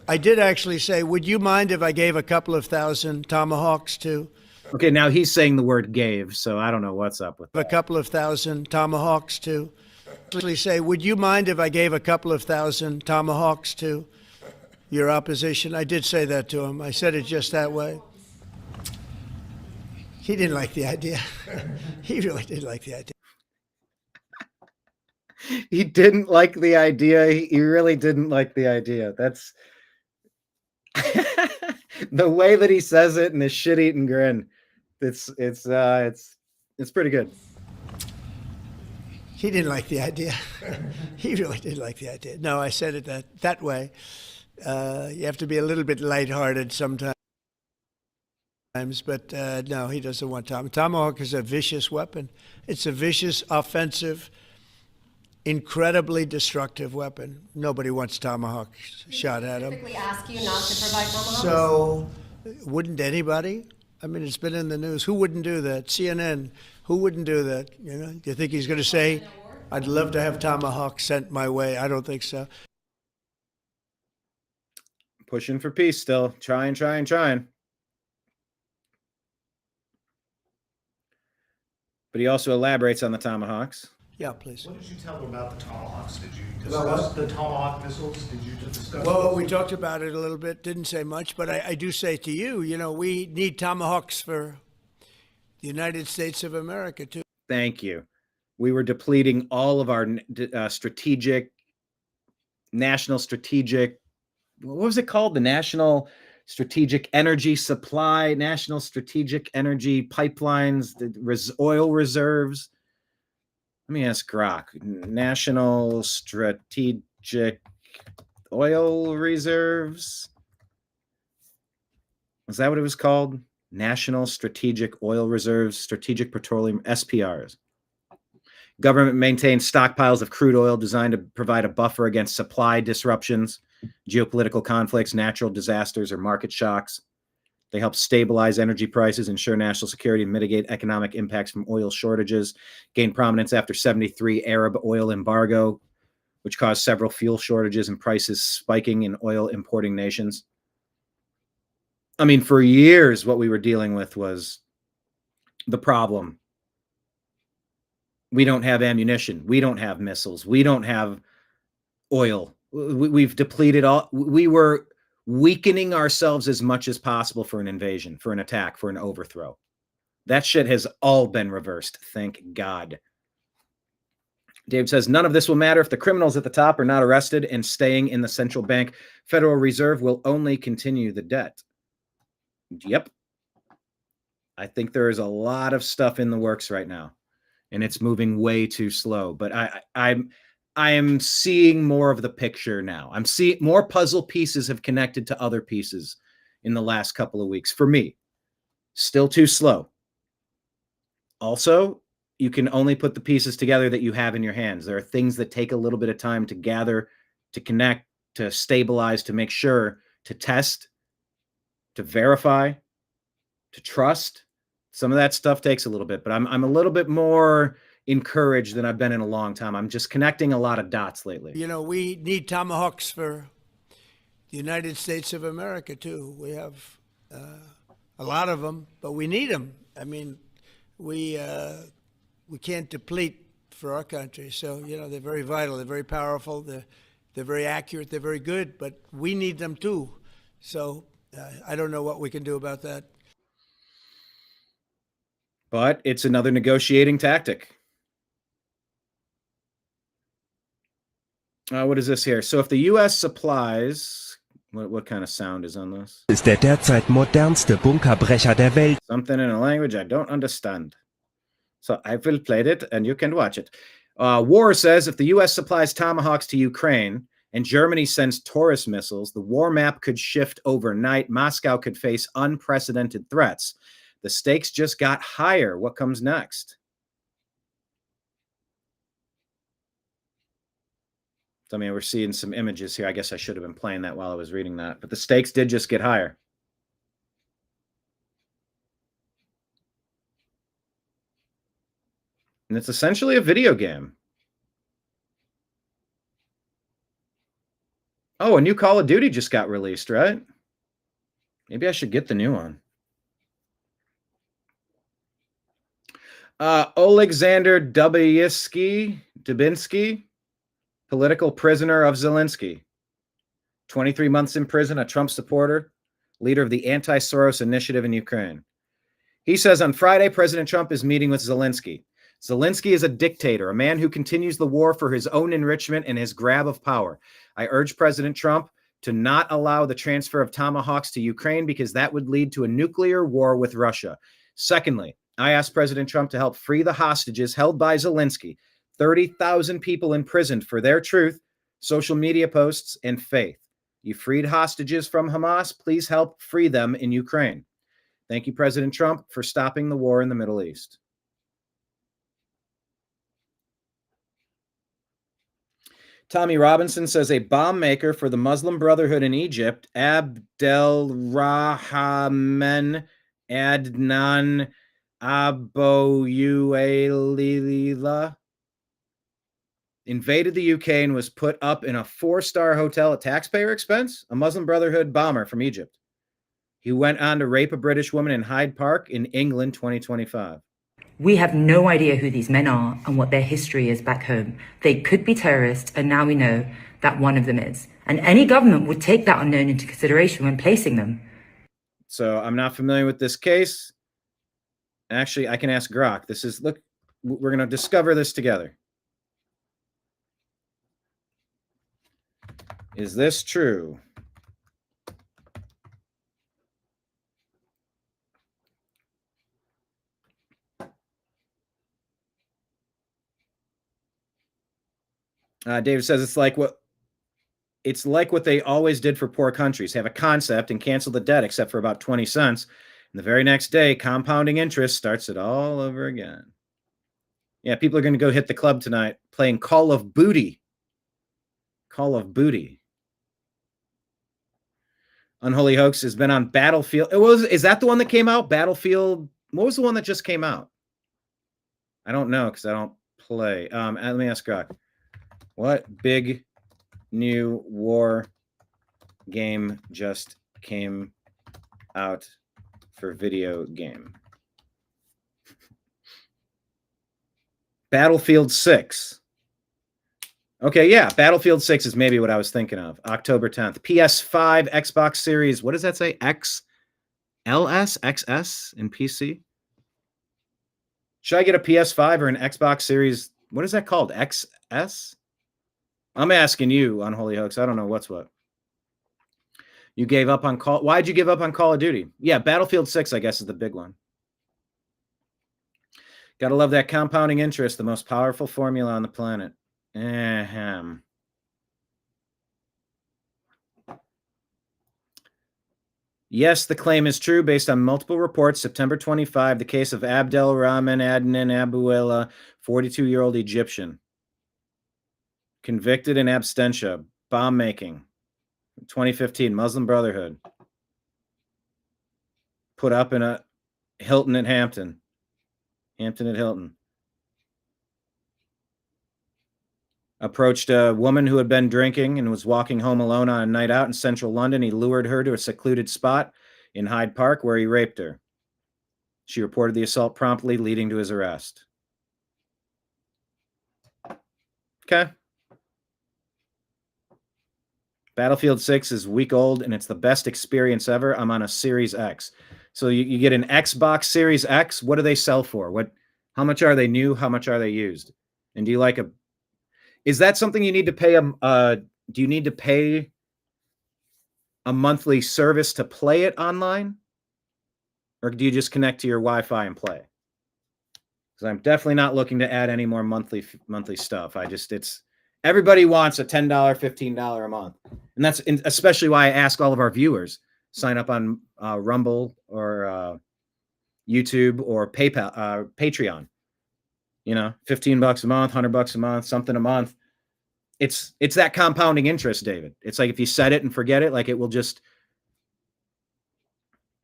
I did actually say, would you mind if I gave a couple of thousand tomahawks to? Okay, now he's saying the word gave, so I don't know what's up with that. A couple of thousand tomahawks to? Actually say, would you mind if I gave a couple of thousand tomahawks to your opposition? I did say that to him. I said it just that way. He didn't like the idea. He really didn't like the idea. He didn't like the idea. He really didn't like the idea. That's the way that he says it and his shit-eating grin. It's pretty good. He didn't like the idea. He really didn't like the idea. No, I said it that way. You have to be a little bit lighthearted sometimes, but no, he doesn't want Tomahawk. Tomahawk is a vicious weapon. It's a vicious, offensive, incredibly destructive weapon. Nobody wants Tomahawk shot at him. Typically ask you not to provide Tomahawks? So, wouldn't anybody? I mean, it's been in the news. Who wouldn't do that? CNN. Who wouldn't do that? You know, do you think he's going to say, "I'd love to have Tomahawk sent my way"? I don't think so. Pushing for peace still. Trying. But he also elaborates on the Tomahawks. Yeah, please. What did you tell them about the Tomahawks? Did you About discuss the Tomahawk missiles? Did you discuss Well, we talked about it a little bit, didn't say much, but I do say to you, you know, we need Tomahawks for the United States of America, too. Thank you. We were depleting all of our national strategic, what was it called? The National Strategic Energy Supply, National Strategic Energy Pipelines, the oil reserves. Let me ask Grok. National Strategic Oil Reserves. Was that what it was called? National Strategic Oil Reserves, Strategic Petroleum, SPRs. Government maintains stockpiles of crude oil designed to provide a buffer against supply disruptions, geopolitical conflicts, natural disasters, or market shocks. They help stabilize energy prices, ensure national security, and mitigate economic impacts from oil shortages. Gained prominence after 73 Arab oil embargo, which caused several fuel shortages and prices spiking in oil importing nations. I mean, for years, what we were dealing with was the problem. We don't have ammunition. We don't have missiles. We don't have oil. We've depleted all. We were weakening ourselves as much as possible for an invasion, for an attack, for an overthrow. That shit has all been reversed. Thank God. Dave says, none of this will matter if the criminals at the top are not arrested and staying in the central bank. Federal Reserve will only continue the debt. Yep. I think there is a lot of stuff in the works right now, and it's moving way too slow. But I am seeing more of the picture now. I'm seeing more puzzle pieces have connected to other pieces in the last couple of weeks. For me, still too slow. Also, you can only put the pieces together that you have in your hands. There are things that take a little bit of time to gather, to connect, to stabilize, to make sure, to test, to verify, to trust. Some of that stuff takes a little bit, but I'm a little bit more encouraged than I've been in a long time. I'm just connecting a lot of dots lately. You know, we need Tomahawks for the United States of America, too. We have a lot of them, but we need them. I mean, we can't deplete for our country. So, you know, they're very vital. They're very powerful. They're very accurate. They're very good, but we need them, too. So I don't know what we can do about that. But it's another negotiating tactic. What is this here? So if the U.S. supplies, what kind of sound is on this? Ist der derzeit modernste Bunkerbrecher der Welt. Something in a language I don't understand. So I will play it and you can watch it. War says if the U.S. supplies Tomahawks to Ukraine and Germany sends Taurus missiles, the war map could shift overnight. Moscow could face unprecedented threats. The stakes just got higher. What comes next? So, I mean, we're seeing some images here. I guess I should have been playing that while I was reading that. But the stakes did just get higher. And it's essentially a video game. Oh, a new Call of Duty just got released, right? Maybe I should get the new one. Alexander Dubinsky, political prisoner of Zelensky. 23 months in prison, a Trump supporter, leader of the anti-Soros initiative in Ukraine. He says on Friday, President Trump is meeting with Zelensky. Zelensky is a dictator, a man who continues the war for his own enrichment and his grab of power. I urge President Trump to not allow the transfer of Tomahawks to Ukraine because that would lead to a nuclear war with Russia. Secondly, I asked President Trump to help free the hostages held by Zelensky, 30,000 people imprisoned for their truth, social media posts, and faith. You freed hostages from Hamas. Please help free them in Ukraine. Thank you, President Trump, for stopping the war in the Middle East. Tommy Robinson says a bomb maker for the Muslim Brotherhood in Egypt, Abdelrahman Adnan Abouyelila, invaded the UK and was put up in a 4-star hotel at taxpayer expense. A Muslim Brotherhood bomber from Egypt. He went on to rape a British woman in Hyde Park in England 2025. We have no idea who these men are and what their history is back home. They could be terrorists, and now we know that one of them is. And any government would take that unknown into consideration when placing them. So I'm not familiar with this case. Actually, I can ask Grok. This is, look, we're going to discover this together. Is this true? David says it's like what they always did for poor countries, have a concept and cancel the debt except for about 20 cents. And the very next day, compounding interest starts it all over again. Yeah, people are going to go hit the club tonight playing Call of Booty. Call of Booty. Unholy Hoax has been on Battlefield. Is that the one that came out? Battlefield. What was the one that just came out? I don't know because I don't play. Let me ask Grok. What big new war game just came out for video game? Battlefield 6. Okay, yeah, Battlefield 6 is maybe what I was thinking of. October 10th. PS5, Xbox Series, what does that say? XLS, XS, and PC? Should I get a PS5 or an Xbox Series? What is that called? XS? I'm asking you, Unholy Hoax. I don't know what's what. You gave up on Call. Why'd you give up on Call of Duty? Yeah, Battlefield 6, I guess, is the big one. Gotta love that compounding interest, the most powerful formula on the planet. Ahem. Yes, the claim is true based on multiple reports. September 25, the case of Abdelrahman Adnan Abouela, 42-year-old Egyptian. Convicted in absentia, bomb making. 2015, Muslim Brotherhood. Put up in a Hilton at Hampton. Hampton at Hilton. Approached a woman who had been drinking and was walking home alone on a night out in central London. He lured her to a secluded spot in Hyde Park where he raped her. She reported the assault promptly, leading to his arrest. Okay. Battlefield 6 is week old, and it's the best experience ever. I'm on a Series X. So you get an Xbox Series X. What do they sell for? How much are they new? How much are they used? And do you like a... Is that something you need to pay? Do you need to pay a monthly service to play it online? Or do you just connect to your Wi-Fi and play? Because I'm definitely not looking to add any more monthly stuff. It's Everybody wants a $10, $15 a month. And that's especially why I ask all of our viewers, sign up on Rumble or YouTube or PayPal, Patreon. You know, $15 a month, $100 a month, something a month. It's that compounding interest, David. It's like if you set it and forget it, like it will just,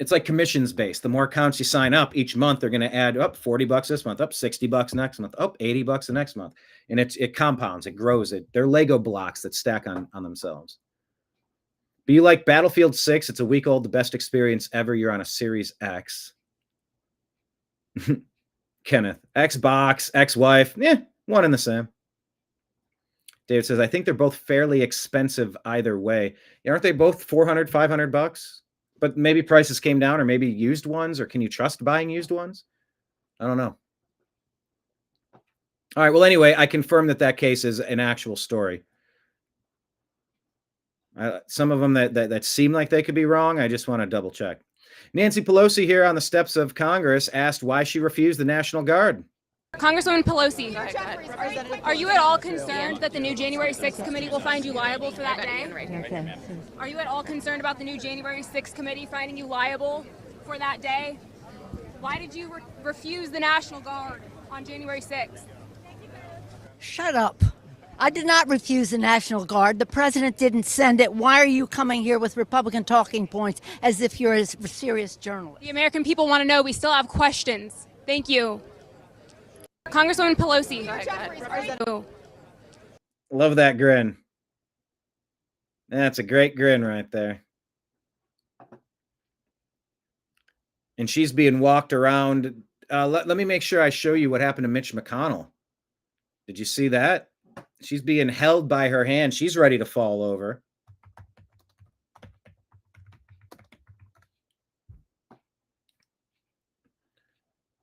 it's like commissions based. The more accounts you sign up each month, they're going to add up $40 this month, up $60 next month, up $80 the next month. And it compounds, it grows. They're Lego blocks that stack on themselves. But you like Battlefield 6, it's a week old, the best experience ever. You're on a Series X. Kenneth, Xbox, ex-wife, one and the same. David says, I think they're both fairly expensive either way. Aren't they both $400, $500? But maybe prices came down, or maybe used ones, or can you trust buying used ones? I don't know. All right, well, anyway, I confirm that case is an actual story. Some of them that seem like they could be wrong, I just want to double check. Nancy Pelosi here on the steps of Congress asked why she refused the National Guard. Congresswoman Pelosi, are you at all concerned that the new January 6th committee will find you liable for that day? Are you at all concerned about the new January 6th committee finding you liable for that day? Why did you refuse the National Guard on January 6th? Shut up. I did not refuse the National Guard. The president didn't send it. Why are you coming here with Republican talking points as if you're a serious journalist? The American people want to know. We still have questions. Thank you. Congresswoman Pelosi. Love that grin. That's a great grin right there. And she's being walked around. Let me make sure I show you what happened to Mitch McConnell. Did you see that? She's being held by her hand. She's ready to fall over.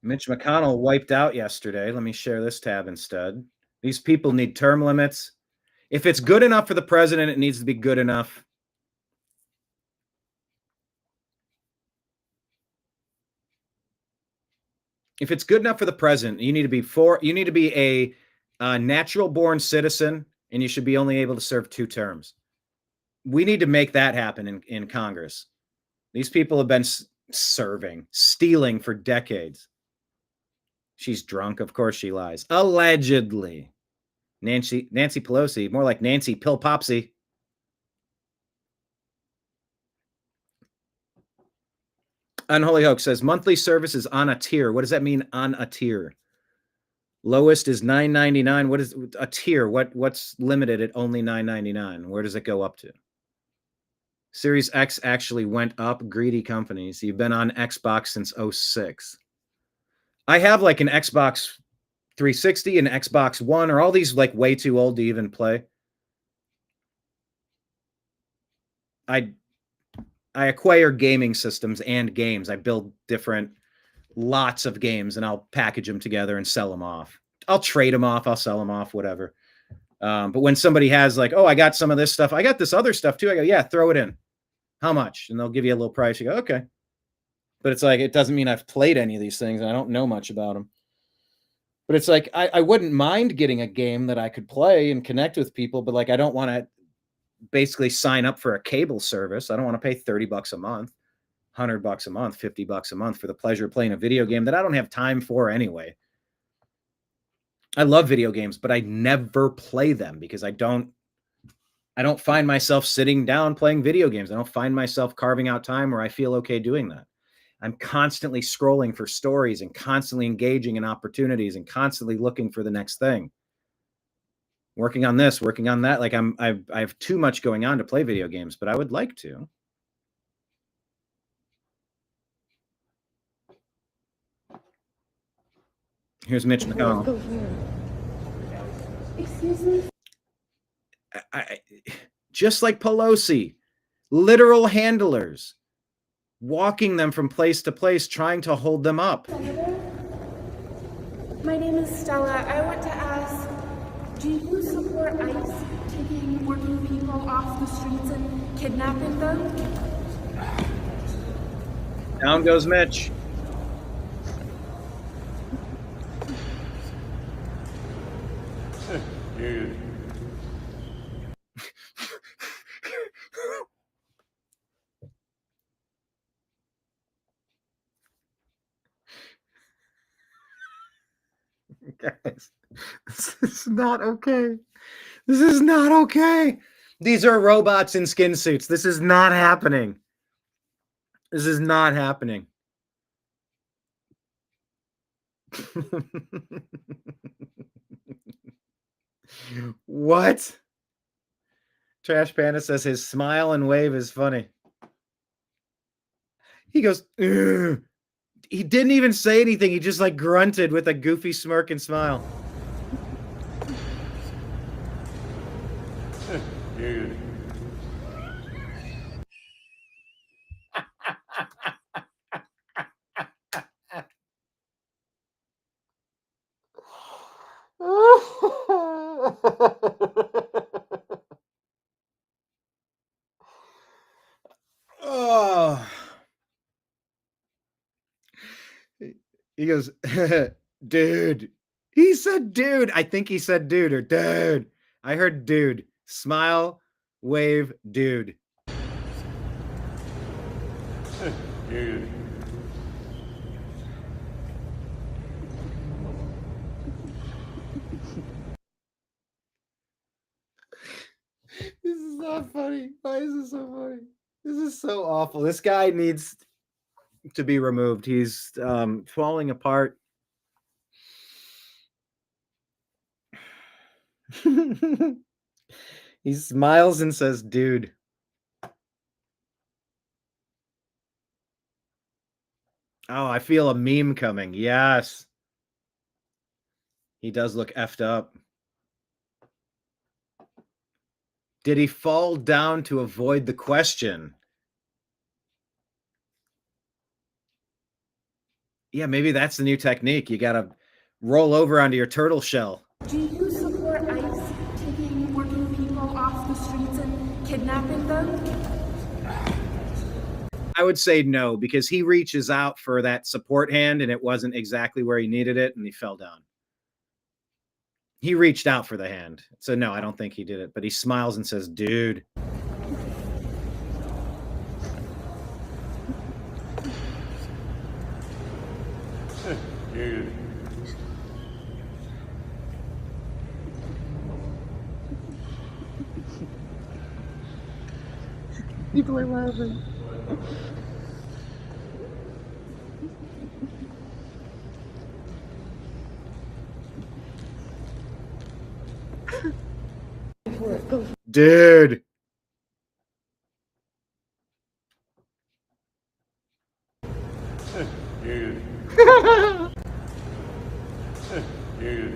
Mitch McConnell wiped out yesterday. Let me share this tab instead. These people need term limits. If it's good enough for the president, it needs to be good enough. If it's good enough for the president, you need to be a natural-born citizen, and you should be only able to serve 2 terms. We need to make that happen in Congress. These people have been stealing for decades. She's drunk. Of course she lies. Allegedly. Nancy Pelosi, more like Nancy Pill Popsy. Unholy Hoax says, monthly service is on a tier. What does that mean, on a tier? Lowest is $9.99. What is a tier? What's limited at only $9.99? Where does it go up to? Series X actually went up. Greedy companies. You've been on Xbox since 2006. I have like an Xbox 360 and Xbox One. Are all these like way too old to even play? I acquire gaming systems and games. I build lots of games, and I'll package them together and sell them off. I'll trade them off. I'll sell them off, whatever. But when somebody has like, oh, I got some of this stuff. I got this other stuff too. I go, yeah, throw it in. How much? And they'll give you a little price. You go, okay. But it's like, it doesn't mean I've played any of these things, and I don't know much about them. But it's like, I wouldn't mind getting a game that I could play and connect with people, but like, I don't want to basically sign up for a cable service. I don't want to pay $30 a month, $100 a month, $50 a month for the pleasure of playing a video game that I don't have time for anyway. I love video games, but I never play them because I don't find myself sitting down playing video games. I don't find myself carving out time where I feel okay doing that. I'm constantly scrolling for stories and constantly engaging in opportunities and constantly looking for the next thing. Working on this, working on that. Like I have too much going on to play video games, but I would like to. Here's Mitch McConnell. Excuse me? Just like Pelosi, literal handlers, walking them from place to place, trying to hold them up. Senator, my name is Stella. I want to ask, do you support ICE taking working people off the streets and kidnapping them? Down goes Mitch. Guys, this is not okay. This is not okay. These are robots in skin suits. This is not happening. This is not happening. What? Trash Panda says his smile and wave is funny. He goes, ugh. He didn't even say anything. He just like grunted with a goofy smirk and smile. Dude. Oh. He goes, dude. He said dude. I think he said dude or dude. I heard dude. Smile, wave, dude. Dude. This is not funny. Why is this so funny? This is so awful. This guy needs to be removed. He's falling apart. He smiles and says, dude. Oh, I feel a meme coming. Yes. He does look effed up. Did he fall down to avoid the question? Yeah, maybe that's the new technique. You got to roll over onto your turtle shell. Do you support ICE taking working people off the streets and kidnapping them? I would say no, because he reaches out for that support hand and it wasn't exactly where he needed it and he fell down. He reached out for the hand. So no, I don't think he did it, but he smiles and says, dude. Dude. People are laughing. Dude. Dude. Dude. Dude.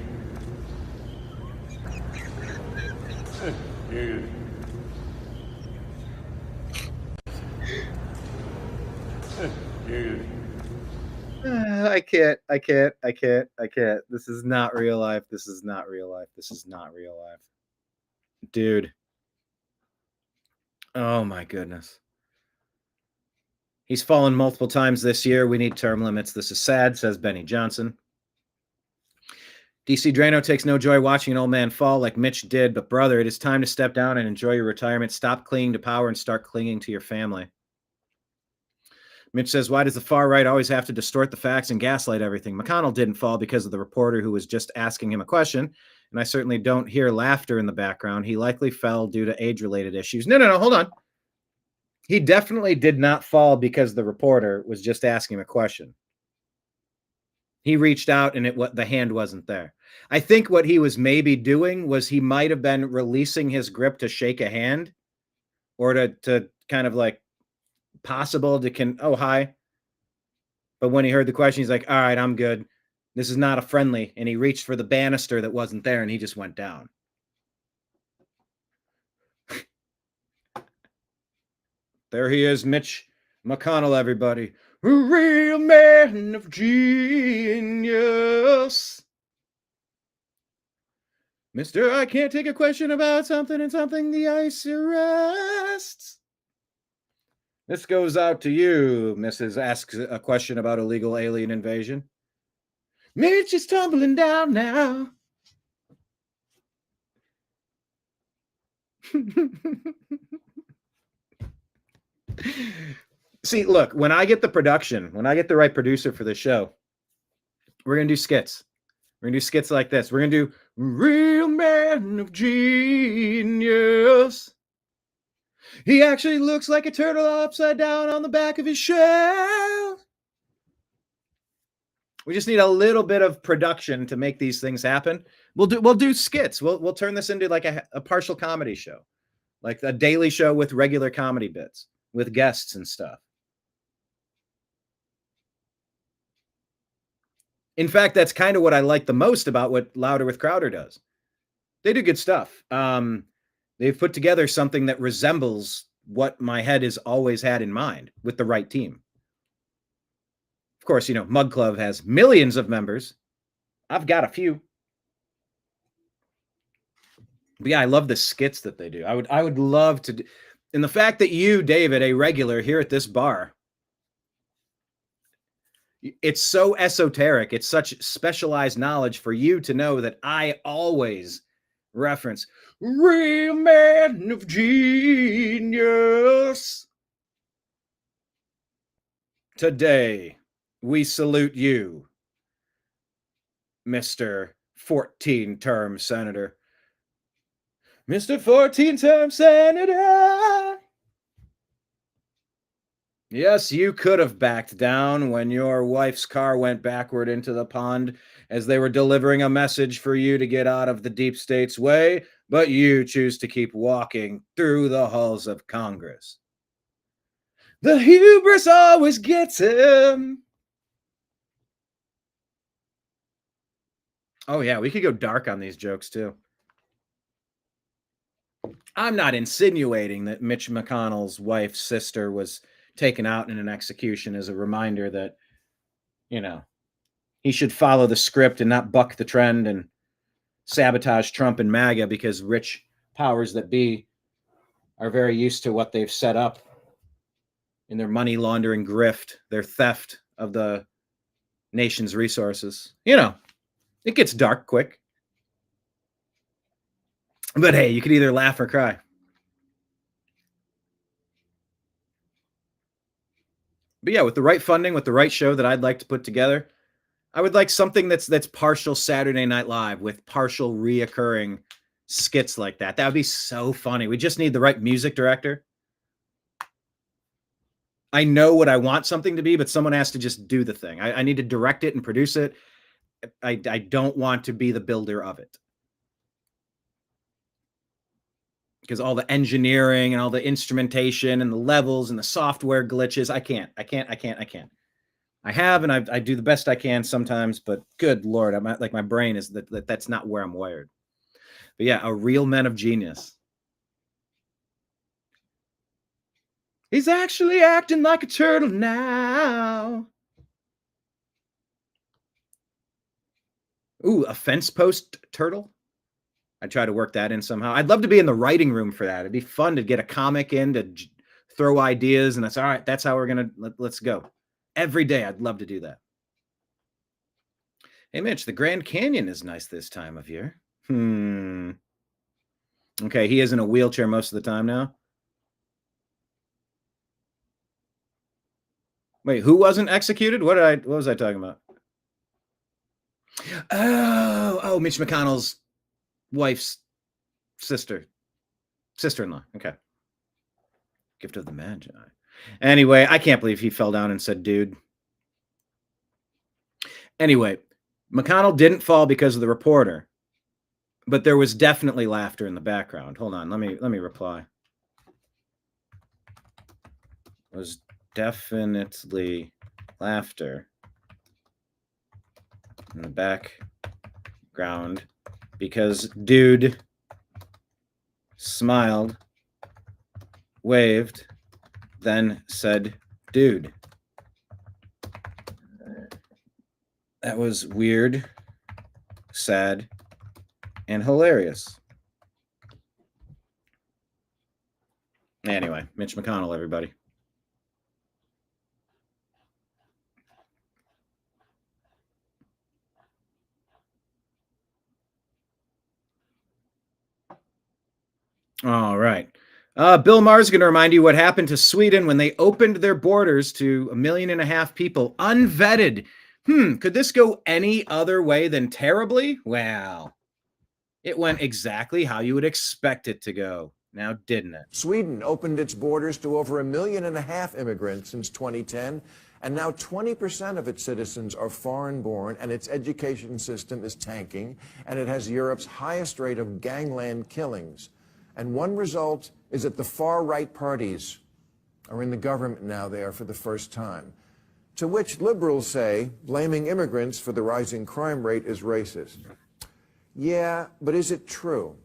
Dude. I can't. This is not real life. This is not real life. This is not real life. Dude. Oh my goodness. He's fallen multiple times this year. We need term limits. This is sad, says Benny Johnson. DC Drano takes no joy watching an old man fall like Mitch did, but brother, it is time to step down and enjoy your retirement. Stop clinging to power and start clinging to your family. Mitch says, why does the far right always have to distort the facts and gaslight everything? McConnell didn't fall because of the reporter who was just asking him a question, and I certainly don't hear laughter in the background. He likely fell due to age-related issues. No, hold on. He definitely did not fall because the reporter was just asking him a question. He reached out and the hand wasn't there. I think what he was maybe doing was he might have been releasing his grip to shake a hand or to kind of like possible to oh, hi. But when he heard the question, he's like, all right, I'm good. This is not a friendly. And he reached for the banister that wasn't there and he just went down. There he is, Mitch McConnell, everybody. A real man of genius. Mr. I can't take a question about something and something the ICE arrests. This goes out to you, Mrs. Asks a question about illegal alien invasion. Mitch is tumbling down now. See, look, when I get the production, when I get the right producer for the show, we're going to do skits. We're going to do skits like this. We're going to do Real Man of Genius. He actually looks like a turtle upside down on the back of his shell. We just need a little bit of production to make these things happen. We'll do skits. We'll turn this into like a partial comedy show, like a daily show with regular comedy bits, with guests and stuff. In fact, that's kind of what I like the most about what Louder with Crowder does. They do good stuff. They've put together something that resembles what my head has always had in mind with the right team. Of course, you know, Mug Club has millions of members. I've got a few. But yeah, I love the skits that they do. I would love to do, and the fact that you, David, a regular here at this bar, it's so esoteric. It's such specialized knowledge for you to know that I always reference Real Man of Genius. Today, we salute you, Mr. 14-term Senator. Mr. 14-term Senator. Yes, you could have backed down when your wife's car went backward into the pond as they were delivering a message for you to get out of the deep state's way, but you choose to keep walking through the halls of Congress. The hubris always gets him. Oh, yeah, we could go dark on these jokes, too. I'm not insinuating that Mitch McConnell's wife's sister was taken out in an execution as a reminder that, you know, he should follow the script and not buck the trend and sabotage Trump and MAGA because rich powers that be are very used to what they've set up in their money laundering grift, their theft of the nation's resources. You know, it gets dark quick. But hey, you could either laugh or cry. But yeah, with the right funding, with the right show that I'd like to put together, I would like something that's partial Saturday Night Live with partial reoccurring skits like that. That would be so funny. We just need the right music director. I know what I want something to be, but someone has to just do the thing. I need to direct it and produce it. I don't want to be the builder of it. Because all the engineering and all the instrumentation and the levels and the software glitches, I can't. I have, and I do the best I can sometimes, but good Lord, I'm like, my brain is that's not where I'm wired. But yeah, a real man of genius. He's actually acting like a turtle now. Ooh, a fence post turtle. I try to work that in somehow. I'd love to be in the writing room for that. It'd be fun to get a comic in to throw ideas, and that's all right. That's how we're gonna let's go. Every day, I'd love to do that. Hey, Mitch, the Grand Canyon is nice this time of year. Okay, he is in a wheelchair most of the time now. Wait, who wasn't executed? What was I talking about? Oh, Mitch McConnell's wife's sister-in-law. Okay. Gift of the Magi. Anyway, I can't believe he fell down and said, dude. Anyway, McConnell didn't fall because of the reporter, but there was definitely laughter in the background. Hold on, let me reply. It was definitely laughter in the background because dude smiled, waved, then said, dude. That was weird, sad, and hilarious. Anyway, Mitch McConnell, everybody. All right. Bill Maher is going to remind you what happened to Sweden when they opened their borders to 1.5 million people, unvetted Could this go any other way than terribly? Well, it went exactly how you would expect it to go. Now, didn't it? Sweden opened its borders to over 1.5 million immigrants since 2010, and now 20% of its citizens are foreign-born, and its education system is tanking, and it has Europe's highest rate of gangland killings. And one result is that the far-right parties are in the government now there for the first time. To which liberals say blaming immigrants for the rising crime rate is racist. Yeah, but is it true?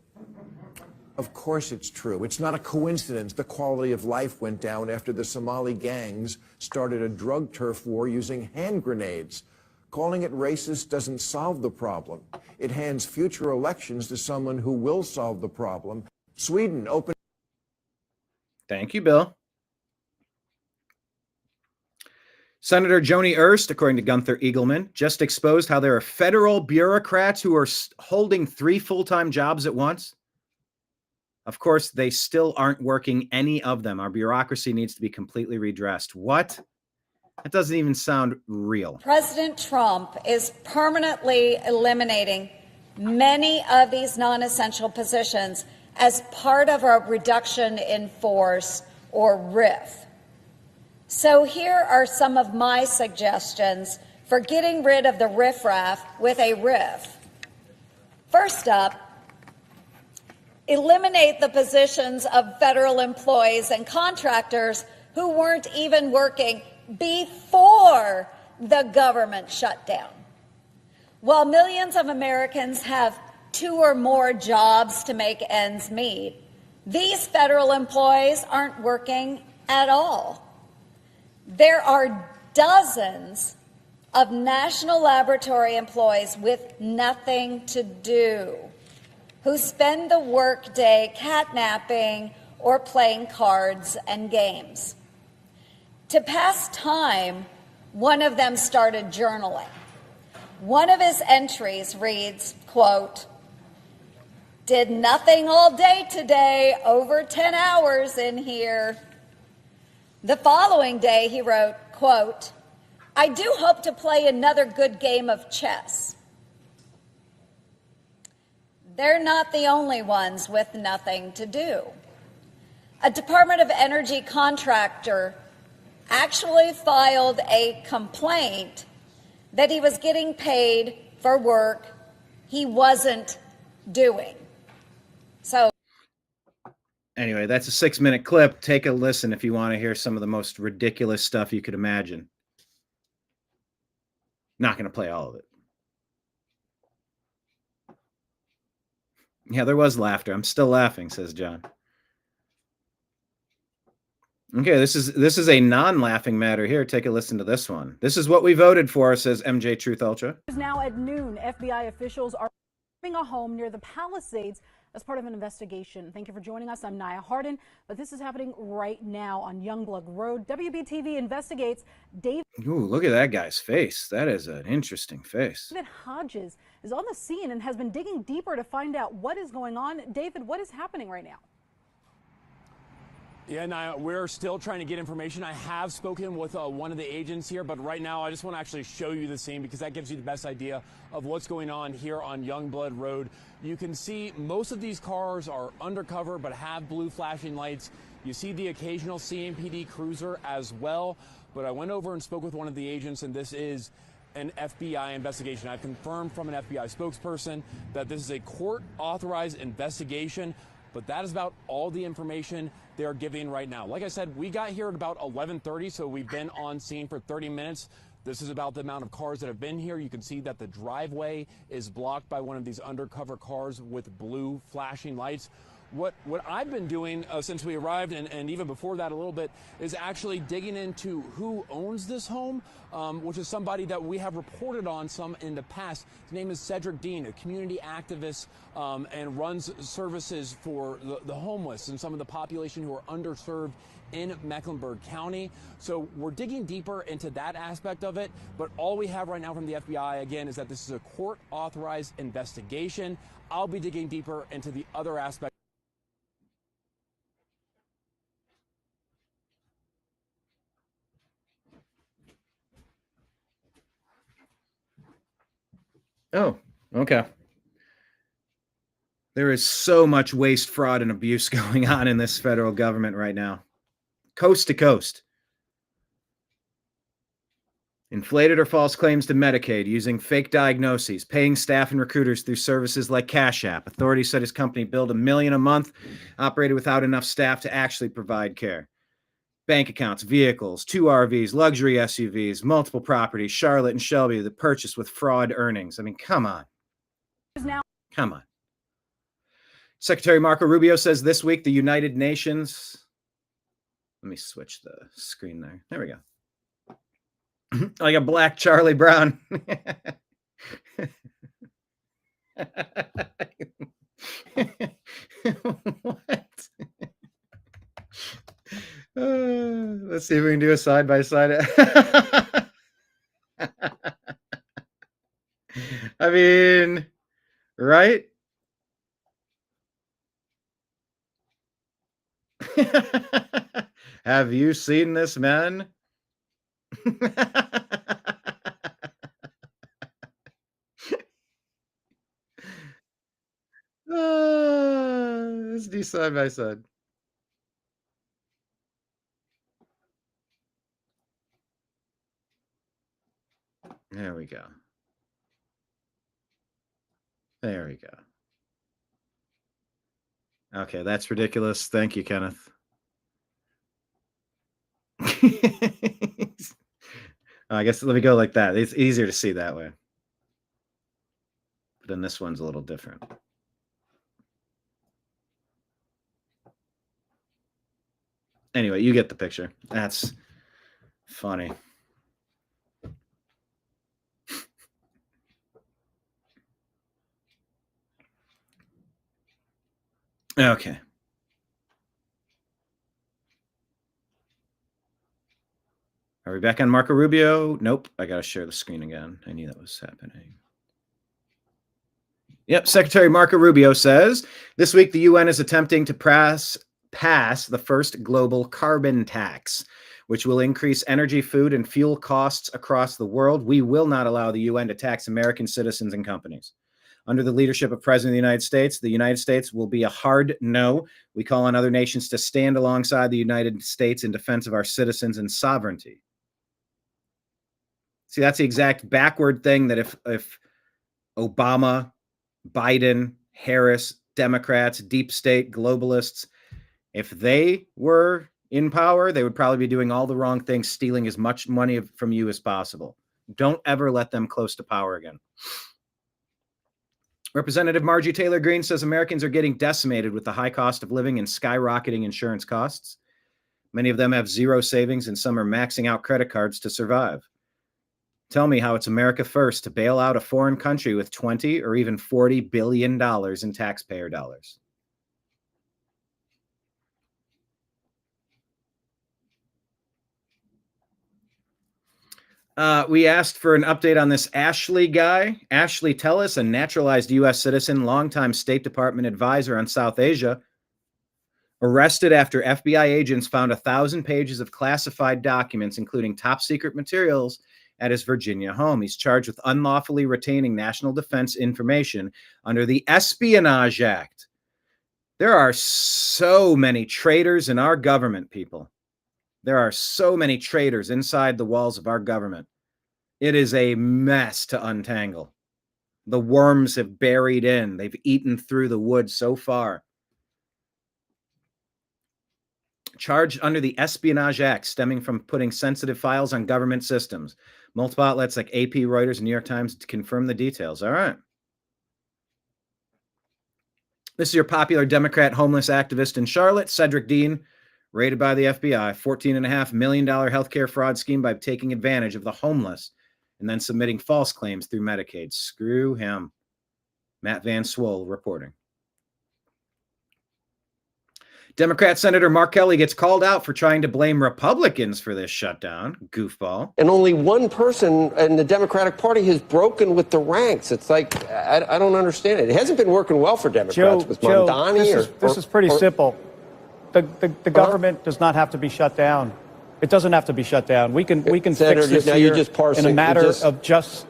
Of course it's true. It's not a coincidence the quality of life went down after the Somali gangs started a drug turf war using hand grenades. Calling it racist doesn't solve the problem. It hands future elections to someone who will solve the problem. Sweden opened... Thank you, Bill. Senator Joni Ernst, according to Gunther Eagleman, just exposed how there are federal bureaucrats who are holding 3 full-time jobs at once. Of course, they still aren't working any of them. Our bureaucracy needs to be completely redressed. What? That doesn't even sound real. President Trump is permanently eliminating many of these non-essential positions as part of a reduction in force, or RIF. So here are some of my suggestions for getting rid of the riffraff with a RIF. First up, eliminate the positions of federal employees and contractors who weren't even working before the government shutdown. While millions of Americans have 2 or more jobs to make ends meet, these federal employees aren't working at all. There are dozens of national laboratory employees with nothing to do who spend the workday catnapping or playing cards and games. To pass time, one of them started journaling. One of his entries reads, quote, "Did nothing all day today, over 10 hours in here." The following day he wrote, quote, "I do hope to play another good game of chess." They're not the only ones with nothing to do. A Department of Energy contractor actually filed a complaint that he was getting paid for work he wasn't doing. So anyway, that's a 6-minute clip. Take a listen if you want to hear some of the most ridiculous stuff you could imagine. Not going to play all of it. Yeah, there was laughter. I'm still laughing, says John. Okay, this is a non-laughing matter here. Take a listen to this one. This is what we voted for, says MJ Truth Ultra. Now at noon, FBI officials are having a home near the Palisades as part of an investigation. Thank you for joining us. I'm Naya Hardin, but this is happening right now on Youngblood Road. WBTV investigates David. Ooh, look at that guy's face. That is an interesting face. David Hodges is on the scene and has been digging deeper to find out what is going on. David, what is happening right now? Yeah, Naya, we're still trying to get information. I have spoken with one of the agents here, but right now I just want to actually show you the scene because that gives you the best idea of what's going on here on Youngblood Road. You can see most of these cars are undercover but have blue flashing lights. You see the occasional CMPD cruiser as well, but I went over and spoke with one of the agents, and this is an FBI investigation. I've confirmed from an FBI spokesperson that this is a court-authorized investigation, but that is about all the information they're giving right now. Like I said, we got here at about 11:30, so we've been on scene for 30 minutes. This is about the amount of cars that have been here. You can see that the driveway is blocked by one of these undercover cars with blue flashing lights. What I've been doing since we arrived, and even before that a little bit, is actually digging into who owns this home, which is somebody that we have reported on some in the past. His name is Cedric Dean, a community activist, and runs services for the homeless and some of the population who are underserved in Mecklenburg County. So we're digging deeper into that aspect of it, but all we have right now from the FBI, again, is that this is a court-authorized investigation. I'll be digging deeper into the other aspects. Oh, okay. There is so much waste, fraud, and abuse going on in this federal government right now. Coast to coast. Inflated or false claims to Medicaid, using fake diagnoses, paying staff and recruiters through services like Cash App. Authorities said his company billed $1 million a month, operated without enough staff to actually provide care. Bank accounts, vehicles, 2 RVs, luxury SUVs, multiple properties, Charlotte and Shelby, the purchase with fraud earnings. I mean, come on. Come on. Secretary Marco Rubio says this week the United Nations... Let me switch the screen there. There we go. Like a black Charlie Brown. What? Let's see if we can do a side by side. I mean, right? Have you seen this man? Let's do side by side. There we go. There we go. Okay, that's ridiculous. Thank you, Kenneth. I guess let me go like that. It's easier to see that way. But then this one's a little different. Anyway, you get the picture. That's funny. Okay. Are we back on Marco Rubio? Nope. I got to share the screen again. I knew that was happening. Yep. Secretary Marco Rubio says this week the UN is attempting to pass the first global carbon tax, which will increase energy, food, and fuel costs across the world. We will not allow the UN to tax American citizens and companies. Under the leadership of President of the United States will be a hard no. We call on other nations to stand alongside the United States in defense of our citizens and sovereignty. See, that's the exact backward thing that if Obama, Biden, Harris, Democrats, deep state, globalists, if they were in power, they would probably be doing all the wrong things, stealing as much money from you as possible. Don't ever let them close to power again. Representative Margie Taylor Greene says Americans are getting decimated with the high cost of living and skyrocketing insurance costs. Many of them have zero savings and some are maxing out credit cards to survive. Tell me how it's America first to bail out a foreign country with $20 or even $40 billion in taxpayer dollars. We asked for an update on this Ashley guy. Ashley Tellis, a naturalized U.S. citizen, longtime State Department advisor on South Asia, arrested after FBI agents found 1,000 pages of classified documents, including top secret materials, at his Virginia home. He's charged with unlawfully retaining national defense information under the Espionage Act. There are so many traitors in our government, people. There are so many traitors inside the walls of our government. It is a mess to untangle. The worms have buried in. They've eaten through the wood so far. Charged under the Espionage Act, stemming from putting sensitive files on government systems. Multiple outlets like AP, Reuters, and New York Times confirm the details. All right. This is your popular Democrat homeless activist in Charlotte, Cedric Dean, raided by the FBI. $14.5 million healthcare fraud scheme by taking advantage of the homeless and then submitting false claims through Medicaid. Screw him. Matt Van Swoel reporting. Democrat Senator Mark Kelly gets called out for trying to blame Republicans for this shutdown. Goofball. And only one person in the Democratic Party has broken with the ranks. It's like, I don't understand it. It hasn't been working well for Democrats with Mondani. This is pretty simple. The government does not have to be shut down. It doesn't have to be shut down. We can Senator, fix this now here you're just parsing, in a matter of just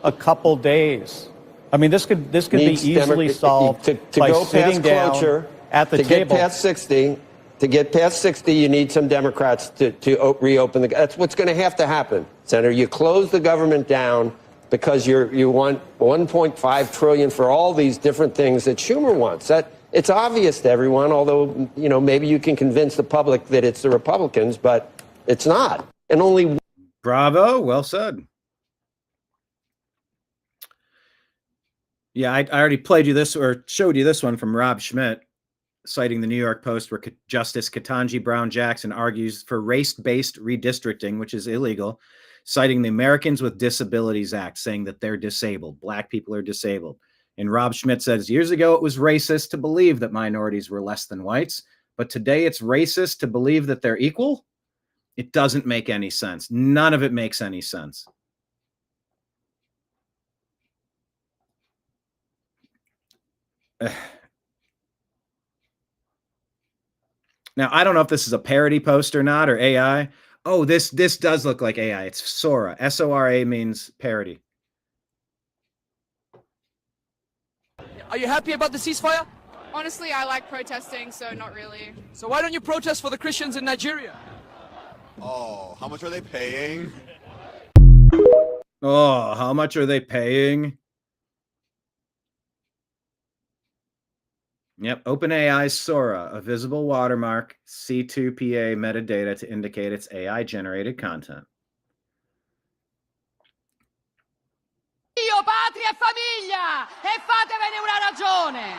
a couple days. I mean, this could be easily solved to by go sitting past down cloture, at the to table. get past 60. To get past 60, you need some Democrats to reopen the. That's what's going to have to happen, Senator. You close the government down because you want 1.5 trillion for all these different things that Schumer wants. That it's obvious to everyone. Although maybe you can convince the public that it's the Republicans, but it's not. And only. Bravo. Well said. Yeah, I already played you this or showed you this one from Rob Schmidt, citing the New York Post, where Justice Katanji Brown Jackson argues for race-based redistricting, which is illegal, citing the Americans with Disabilities Act, saying that they're disabled. Black people are disabled. And Rob Schmidt says, years ago, it was racist to believe that minorities were less than whites, but today it's racist to believe that they're equal? It doesn't make any sense. None of it makes any sense. Now, I don't know if this is a parody post or not, or AI. Oh, this does look like AI. It's Sora. S-O-R-A means parody. Are you happy about the ceasefire? Honestly, I like protesting, so not really. So why don't you protest for the Christians in Nigeria? Oh, how much are they paying? Oh, how much are they paying? Yep, OpenAI's Sora, a visible watermark, C2PA metadata to indicate it's AI-generated content. Dio, patria e famiglia, e fatevene una ragione.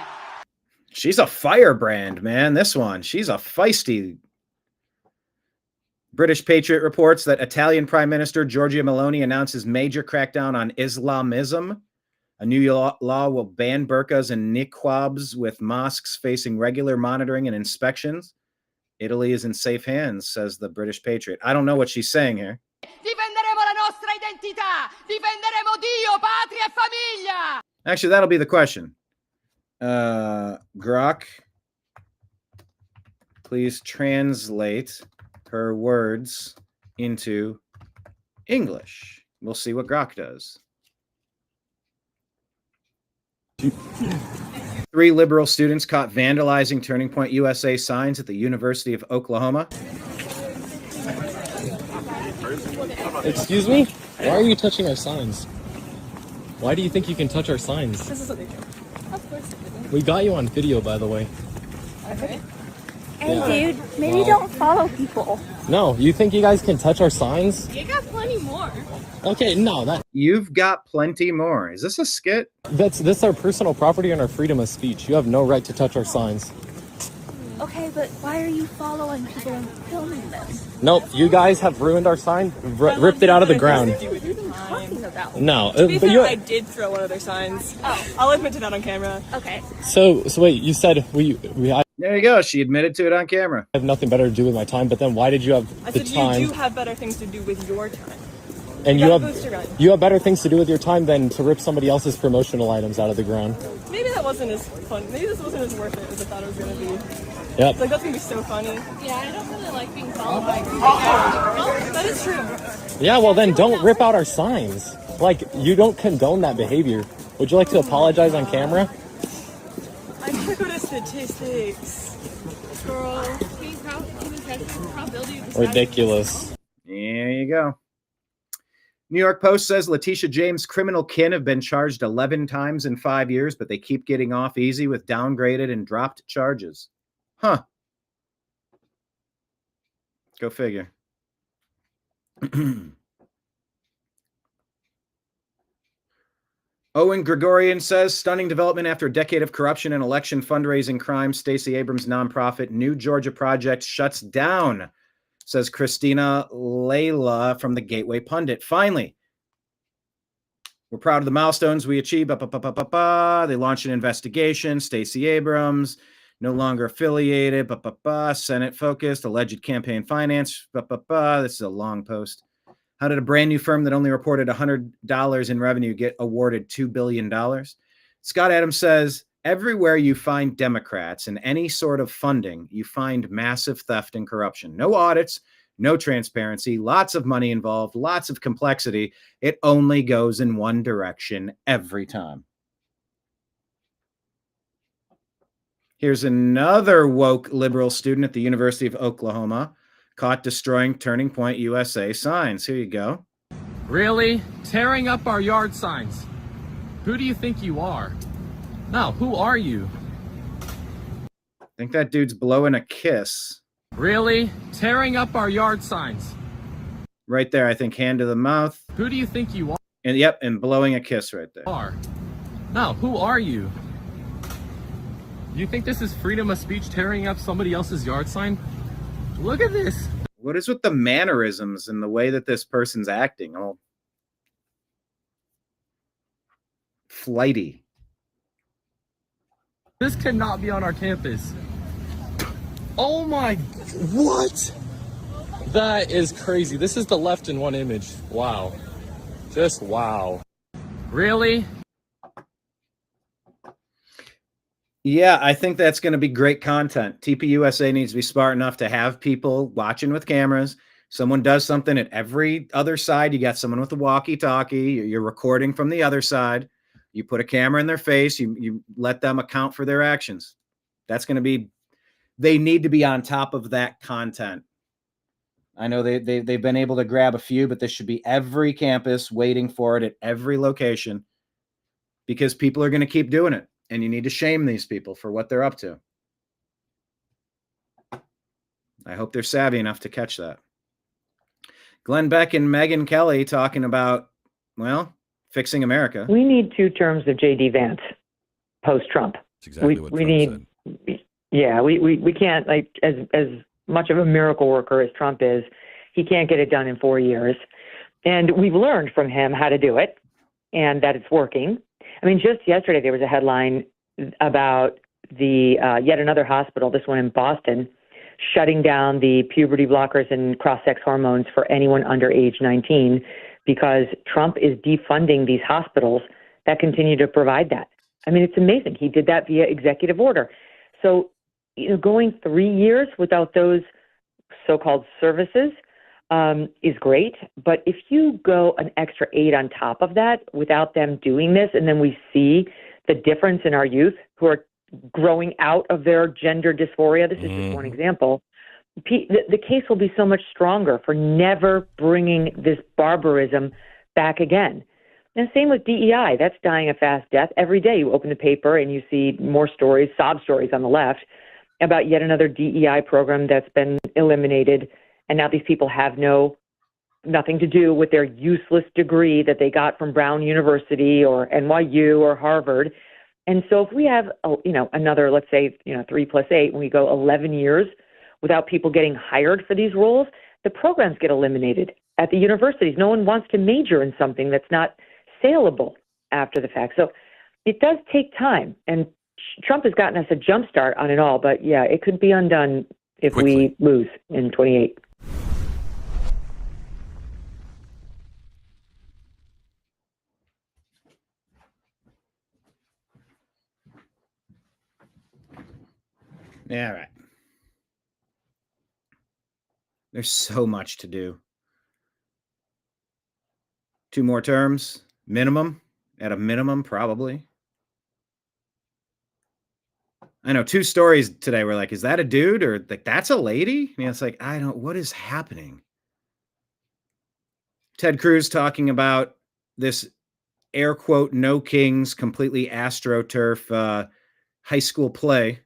She's a firebrand, man, this one. She's a feisty. British Patriot reports that Italian Prime Minister Giorgia Meloni announces major crackdown on Islamism. A new law will ban burqas and niqabs, with mosques facing regular monitoring and inspections. Italy is in safe hands, says the British Patriot. I don't know what she's saying here. Difenderemo la nostra identità. Difenderemo Dio, patria e famiglia. Actually, that'll be the question. Grok, please translate her words into English. We'll see what Grok does. 3 liberal students caught vandalizing Turning Point USA signs at the University of Oklahoma. Excuse me? Why are you touching our signs? Why do you think you can touch our signs? This is what they do. Of course. We got you on video, by the way. Okay. Hey, dude, maybe don't follow people. No, you think you guys can touch our signs? You got plenty more. Okay, no, that you've got plenty more. Is this a skit? That's our personal property and our freedom of speech. You have no right to touch our signs. Okay, but why are you following people and filming this? Nope, you guys have ruined our sign, ripped it out of the ground. What are you talking about? No, To be but fair, I did throw one of their signs. Oh, I'll admit to that on camera. Okay. So wait, you said There you go. She admitted to it on camera. I have nothing better to do with my time, but then why did you have I the said time? you do have better things to do with your time. And you you got have a booster gun. you have better things to do with your time than to rip somebody else's promotional items out of the ground. Maybe that wasn't as fun. Maybe this wasn't as worth it as I thought it was gonna be. Yep. Like that's gonna be so funny. Yeah, I don't really like being followed by people. Oh, that is true. Yeah, well then don't rip out our signs. Like, you don't condone that behavior. Would you like to apologize on camera? I'm quick with statistics. Girl, probability of Ridiculous. There you go. New York Post says Letitia James' criminal kin have been charged 11 times in 5 years, but they keep getting off easy with downgraded and dropped charges. Huh. Go figure. Owen Gregorian says, stunning development after a decade of corruption and election fundraising crimes. Stacey Abrams' nonprofit New Georgia Project shuts down, says Christina Layla from the Gateway Pundit. Finally, we're proud of the milestones we achieved. They launched an investigation. Stacey Abrams, no longer affiliated. Senate focused, alleged campaign finance. This is a long post. How did a brand new firm that only reported $100 in revenue get awarded $2 billion? Scott Adams says, everywhere you find Democrats and any sort of funding, you find massive theft and corruption. No audits, no transparency, lots of money involved, lots of complexity. It only goes in one direction every time. Here's another woke liberal student at the University of Oklahoma caught destroying Turning Point USA signs. Here you go. Really? Tearing up our yard signs. Who do you think you are? No, who are you? I think that dude's blowing a kiss. Really? Tearing up our yard signs. Right there, I think, hand to the mouth. Who do you think you are? And yep, and blowing a kiss right there. No, who are you? You think this is freedom of speech, tearing up somebody else's yard sign? Look at this. What is with the mannerisms and the way that this person's acting? All flighty. This cannot be on our campus. Oh my, what? That is crazy. This is the left in one image. Wow. Just wow. Really? Yeah, I think that's going to be great content. TPUSA needs to be smart enough to have people watching with cameras. Someone does something at every other side. You got someone with a walkie-talkie. You're recording from the other side. You put a camera in their face. You let them account for their actions. That's going to be, they need to be on top of that content. I know they've been able to grab a few, but this should be every campus waiting for it at every location because people are going to keep doing it. And you need to shame these people for what they're up to. I hope they're savvy enough to catch that. Glenn Beck and Megyn Kelly talking about, well, fixing America. We need 2 terms of J.D. Vance post-Trump. That's exactly what Trump need, said. Yeah, we can't, like, as much of a miracle worker as Trump is, he can't get it done in 4 years. And we've learned from him how to do it and that it's working. I mean, just yesterday, there was a headline about the yet another hospital, this one in Boston, shutting down the puberty blockers and cross-sex hormones for anyone under age 19 because Trump is defunding these hospitals that continue to provide that. I mean, it's amazing. He did that via executive order. So, going 3 years without those so-called services is great. But if you go an extra 8 on top of that without them doing this, and then we see the difference in our youth who are growing out of their gender dysphoria, this is just one example, the case will be so much stronger for never bringing this barbarism back again. And same with DEI. That's dying a fast death. Every day you open the paper and you see more stories, sob stories on the left, about yet another DEI program that's been eliminated. And now these people have nothing to do with their useless degree that they got from Brown University or NYU or Harvard. And so if we have, another, let's say, 3 + 8, when we go 11 years without people getting hired for these roles, the programs get eliminated at the universities. No one wants to major in something that's not saleable after the fact. So it does take time. And Trump has gotten us a jump start on it all. But yeah, it could be undone if we lose in 28. Yeah, all right. There's so much to do. 2 more terms, minimum, at a minimum, probably. I know 2 stories today were like, is that a dude or like, that's a lady? And it's like, what is happening? Ted Cruz talking about this air quote, no kings, completely astroturf high school play.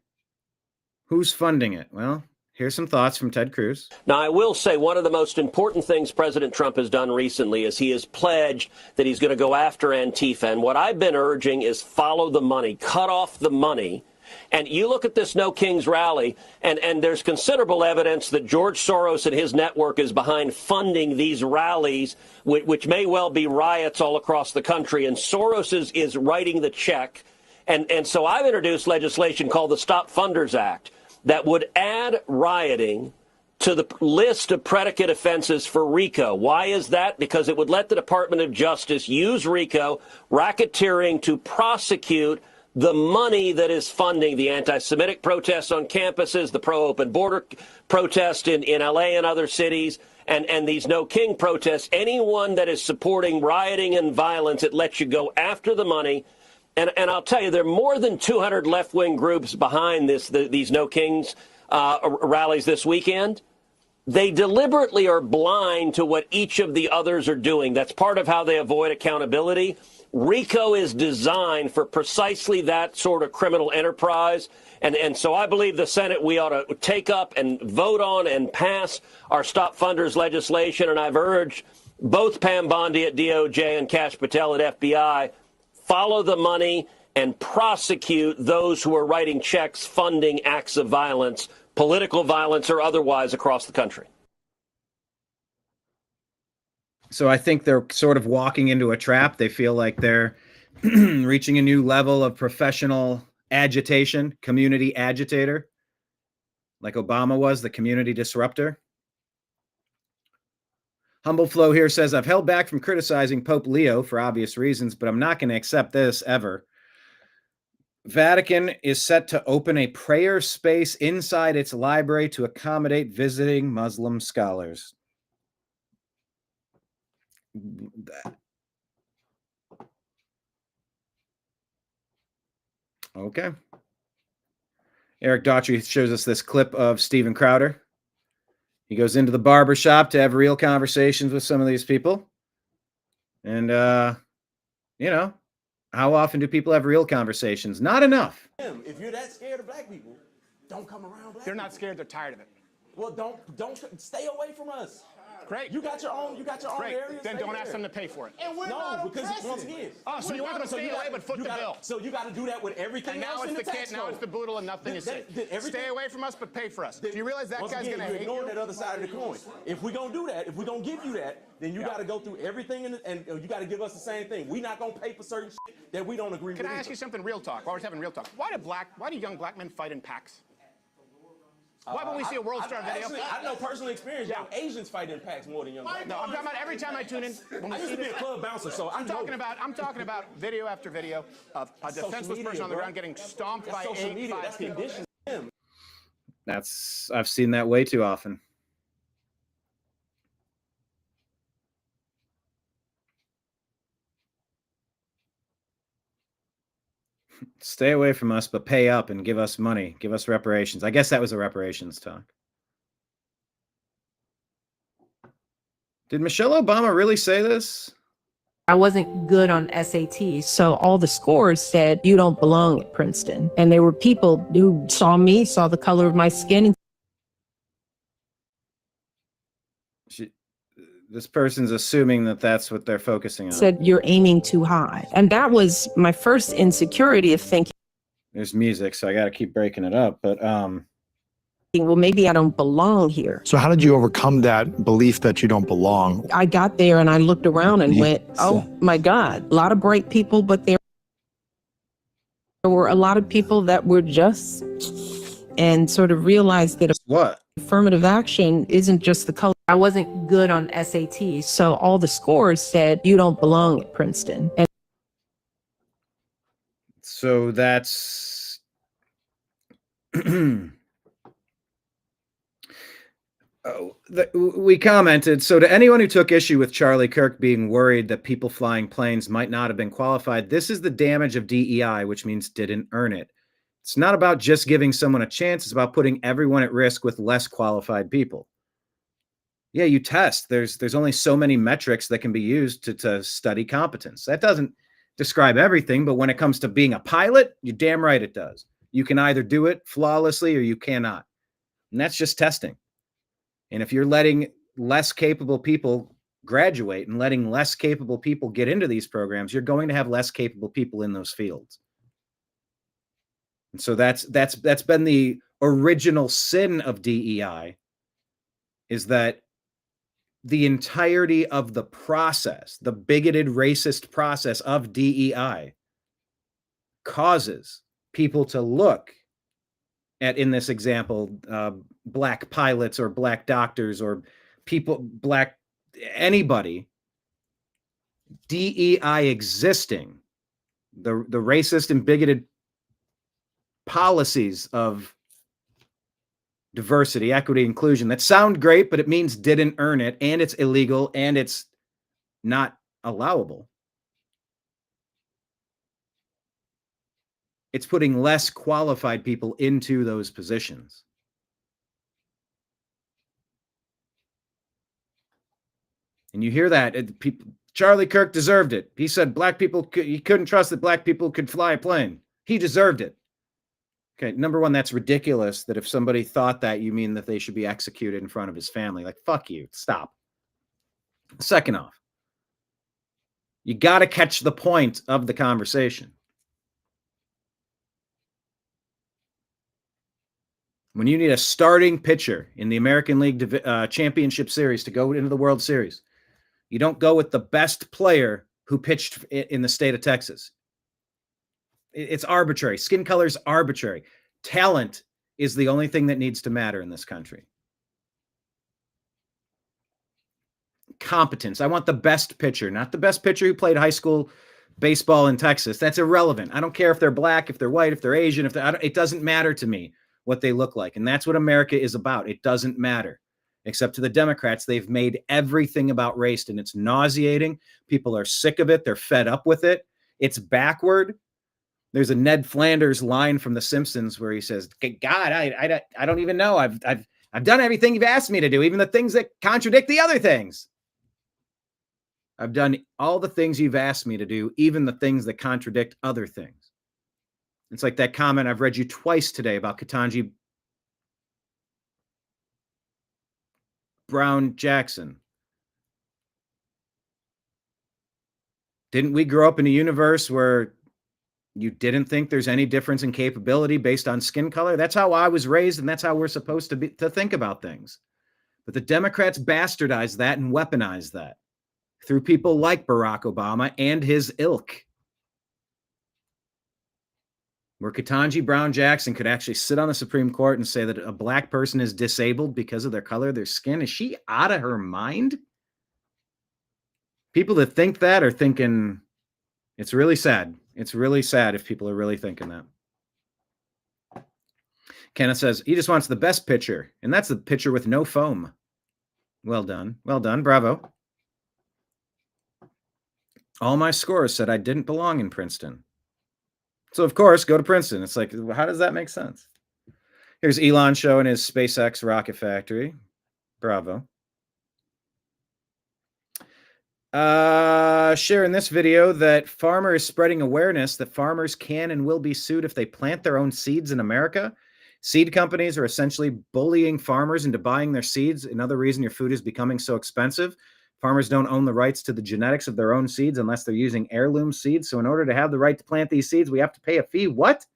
Who's funding it? Well, here's some thoughts from Ted Cruz. Now, I will say one of the most important things President Trump has done recently is he has pledged that he's going to go after Antifa. And what I've been urging is follow the money, cut off the money. And you look at this No Kings rally, and there's considerable evidence that George Soros and his network is behind funding these rallies, which may well be riots all across the country. And Soros is writing the check. And so I've introduced legislation called the Stop Funders Act that would add rioting to the list of predicate offenses for RICO. Why is that? Because it would let the Department of Justice use RICO, racketeering, to prosecute the money that is funding the anti-Semitic protests on campuses, the pro-open border protest in L.A. and other cities, and these No King protests. Anyone that is supporting rioting and violence, it lets you go after the money. And I'll tell you, there are more than 200 left-wing groups behind these No Kings rallies this weekend. They deliberately are blind to what each of the others are doing. That's part of how they avoid accountability. RICO is designed for precisely that sort of criminal enterprise. And so I believe the Senate, we ought to take up and vote on and pass our Stop Funders legislation. And I've urged both Pam Bondi at DOJ and Kash Patel at FBI, follow the money and prosecute those who are writing checks funding acts of violence, political violence or otherwise, across the country. So I think they're sort of walking into a trap. They feel like they're reaching a new level of professional agitation, community agitator, like Obama was, the community disruptor. Humble Flow here says, I've held back from criticizing Pope Leo for obvious reasons, but I'm not going to accept this ever. Vatican is set to open a prayer space inside its library to accommodate visiting Muslim scholars. Okay. Eric Daughtry shows us this clip of Steven Crowder. He goes into the barber shop to have real conversations with some of these people. And, you know, how often do people have real conversations? Not enough. If you're that scared of black people, don't come around black They're not scared, they're tired of it. Well, don't stay away from us. Great. You got your own areas. Then don't ask them to pay for it. And we're not because once again. Oh, so you want them to stay away but foot the bill. So you got to do that with everything and now else it's in the the tax kid, now it's the boodle and nothing is safe. Stay away from us but pay for us. Do you realize that guy's going to hate you? That other side of the coin. If we're going to do that, if we're going to give you that, then you got to go through everything and you got to give us the same thing. We're not going to pay for certain shit that we don't agree with. Can I ask you something real talk? While we're having real talk, why do young black men fight in packs? Why don't we see a World Star video? I know personal experience. Young Asians fight in packs more than young black men. No, I'm talking about every time I tune in. I used to be a club bouncer, so I'm talking about video after video of a defenseless person on the ground getting stomped by 8-5 people. I've seen that way too often. Stay away from us, but pay up and give us money. Give us reparations. I guess that was a reparations talk. Did Michelle Obama really say this? I wasn't good on SATs, so all the scores said, you don't belong at Princeton. And there were people who saw me, saw the color of my skin. This person's assuming that that's what they're focusing on. Said, you're aiming too high. And that was my first insecurity of thinking. There's music, so I got to keep breaking it up. But well, maybe I don't belong here. So how did you overcome that belief that you don't belong? I got there and I looked around and went, oh my God, a lot of bright people, but there were a lot of people that were just, and sort of realized that affirmative action isn't just the color. I wasn't good on SATs, so all the scores said, you don't belong at Princeton. And so that's we commented, so to anyone who took issue with Charlie Kirk being worried that people flying planes might not have been qualified, this is the damage of DEI, which means didn't earn it. It's not about just giving someone a chance. It's about putting everyone at risk with less qualified people. Yeah, you test. There's only so many metrics that can be used to study competence. That doesn't describe everything, but when it comes to being a pilot, you're damn right it does. You can either do it flawlessly or you cannot. And that's just testing. And if you're letting less capable people graduate and letting less capable people get into these programs, you're going to have less capable people in those fields. And so that's been the original sin of DEI, is that the entirety of the process, the bigoted, racist process of DEI, causes people to look at, in this example, black pilots or black doctors or people, anybody, DEI existing, the racist and bigoted policies of diversity, equity, inclusion that sound great, but it means didn't earn it, and it's illegal, and it's not allowable. It's putting less qualified people into those positions. And you hear that. Charlie Kirk deserved it. He said he couldn't trust that black people could fly a plane. He deserved it. Okay, number one, that's ridiculous that if somebody thought that, you mean that they should be executed in front of his family. Like, fuck you. Stop. Second off, you got to catch the point of the conversation. When you need a starting pitcher in the American League Championship Series to go into the World Series, you don't go with the best player who pitched in the state of Texas. It's arbitrary. Skin color is arbitrary. Talent is the only thing that needs to matter in this country. Competence. I want the best pitcher, not the best pitcher who played high school baseball in Texas. That's irrelevant. I don't care if they're black, if they're white, if they're Asian, it doesn't matter to me what they look like. And that's what America is about. It doesn't matter. Except to the Democrats, they've made everything about race, and it's nauseating. People are sick of it. They're fed up with it. It's backward. There's a Ned Flanders line from The Simpsons where he says, God, I don't even know. I've done everything you've asked me to do, even the things that contradict the other things. I've done all the things you've asked me to do, even the things that contradict other things. It's like that comment I've read you twice today about Katanji Brown Jackson. Didn't we grow up in a universe where you didn't think there's any difference in capability based on skin color? That's how I was raised, and that's how we're supposed to think about things. But the Democrats bastardized that and weaponized that through people like Barack Obama and his ilk. Where Katanji Brown Jackson could actually sit on the Supreme Court and say that a black person is disabled because of their color of their skin. Is she out of her mind? People that think that are thinking, it's really sad. It's really sad if people are really thinking that. Kenneth says, he just wants the best pitcher, and that's the pitcher with no foam. Well done. Well done. Bravo. All my scores said I didn't belong in Princeton. So, of course, go to Princeton. It's like, how does that make sense? Here's Elon showing his SpaceX rocket factory. Bravo. Sharing this video that farmer is spreading awareness that farmers can and will be sued if they plant their own seeds in America. Seed companies are essentially bullying farmers into buying their seeds. Another reason your food is becoming so expensive. Farmers don't own the rights to the genetics of their own seeds unless they're using heirloom seeds. So in order to have the right to plant these seeds, we have to pay a fee. What?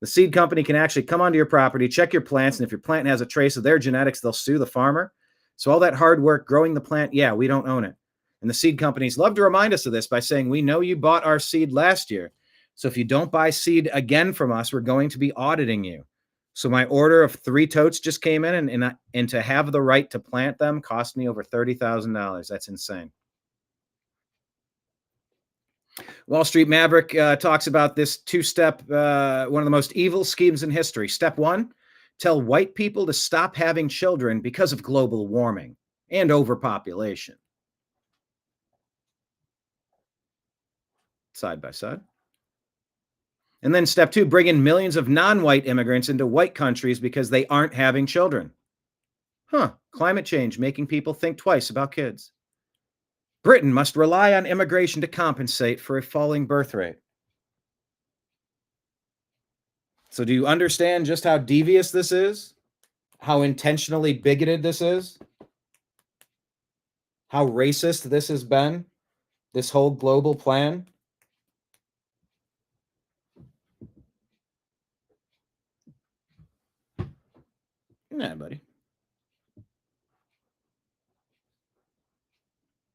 The seed company can actually come onto your property, check your plants, and if your plant has a trace of their genetics, they'll sue the farmer. So all that hard work growing the plant, yeah, we don't own it. And the seed companies love to remind us of this by saying, we know you bought our seed last year. So if you don't buy seed again from us, we're going to be auditing you. So my order of 3 totes just came in, and to have the right to plant them cost me over $30,000. That's insane. Wall Street Maverick talks about this 2-step, one of the most evil schemes in history. Step 1, tell white people to stop having children because of global warming and overpopulation. Side by side. And then step 2, bring in millions of non-white immigrants into white countries because they aren't having children. Climate change making people think twice about kids. Britain must rely on immigration to compensate for a falling birth rate. So do you understand just how devious this is? How intentionally bigoted this is? How racist this has been? This whole global plan? Yeah, buddy.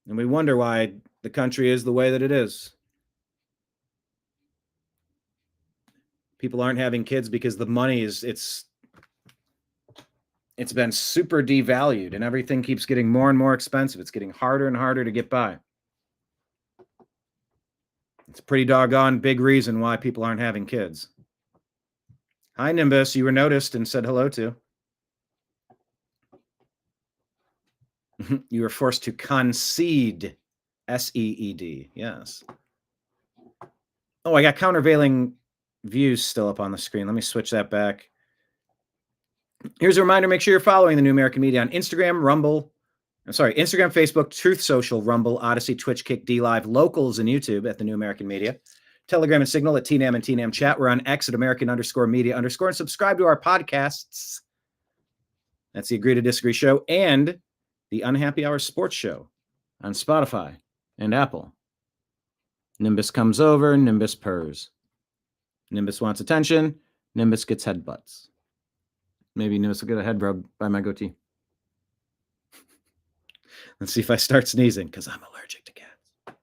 And we wonder why the country is the way that it is. People aren't having kids because the money it's been super devalued and everything keeps getting more and more expensive. It's getting harder and harder to get by. It's a pretty doggone big reason why people aren't having kids. Hi, Nimbus. You were noticed and said hello to. You were forced to concede. SEED. Yes. Oh, I got countervailing views still up on the screen. Let me switch that back. Here's a reminder. Make sure you're following the New American Media on Instagram, Instagram, Facebook, Truth Social, Rumble, Odyssey, Twitch, Kick, DLive, Locals, and YouTube at the New American Media. Telegram and Signal at TNAM and TNAM Chat. We're on X at American_Media_ and subscribe to our podcasts. That's the Agree to Disagree show and the Unhappy Hour Sports Show on Spotify and Apple. Nimbus comes over, Nimbus purrs. Nimbus wants attention, Nimbus gets headbutts. Maybe Nimbus will get a head rub by my goatee. Let's see if I start sneezing, because I'm allergic to cats. All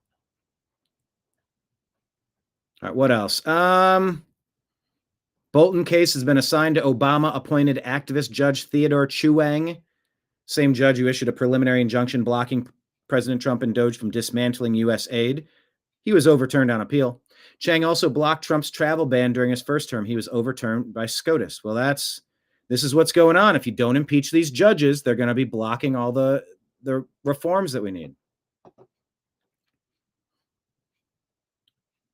right, what else? Bolton case has been assigned to Obama-appointed activist Judge Theodore Chuang, same judge who issued a preliminary injunction blocking President Trump and Doge from dismantling U.S. aid. He was overturned on appeal. Chang also blocked Trump's travel ban during his first term. He was overturned by SCOTUS. Well, this is what's going on. If you don't impeach these judges, they're going to be blocking all the reforms that we need.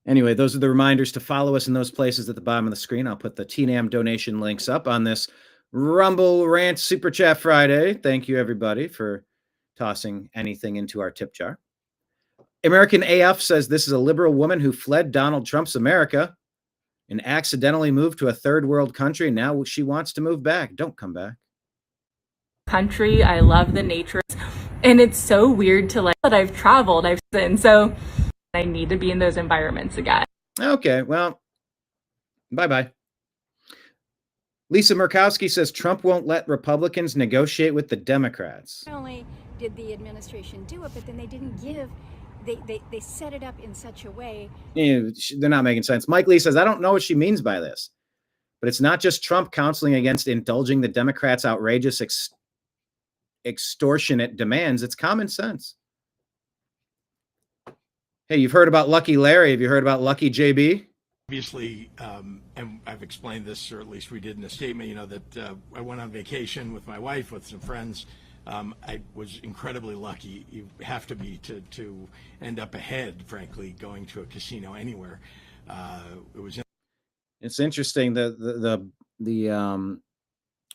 Anyway, those are the reminders to follow us in those places at the bottom of the screen. I'll put the TNAM donation links up on this Rumble Rant Super Chat Friday. Thank you, everybody, for tossing anything into our tip jar. American AF says this is a liberal woman who fled Donald Trump's America and accidentally moved to a third world country. Now she wants to move back. Don't come back. Country, I love the nature, and it's so weird to that I've traveled, so I need to be in those environments again. Okay, well, bye-bye. Lisa Murkowski says Trump won't let Republicans negotiate with the Democrats. Not only did the administration do it, but then they didn't give. They set it up in such a way. Yeah, they're not making sense. Mike Lee says, I don't know what she means by this, but it's not just Trump counseling against indulging the Democrats' outrageous extortionate demands. It's common sense. Hey, you've heard about Lucky Larry. Have you heard about Lucky JB? Obviously, and I've explained this, or at least we did in a statement, that I went on vacation with my wife, with some friends. I was incredibly lucky. You have to be to end up ahead, frankly, going to a casino anywhere. It's interesting the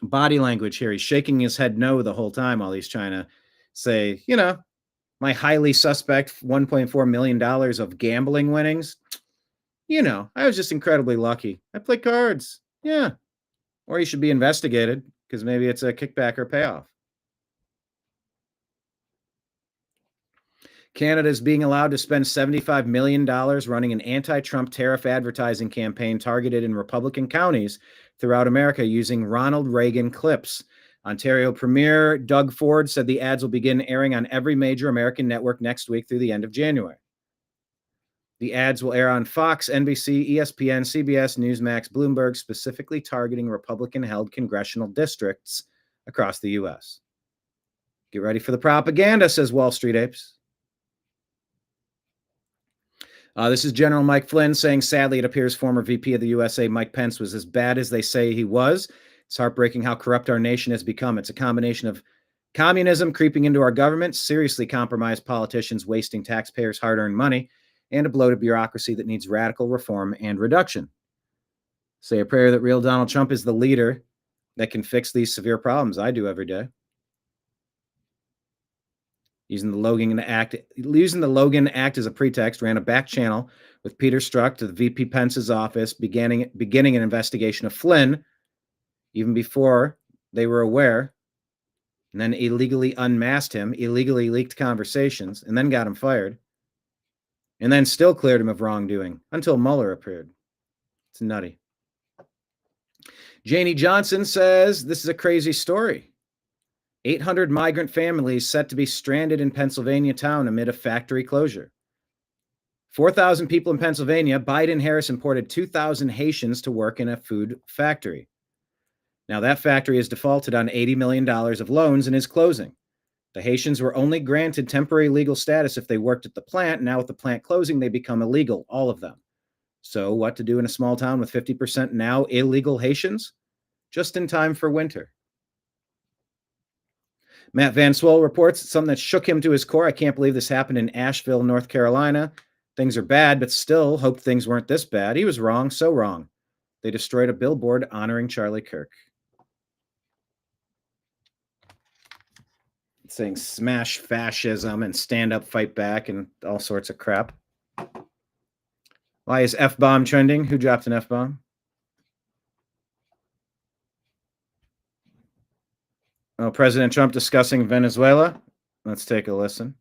body language here. He's shaking his head no the whole time while he's trying to say, my highly suspect $1.4 million of gambling winnings. I was just incredibly lucky. I play cards. Yeah. Or he should be investigated because maybe it's a kickback or payoff. Canada is being allowed to spend $75 million running an anti-Trump tariff advertising campaign targeted in Republican counties throughout America using Ronald Reagan clips. Ontario Premier Doug Ford said the ads will begin airing on every major American network next week through the end of January. The ads will air on Fox, NBC, ESPN, CBS, Newsmax, Bloomberg, specifically targeting Republican-held congressional districts across the U.S. Get ready for the propaganda, says Wall Street Apes. This is General Mike Flynn saying, sadly, it appears former VP of the USA, Mike Pence, was as bad as they say he was. It's heartbreaking how corrupt our nation has become. It's a combination of communism creeping into our government, seriously compromised politicians wasting taxpayers' hard-earned money, and a bloated bureaucracy that needs radical reform and reduction. Say a prayer that real Donald Trump is the leader that can fix these severe problems. I do every day. Using the Logan Act as a pretext, ran a back channel with Peter Strzok to the VP Pence's office, beginning an investigation of Flynn, even before they were aware, and then illegally unmasked him, illegally leaked conversations, and then got him fired, and then still cleared him of wrongdoing until Mueller appeared. It's nutty. Janie Johnson says, this is a crazy story. 800 migrant families set to be stranded in Pennsylvania town amid a factory closure. 4,000 people in Pennsylvania. Biden-Harris imported 2,000 Haitians to work in a food factory. Now that factory has defaulted on $80 million of loans and is closing. The Haitians were only granted temporary legal status if they worked at the plant. Now with the plant closing, they become illegal, all of them. So what to do in a small town with 50% now illegal Haitians? Just in time for winter. Matt Van Swol reports something that shook him to his core. I can't believe this happened in Asheville, North Carolina. Things are bad, but still hoped things weren't this bad. He was wrong, so wrong. They destroyed a billboard honoring Charlie Kirk. It's saying smash fascism and stand up, fight back, and all sorts of crap. Why is F-bomb trending? Who dropped an F-bomb? Oh, President Trump discussing Venezuela. Let's take a listen.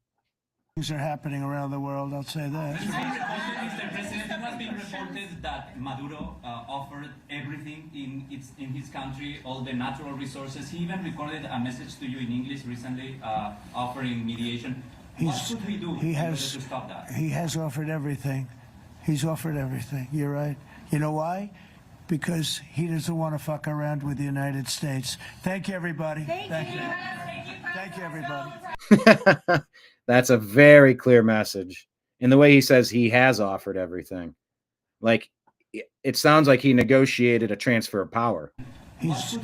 Things are happening around the world, I'll say that. Mr. President, it has been reported that Maduro offered everything in his country, all the natural resources. He even recorded a message to you in English recently, offering mediation. What should we do in order to stop that? He has offered everything. He's offered everything. You're right. You know why? Because he doesn't want to fuck around with the United States. Thank you, everybody. Thank you. Thank you, everybody. That's a very clear message. In the way he says he has offered everything. Like, it sounds like he negotiated a transfer of power. He has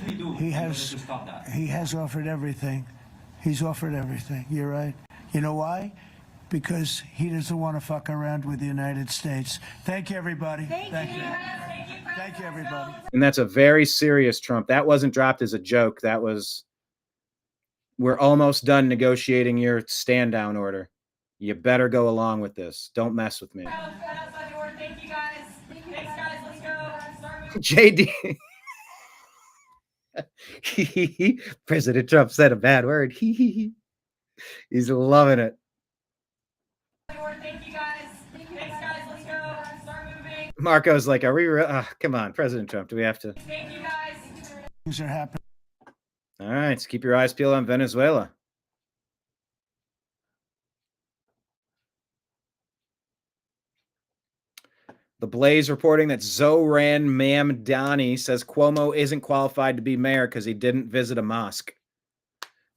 offered everything. He's offered everything. You're right. You know why? Because he doesn't want to fuck around with the United States. Thank you, everybody. Thank you. Thank you, everybody. And that's a very serious Trump. That wasn't dropped as a joke. That was, we're almost done negotiating your stand down order. You better go along with this. Don't mess with me. Thank you guys. Thanks, guys. Let's go. Start moving. JD. President Trump said a bad word. He's loving it. Thank you guys. Thanks, guys. Let's go. Start moving. Marco's like, are we come on, President Trump, do we have to? Thank you guys. Things are happening. All right, so keep your eyes peeled on Venezuela. The Blaze reporting that Zoran Mamdani says Cuomo isn't qualified to be mayor because he didn't visit a mosque.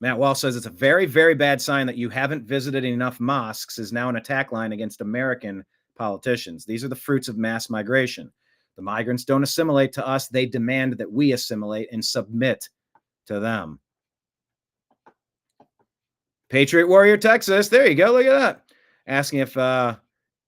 Matt Walsh says it's a very, very bad sign that you haven't visited enough mosques is now an attack line against American politicians. These are the fruits of mass migration. The migrants don't assimilate to us. They demand that we assimilate and submit to them. Patriot Warrior Texas. There you go. Look at that. Asking if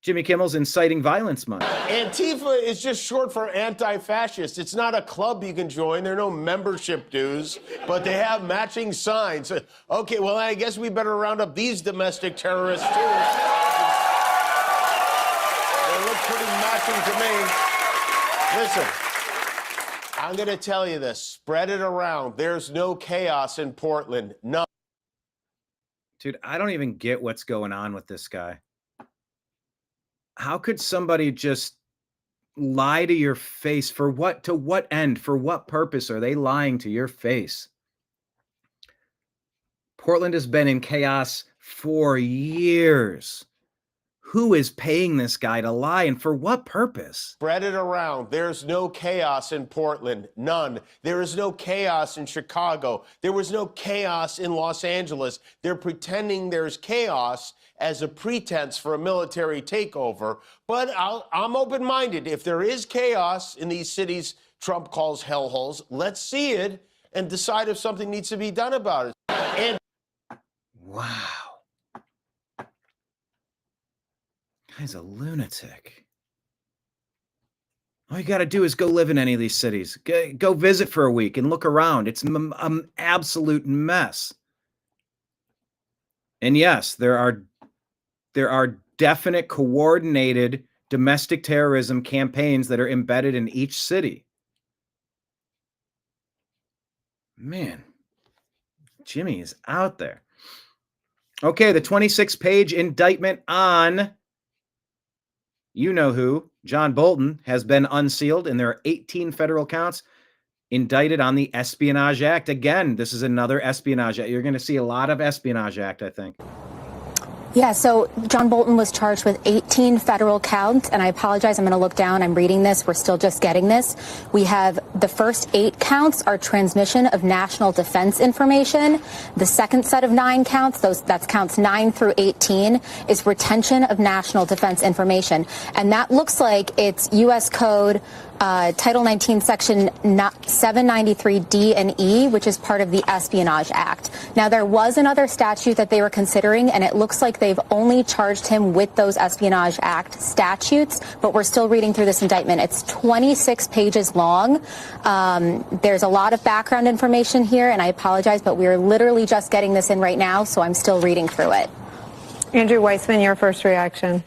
Jimmy Kimmel's inciting violence month. Antifa is just short for anti-fascist. It's not a club you can join. There are no membership dues, but they have matching signs. Okay, well, I guess we better round up these domestic terrorists, too. They look pretty matching to me. Listen, I'm going to tell you this. Spread it around. There's no chaos in Portland. None. Dude, I don't even get what's going on with this guy. How could somebody just lie to your face? For what? To what end? For what purpose are they lying to your face? Portland has been in chaos for years. Who is paying this guy to lie, and for what purpose? Spread it around. There's no chaos in Portland. None. There is no chaos in Chicago. There was no chaos in Los Angeles. They're pretending there's chaos as a pretense for a military takeover. But I'm open-minded. If there is chaos in these cities Trump calls hellholes, let's see it and decide if something needs to be done about it. And wow. Guy's a lunatic. All you got to do is go live in any of these cities. Go visit for a week and look around. It's an absolute mess. And yes, there are definite coordinated domestic terrorism campaigns that are embedded in each city. Man, Jimmy is out there. Okay, the 26-page indictment on you know who, John Bolton, has been unsealed, and there are 18 federal counts indicted on the Espionage Act. Again, this is another Espionage Act. You're going to see a lot of Espionage Act, I think. Yeah, so John Bolton was charged with 18 federal counts, and I apologize, I'm going to look down. I'm reading this. We're still just getting this. We have The first 8 counts are transmission of national defense information. The second set of 9 counts, that's counts 9 through 18, is retention of national defense information. And that looks like it's U.S. Code Title 19, Section 793D and E, which is part of the Espionage Act. Now, there was another statute that they were considering, and it looks like they've only charged him with those Espionage Act statutes, but we're still reading through this indictment. It's 26 pages long. There's a lot of background information here, and I apologize, but we're literally just getting this in right now, so I'm still reading through it. Andrew Weissman, your first reaction.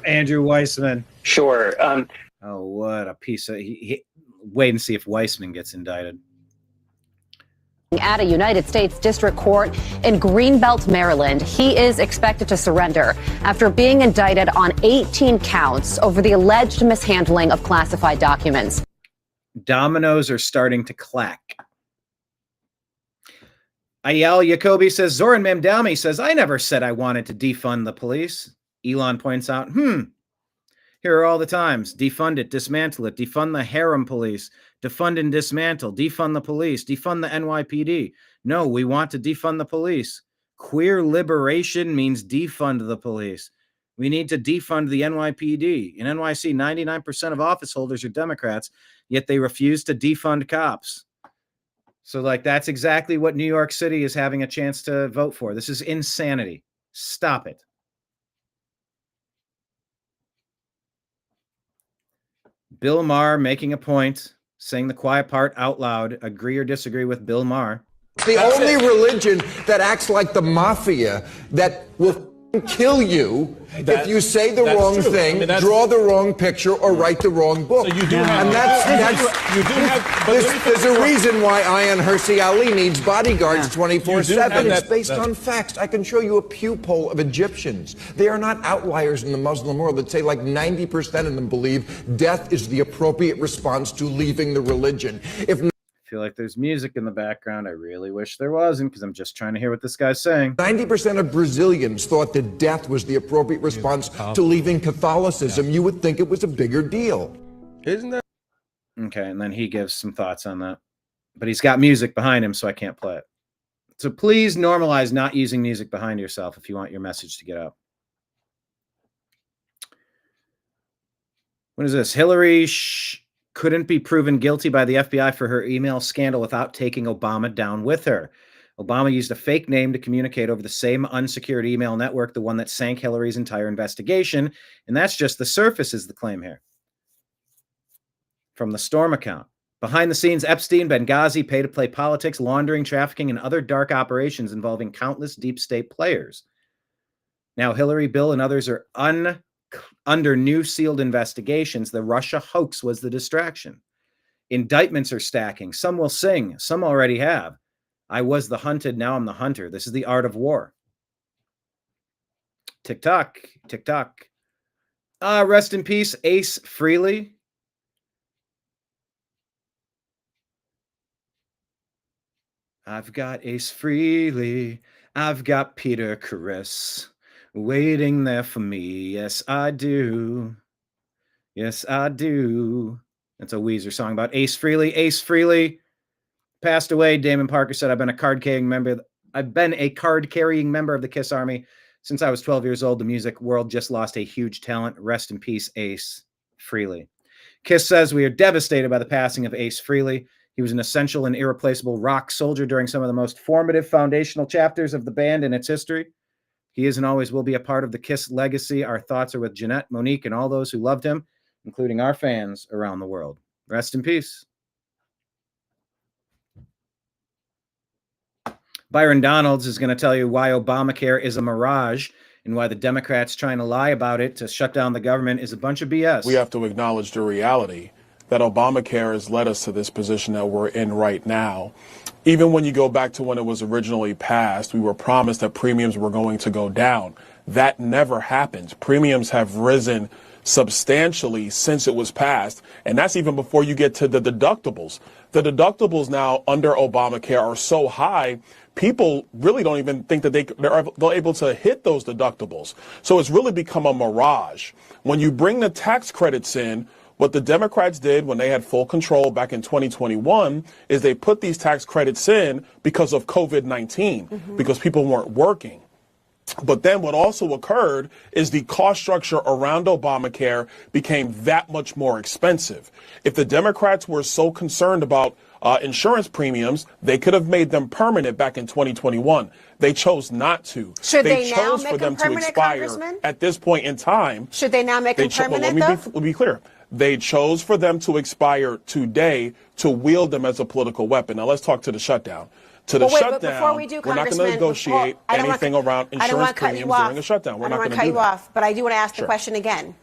Andrew Weissman. Sure. Oh, what a piece of... wait and see if Weissman gets indicted. At a United States District Court in Greenbelt, Maryland, he is expected to surrender after being indicted on 18 counts over the alleged mishandling of classified documents. Dominoes are starting to clack. Ayal Jacoby says, Zoran Mamdani says, I never said I wanted to defund the police. Elon points out, here are all the times. Defund it, dismantle it, defund the harem police, defund and dismantle, defund the police, defund the NYPD. No, we want to defund the police. Queer liberation means defund the police. We need to defund the NYPD. In NYC, 99% of office holders are Democrats, yet they refuse to defund cops. So, that's exactly what New York City is having a chance to vote for. This is insanity. Stop it. Bill Maher making a point, saying the quiet part out loud. Agree or disagree with Bill Maher. The only religion that acts like the mafia that will kill you if you say the wrong thing, draw the wrong picture, or write the wrong book. So you do have, there's a reason why Ayaan Hirsi Ali needs bodyguards 24/7. It's based on facts. I can show you a Pew poll of Egyptians. They are not outliers in the Muslim world that say 90% of them believe death is the appropriate response to leaving the religion. I feel like there's music in the background. I really wish there wasn't, because I'm just trying to hear what this guy's saying. 90% of Brazilians thought that death was the appropriate response to leaving Catholicism. You would think it was a bigger deal. Isn't that? Okay, and then he gives some thoughts on that. But he's got music behind him, so I can't play it. So please normalize not using music behind yourself if you want your message to get out. What is this? Hillary couldn't be proven guilty by the FBI for her email scandal without taking Obama down with her. Obama used a fake name to communicate over the same unsecured email network, the one that sank Hillary's entire investigation. And that's just the surface, is the claim here. From the Storm account. Behind the scenes, Epstein, Benghazi, pay-to-play politics, laundering, trafficking, and other dark operations involving countless deep state players. Now, Hillary, Bill, and others are under new sealed investigations. The Russia hoax was the distraction. Indictments are stacking. Some will sing. Some already have. I was the hunted. Now I'm the hunter. This is the art of war. Tick-tock. Tick-tock. Rest in peace, Ace Frehley. I've got Ace Frehley. I've got Peter Chris. Waiting there for me. Yes, I do. Yes, I do. That's a Weezer song about Ace Frehley. Ace Frehley passed away. Damon Parker said, I've been a card-carrying member of the KISS Army since I was 12 years old. The music world just lost a huge talent. Rest in peace, Ace Frehley. KISS says, we are devastated by the passing of Ace Frehley. He was an essential and irreplaceable rock soldier during some of the most formative foundational chapters of the band and its history. He is and always will be a part of the KISS legacy. Our thoughts are with Jeanette, Monique, and all those who loved him, including our fans around the world. Rest in peace. Byron Donalds is going to tell you why Obamacare is a mirage and why the Democrats trying to lie about it to shut down the government is a bunch of BS. We have to acknowledge the reality that Obamacare has led us to this position that we're in right now. Even when you go back to when it was originally passed, we were promised that premiums were going to go down. That never happened. Premiums have risen substantially since it was passed, and that's even before you get to the deductibles. The deductibles now under Obamacare are so high, people really don't even think that they're able to hit those deductibles. So it's really become a mirage. When you bring the tax credits in, What the Democrats did when they had full control back in 2021 is they put these tax credits in because of COVID-19, because people weren't working. But then what also occurred is the cost structure around Obamacare became that much more expensive. If the Democrats were so concerned about insurance premiums, they could have made them permanent back in 2021. They chose not to. Should they now chose make for them them to permanent, expire Congressman? at this point in time. Should they now make them permanent, let me be clear. They chose for them to expire today to wield them as a political weapon. Now let's talk to the shutdown. To the but shutdown, before we do, we're not going to Congressman, negotiate anything around insurance premiums during a shutdown. We're not going to do that. I don't want to cut you off, but I do want to ask the question again.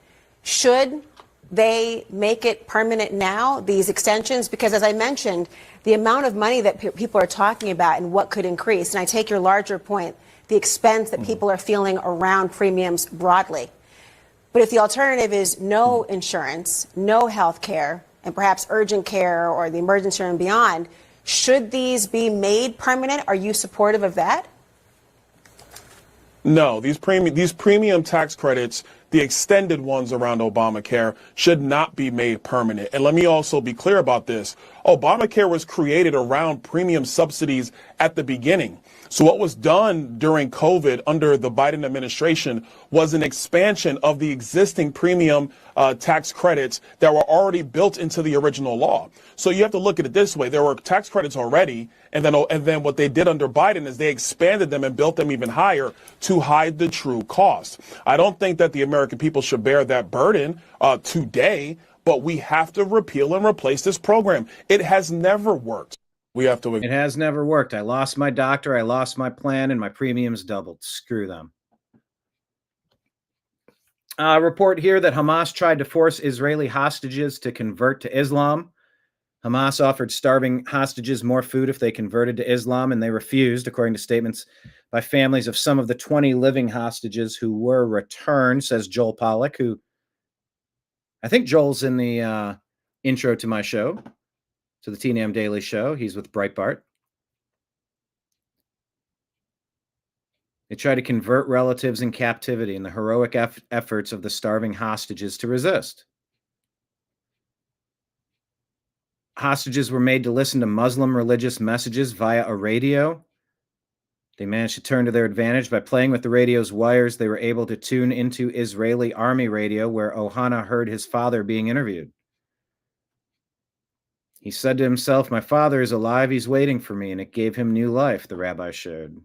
Should they make it permanent now, these extensions? Because as I mentioned, the amount of money that people are talking about and what could increase, and I take your larger point, the expense that people are feeling around premiums broadly. But if the alternative is no insurance, no health care, and perhaps urgent care or the emergency room and beyond, should these be made permanent? Are you supportive of that? No, these premium tax credits, the extended ones around Obamacare, should not be made permanent. And let me also be clear about this. Obamacare was created around premium subsidies at the beginning. So what was done during COVID under the Biden administration was an expansion of the existing premium tax credits that were already built into the original law. So you have to look at it this way. There were tax credits already, and then what they did under Biden is they expanded them and built them even higher to hide the true cost. I don't think that the American people should bear that burden today, but we have to repeal and replace this program. It has never worked. We have to. It has never worked. I lost my doctor, I lost my plan, and my premiums doubled. Screw them. Report here that Hamas tried to force Israeli hostages to convert to Islam. Hamas offered starving hostages more food if they converted to Islam, and they refused, according to statements by families of some of the 20 living hostages who were returned, says Joel Pollack, who I think Joel's in the intro to my show, to the TNAM Daily Show. He's with Breitbart. They try to convert relatives in captivity in the heroic efforts of the starving hostages to resist. Hostages were made to listen to Muslim religious messages via a radio. They managed to turn to their advantage by playing with the radio's wires. They were able to tune into Israeli army radio, where Ohana heard his father being interviewed. He said to himself, "My father is alive, he's waiting for me," and it gave him new life, the rabbi showed.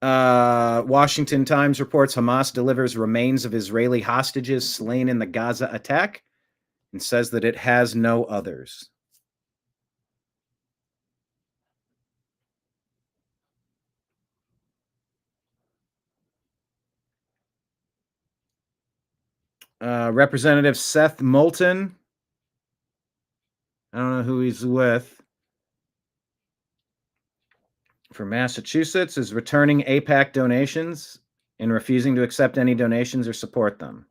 Washington Times reports Hamas delivers remains of Israeli hostages slain in the Gaza attack and says that it has no others. Representative Seth Moulton, I don't know who he's with, for Massachusetts, is returning AIPAC donations and refusing to accept any donations or support them.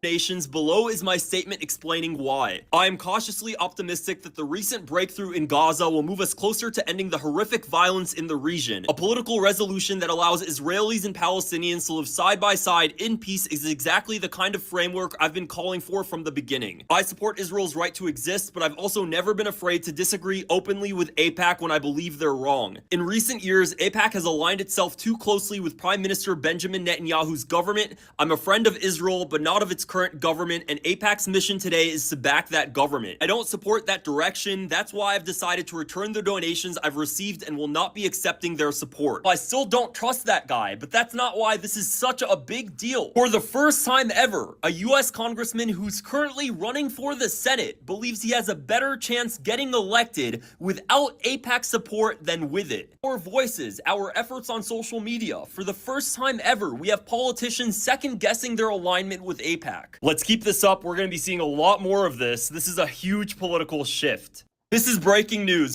Below is my statement explaining why. I am cautiously optimistic that the recent breakthrough in Gaza will move us closer to ending the horrific violence in the region. A political resolution that allows Israelis and Palestinians to live side by side in peace is exactly the kind of framework I've been calling for from the beginning. I support Israel's right to exist, but I've also never been afraid to disagree openly with AIPAC when I believe they're wrong. In recent years, AIPAC has aligned itself too closely with Prime Minister Benjamin Netanyahu's government. I'm a friend of Israel, but not of its current government, and AIPAC's mission today is to back that government. I don't support that direction. That's why I've decided to return the donations I've received and will not be accepting their support. I still don't trust that guy, but that's not why this is such a big deal. For the first time ever, a U.S. congressman who's currently running for the Senate believes he has a better chance getting elected without AIPAC support than with it. Our voices, our efforts on social media. For the first time ever, we have politicians second-guessing their alignment with AIPAC. Let's keep this up. We're going to be seeing a lot more of this. This is a huge political shift. This is breaking news.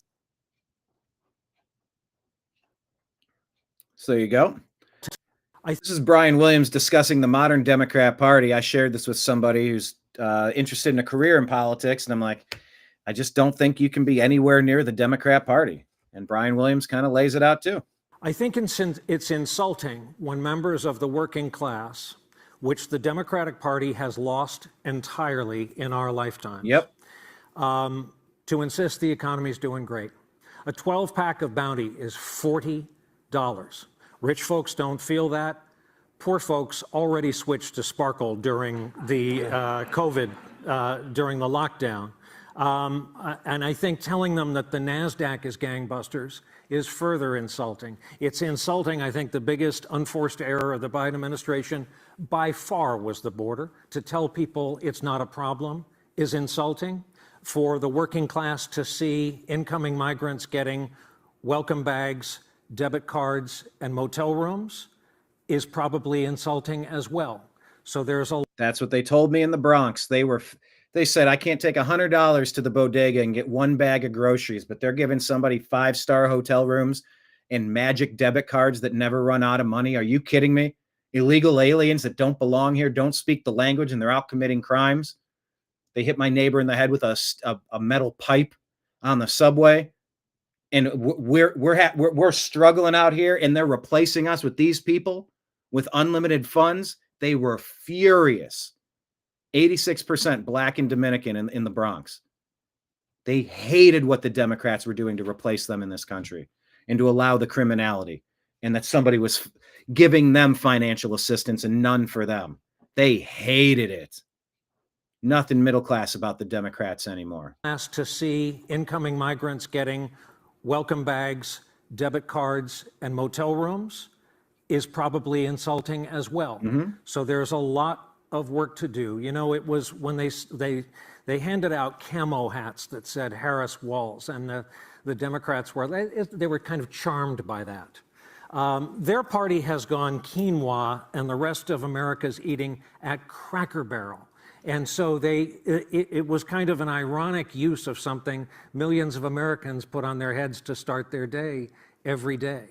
So there you go. This is Brian Williams discussing the modern Democrat Party. I shared this with somebody who's interested in a career in politics, and I'm like, I just don't think you can be anywhere near the Democrat Party. And Brian Williams kind of lays it out too. I think it's insulting when members of the working class which the Democratic Party has lost entirely in our lifetimes. Yep. To insist the economy is doing great. A 12-pack of Bounty is $40. Rich folks don't feel that. Poor folks already switched to Sparkle during the COVID, during the lockdown. And I think telling them that the NASDAQ is gangbusters is further insulting. It's insulting. I think the biggest unforced error of the Biden administration by far was the border. To tell people it's not a problem is insulting. For the working class to see incoming migrants getting welcome bags, debit cards, and motel rooms is probably insulting as well. So there's a... That's what they told me in the Bronx. They said, I can't take $100 to the bodega and get one bag of groceries, but they're giving somebody 5-star hotel rooms and magic debit cards that never run out of money. Are you kidding me? Illegal aliens that don't belong here, don't speak the language, and they're out committing crimes. They hit my neighbor in the head with a metal pipe on the subway. And we're struggling out here, and they're replacing us with these people with unlimited funds. They were furious. 86% Black and Dominican in the Bronx. They hated what the Democrats were doing to replace them in this country and to allow the criminality, and that somebody was giving them financial assistance and none for them. They hated it. Nothing middle class about the Democrats anymore. Asked to see incoming migrants getting welcome bags, debit cards, and motel rooms is probably insulting as well. Mm-hmm. So there's a lot of work to do. You know, it was when they handed out camo hats that said Harris Walls, and the Democrats they were kind of charmed by that. Their party has gone quinoa, and the rest of America's eating at Cracker Barrel. And so it was kind of an ironic use of something millions of Americans put on their heads to start their day every day.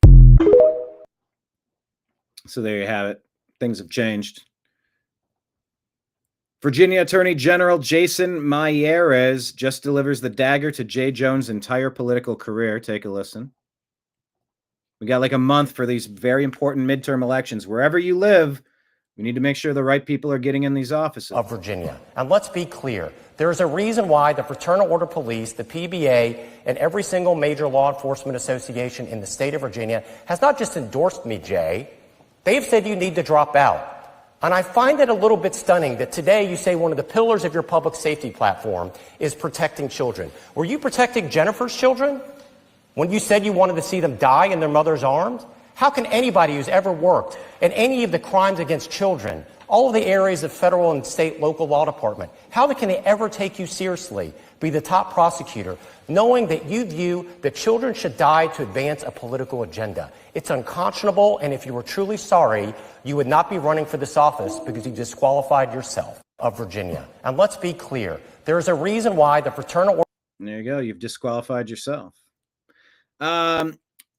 So there you have it. Things have changed. Virginia Attorney General Jason Miyares just delivers the dagger to Jay Jones' entire political career. Take a listen. We got like a month for these very important midterm elections. Wherever you live, we need to make sure the right people are getting in these offices. Of Virginia. And let's be clear. There is a reason why the Fraternal Order Police, the PBA, and every single major law enforcement association in the state of Virginia has not just endorsed me, Jay. They've said you need to drop out. And I find it a little bit stunning that today you say one of the pillars of your public safety platform is protecting children. Were you protecting Jennifer's children when you said you wanted to see them die in their mother's arms? How can anybody who's ever worked in any of the crimes against children, all of the areas of federal and state local law department, how can they ever take you seriously, be the top prosecutor, knowing that you view that children should die to advance a political agenda? It's unconscionable, and if you were truly sorry, you would not be running for this office because you disqualified yourself of Virginia. And let's be clear, there is a reason why the Fraternal Order... There you go. You've disqualified yourself.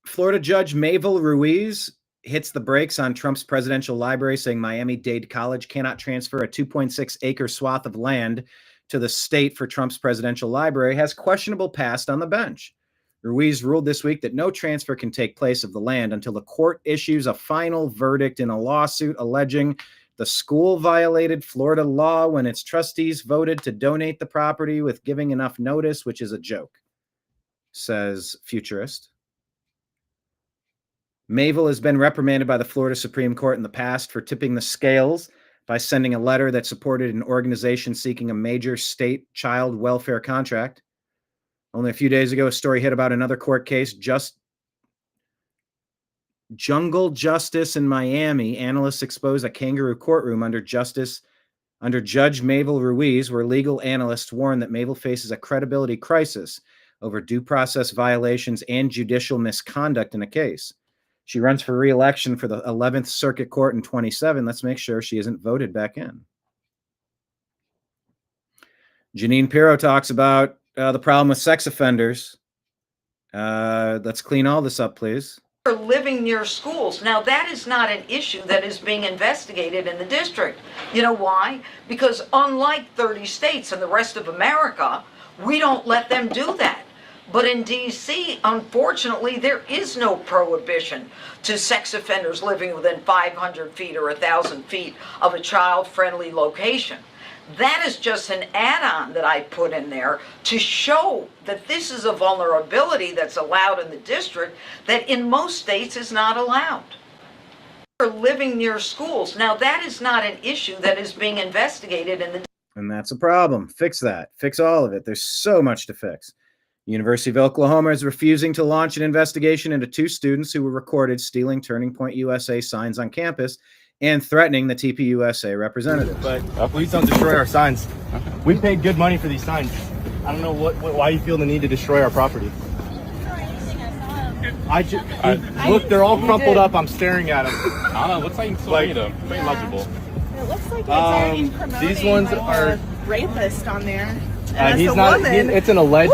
Florida Judge Mayville Ruiz hits the brakes on Trump's presidential library, saying Miami-Dade College cannot transfer a 2.6-acre swath of land to the state for Trump's presidential library, has questionable past on the bench. Ruiz ruled this week that no transfer can take place of the land until the court issues a final verdict in a lawsuit alleging the school violated Florida law when its trustees voted to donate the property with giving enough notice, which is a joke, says Futurist. Mayville has been reprimanded by the Florida Supreme Court in the past for tipping the scales by sending a letter that supported an organization seeking a major state child welfare contract. Only a few days ago, a story hit about another court case, Jungle Justice in Miami. Analysts expose a kangaroo courtroom under Judge Mayville Ruiz, where legal analysts warn that Mayville faces a credibility crisis over due process violations and judicial misconduct in a case. She runs for re-election for the 11th Circuit Court in 2027. Let's make sure she isn't voted back in. Jeanine Pirro talks about the problem with sex offenders. Let's clean all this up, please. Living near schools. Now, that is not an issue that is being investigated in the district. You know why? Because unlike 30 states and the rest of America, we don't let them do that. But in D.C., unfortunately, there is no prohibition to sex offenders living within 500 feet or 1,000 feet of a child-friendly location. That is just an add-on that I put in there to show that this is a vulnerability that's allowed in the district that in most states is not allowed. Living near schools. Now, that is not an issue that is being investigated in the... And that's a problem. Fix that. Fix all of it. There's so much to fix. University of Oklahoma is refusing to launch an investigation into 2 students who were recorded stealing Turning Point USA signs on campus and threatening the TPUSA representative. But please don't destroy our signs. We paid good money for these signs. I don't know why you feel the need to destroy our property. Look, they're all crumpled up. I'm staring at them. I don't know. Looks like you still need them. Pretty legible. It looks like it's already promoting these ones are rapist on there. And he's not. It's an alleged.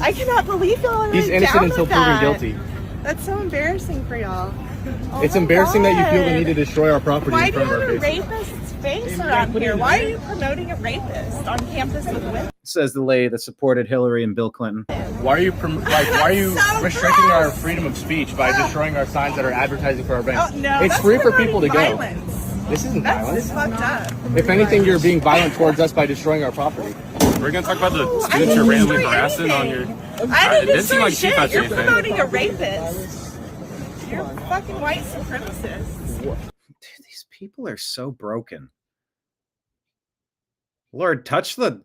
I cannot believe y'all are He's innocent until proven guilty. That's so embarrassing for y'all. Oh it's embarrassing that you feel the need to destroy our property Why in do you front of have our a face. rapist's face around here? Why are you promoting a rapist on campus with women? Says the lady that supported Hillary and Bill Clinton. Why are you restricting our freedom of speech by destroying our signs that are advertising for our events? Oh, no, it's free for people to go. Violence. This isn't violence. That's fucked up. If anything, you're being violent towards us by destroying our property. We're gonna talk about the students you're randomly harassing on your... I didn't It didn't seem like shit. Chief had You're anything. promoting a rapist. You're fucking white supremacists. Dude, these people are so broken. Lord, touch the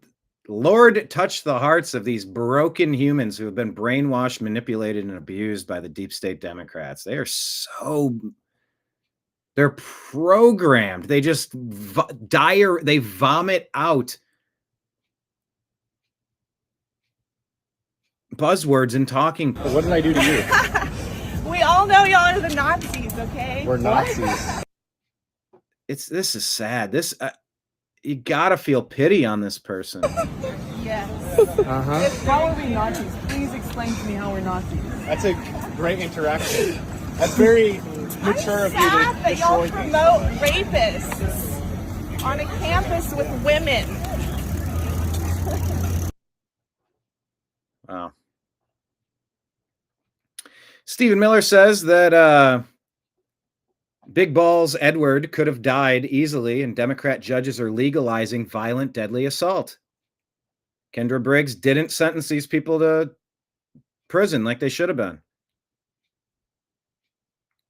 hearts of these broken humans who have been brainwashed, manipulated, and abused by the deep state Democrats. They're programmed. They just they vomit out buzzwords and talking. What did I do to you? We all know y'all are the Nazis, okay? We're Nazis. This is sad. You gotta feel pity on this person. Yes. How are we Nazis? Please explain to me how we're Nazis. That's a great interaction. That's very mature of you Sad to that y'all destroy things. promote rapists on a campus with women. Wow. Stephen Miller says that Big Balls Edward could have died easily, and Democrat judges are legalizing violent, deadly assault. Kendra Briggs didn't sentence these people to prison like they should have been.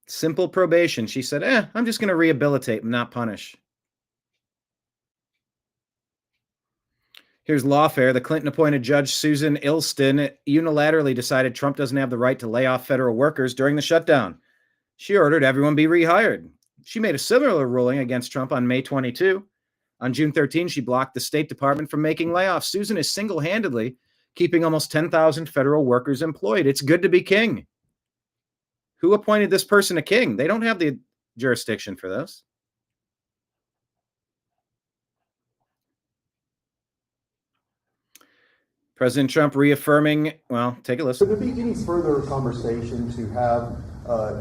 Simple probation. She said, I'm just going to rehabilitate and not punish. Here's lawfare. The Clinton-appointed Judge Susan Ilston unilaterally decided Trump doesn't have the right to lay off federal workers during the shutdown. She ordered everyone be rehired. She made a similar ruling against Trump on May 22. On June 13, she blocked the State Department from making layoffs. Susan is single-handedly keeping almost 10,000 federal workers employed. It's good to be king. Who appointed this person a king? They don't have the jurisdiction for this. President Trump reaffirming, well, take a listen. Would there be any further conversation to have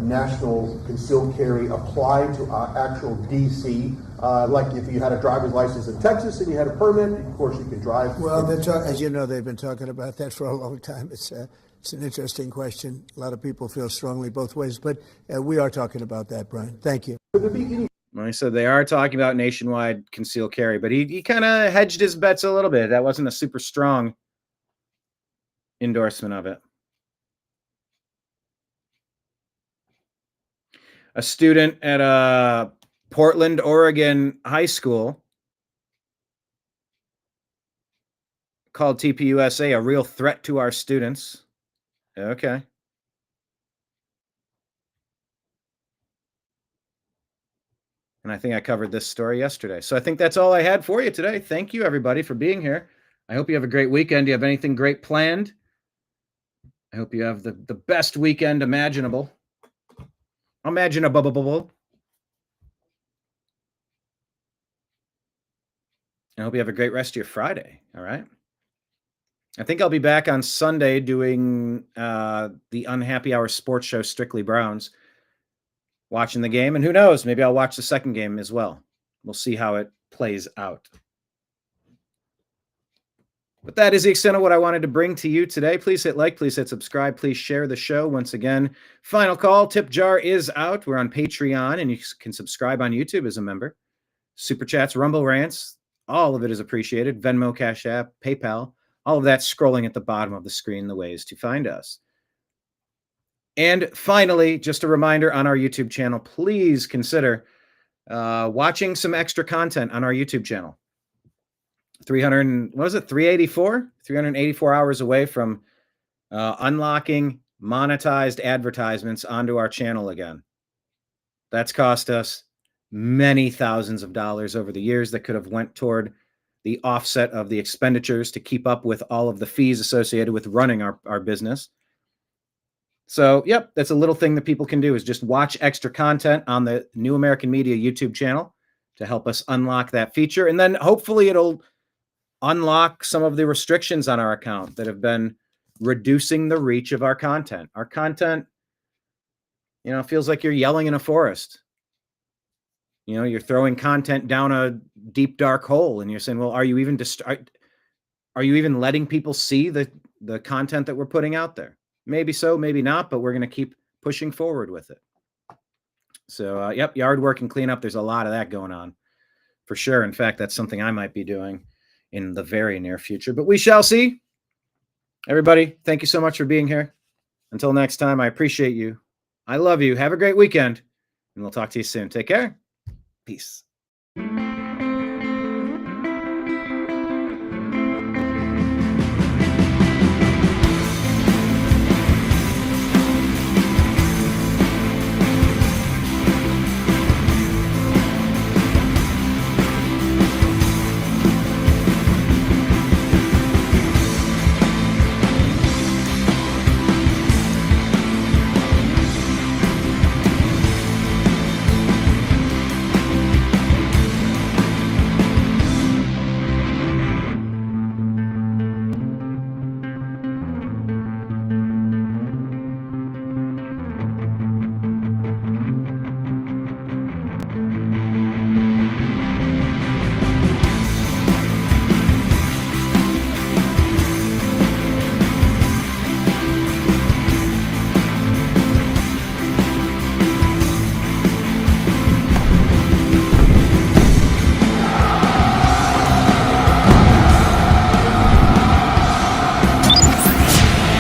national concealed carry applied to actual D.C.? Like if you had a driver's license in Texas and you had a permit, of course you could drive. Well, as you know, they've been talking about that for a long time. It's an interesting question. A lot of people feel strongly both ways, but we are talking about that, Brian. Thank you. Would there be any Well, he said they are talking about nationwide concealed carry, but he kind of hedged his bets a little bit. That wasn't a super strong endorsement of it. A student at a Portland, Oregon high school called TPUSA a real threat to our students. Okay. And I think I covered this story yesterday. So I think that's all I had for you today. Thank you, everybody, for being here. I hope you have a great weekend. Do you have anything great planned? I hope you have the best weekend imaginable. Imaginable. I hope you have a great rest of your Friday. All right. I think I'll be back on Sunday doing the Unhappy Hour sports show, Strictly Browns, watching the game. And who knows, maybe I'll watch the second game as well. We'll see how it plays out. But that is the extent of what I wanted to bring to you today. Please hit like, please hit subscribe, please share the show. Once again, final call, tip jar is out. We're on Patreon, and you can subscribe on YouTube as a member. Super Chats, Rumble Rants, all of it is appreciated. Venmo, Cash App, PayPal, all of that scrolling at the bottom of the screen, the ways to find us. And finally, just a reminder on our YouTube channel, please consider watching some extra content on our YouTube channel. 384 hours away from unlocking monetized advertisements onto our channel again. That's cost us many thousands of dollars over the years that could have went toward the offset of the expenditures to keep up with all of the fees associated with running our business. So, yep, that's a little thing that people can do, is just watch extra content on the New American Media YouTube channel to help us unlock that feature. And then hopefully it'll unlock some of the restrictions on our account that have been reducing the reach of our content. Our content, feels like you're yelling in a forest. You're throwing content down a deep, dark hole, and you're saying, well, are you even letting people see the content that we're putting out there? Maybe so, maybe not, but we're going to keep pushing forward with it. So, yep, yard work and cleanup. There's a lot of that going on for sure. In fact, that's something I might be doing in the very near future, but we shall see. Everybody, thank you so much for being here. Until next time, I appreciate you. I love you. Have a great weekend, and we'll talk to you soon. Take care. Peace.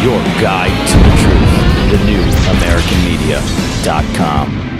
Your guide to the truth, thenewamericanmedia.com.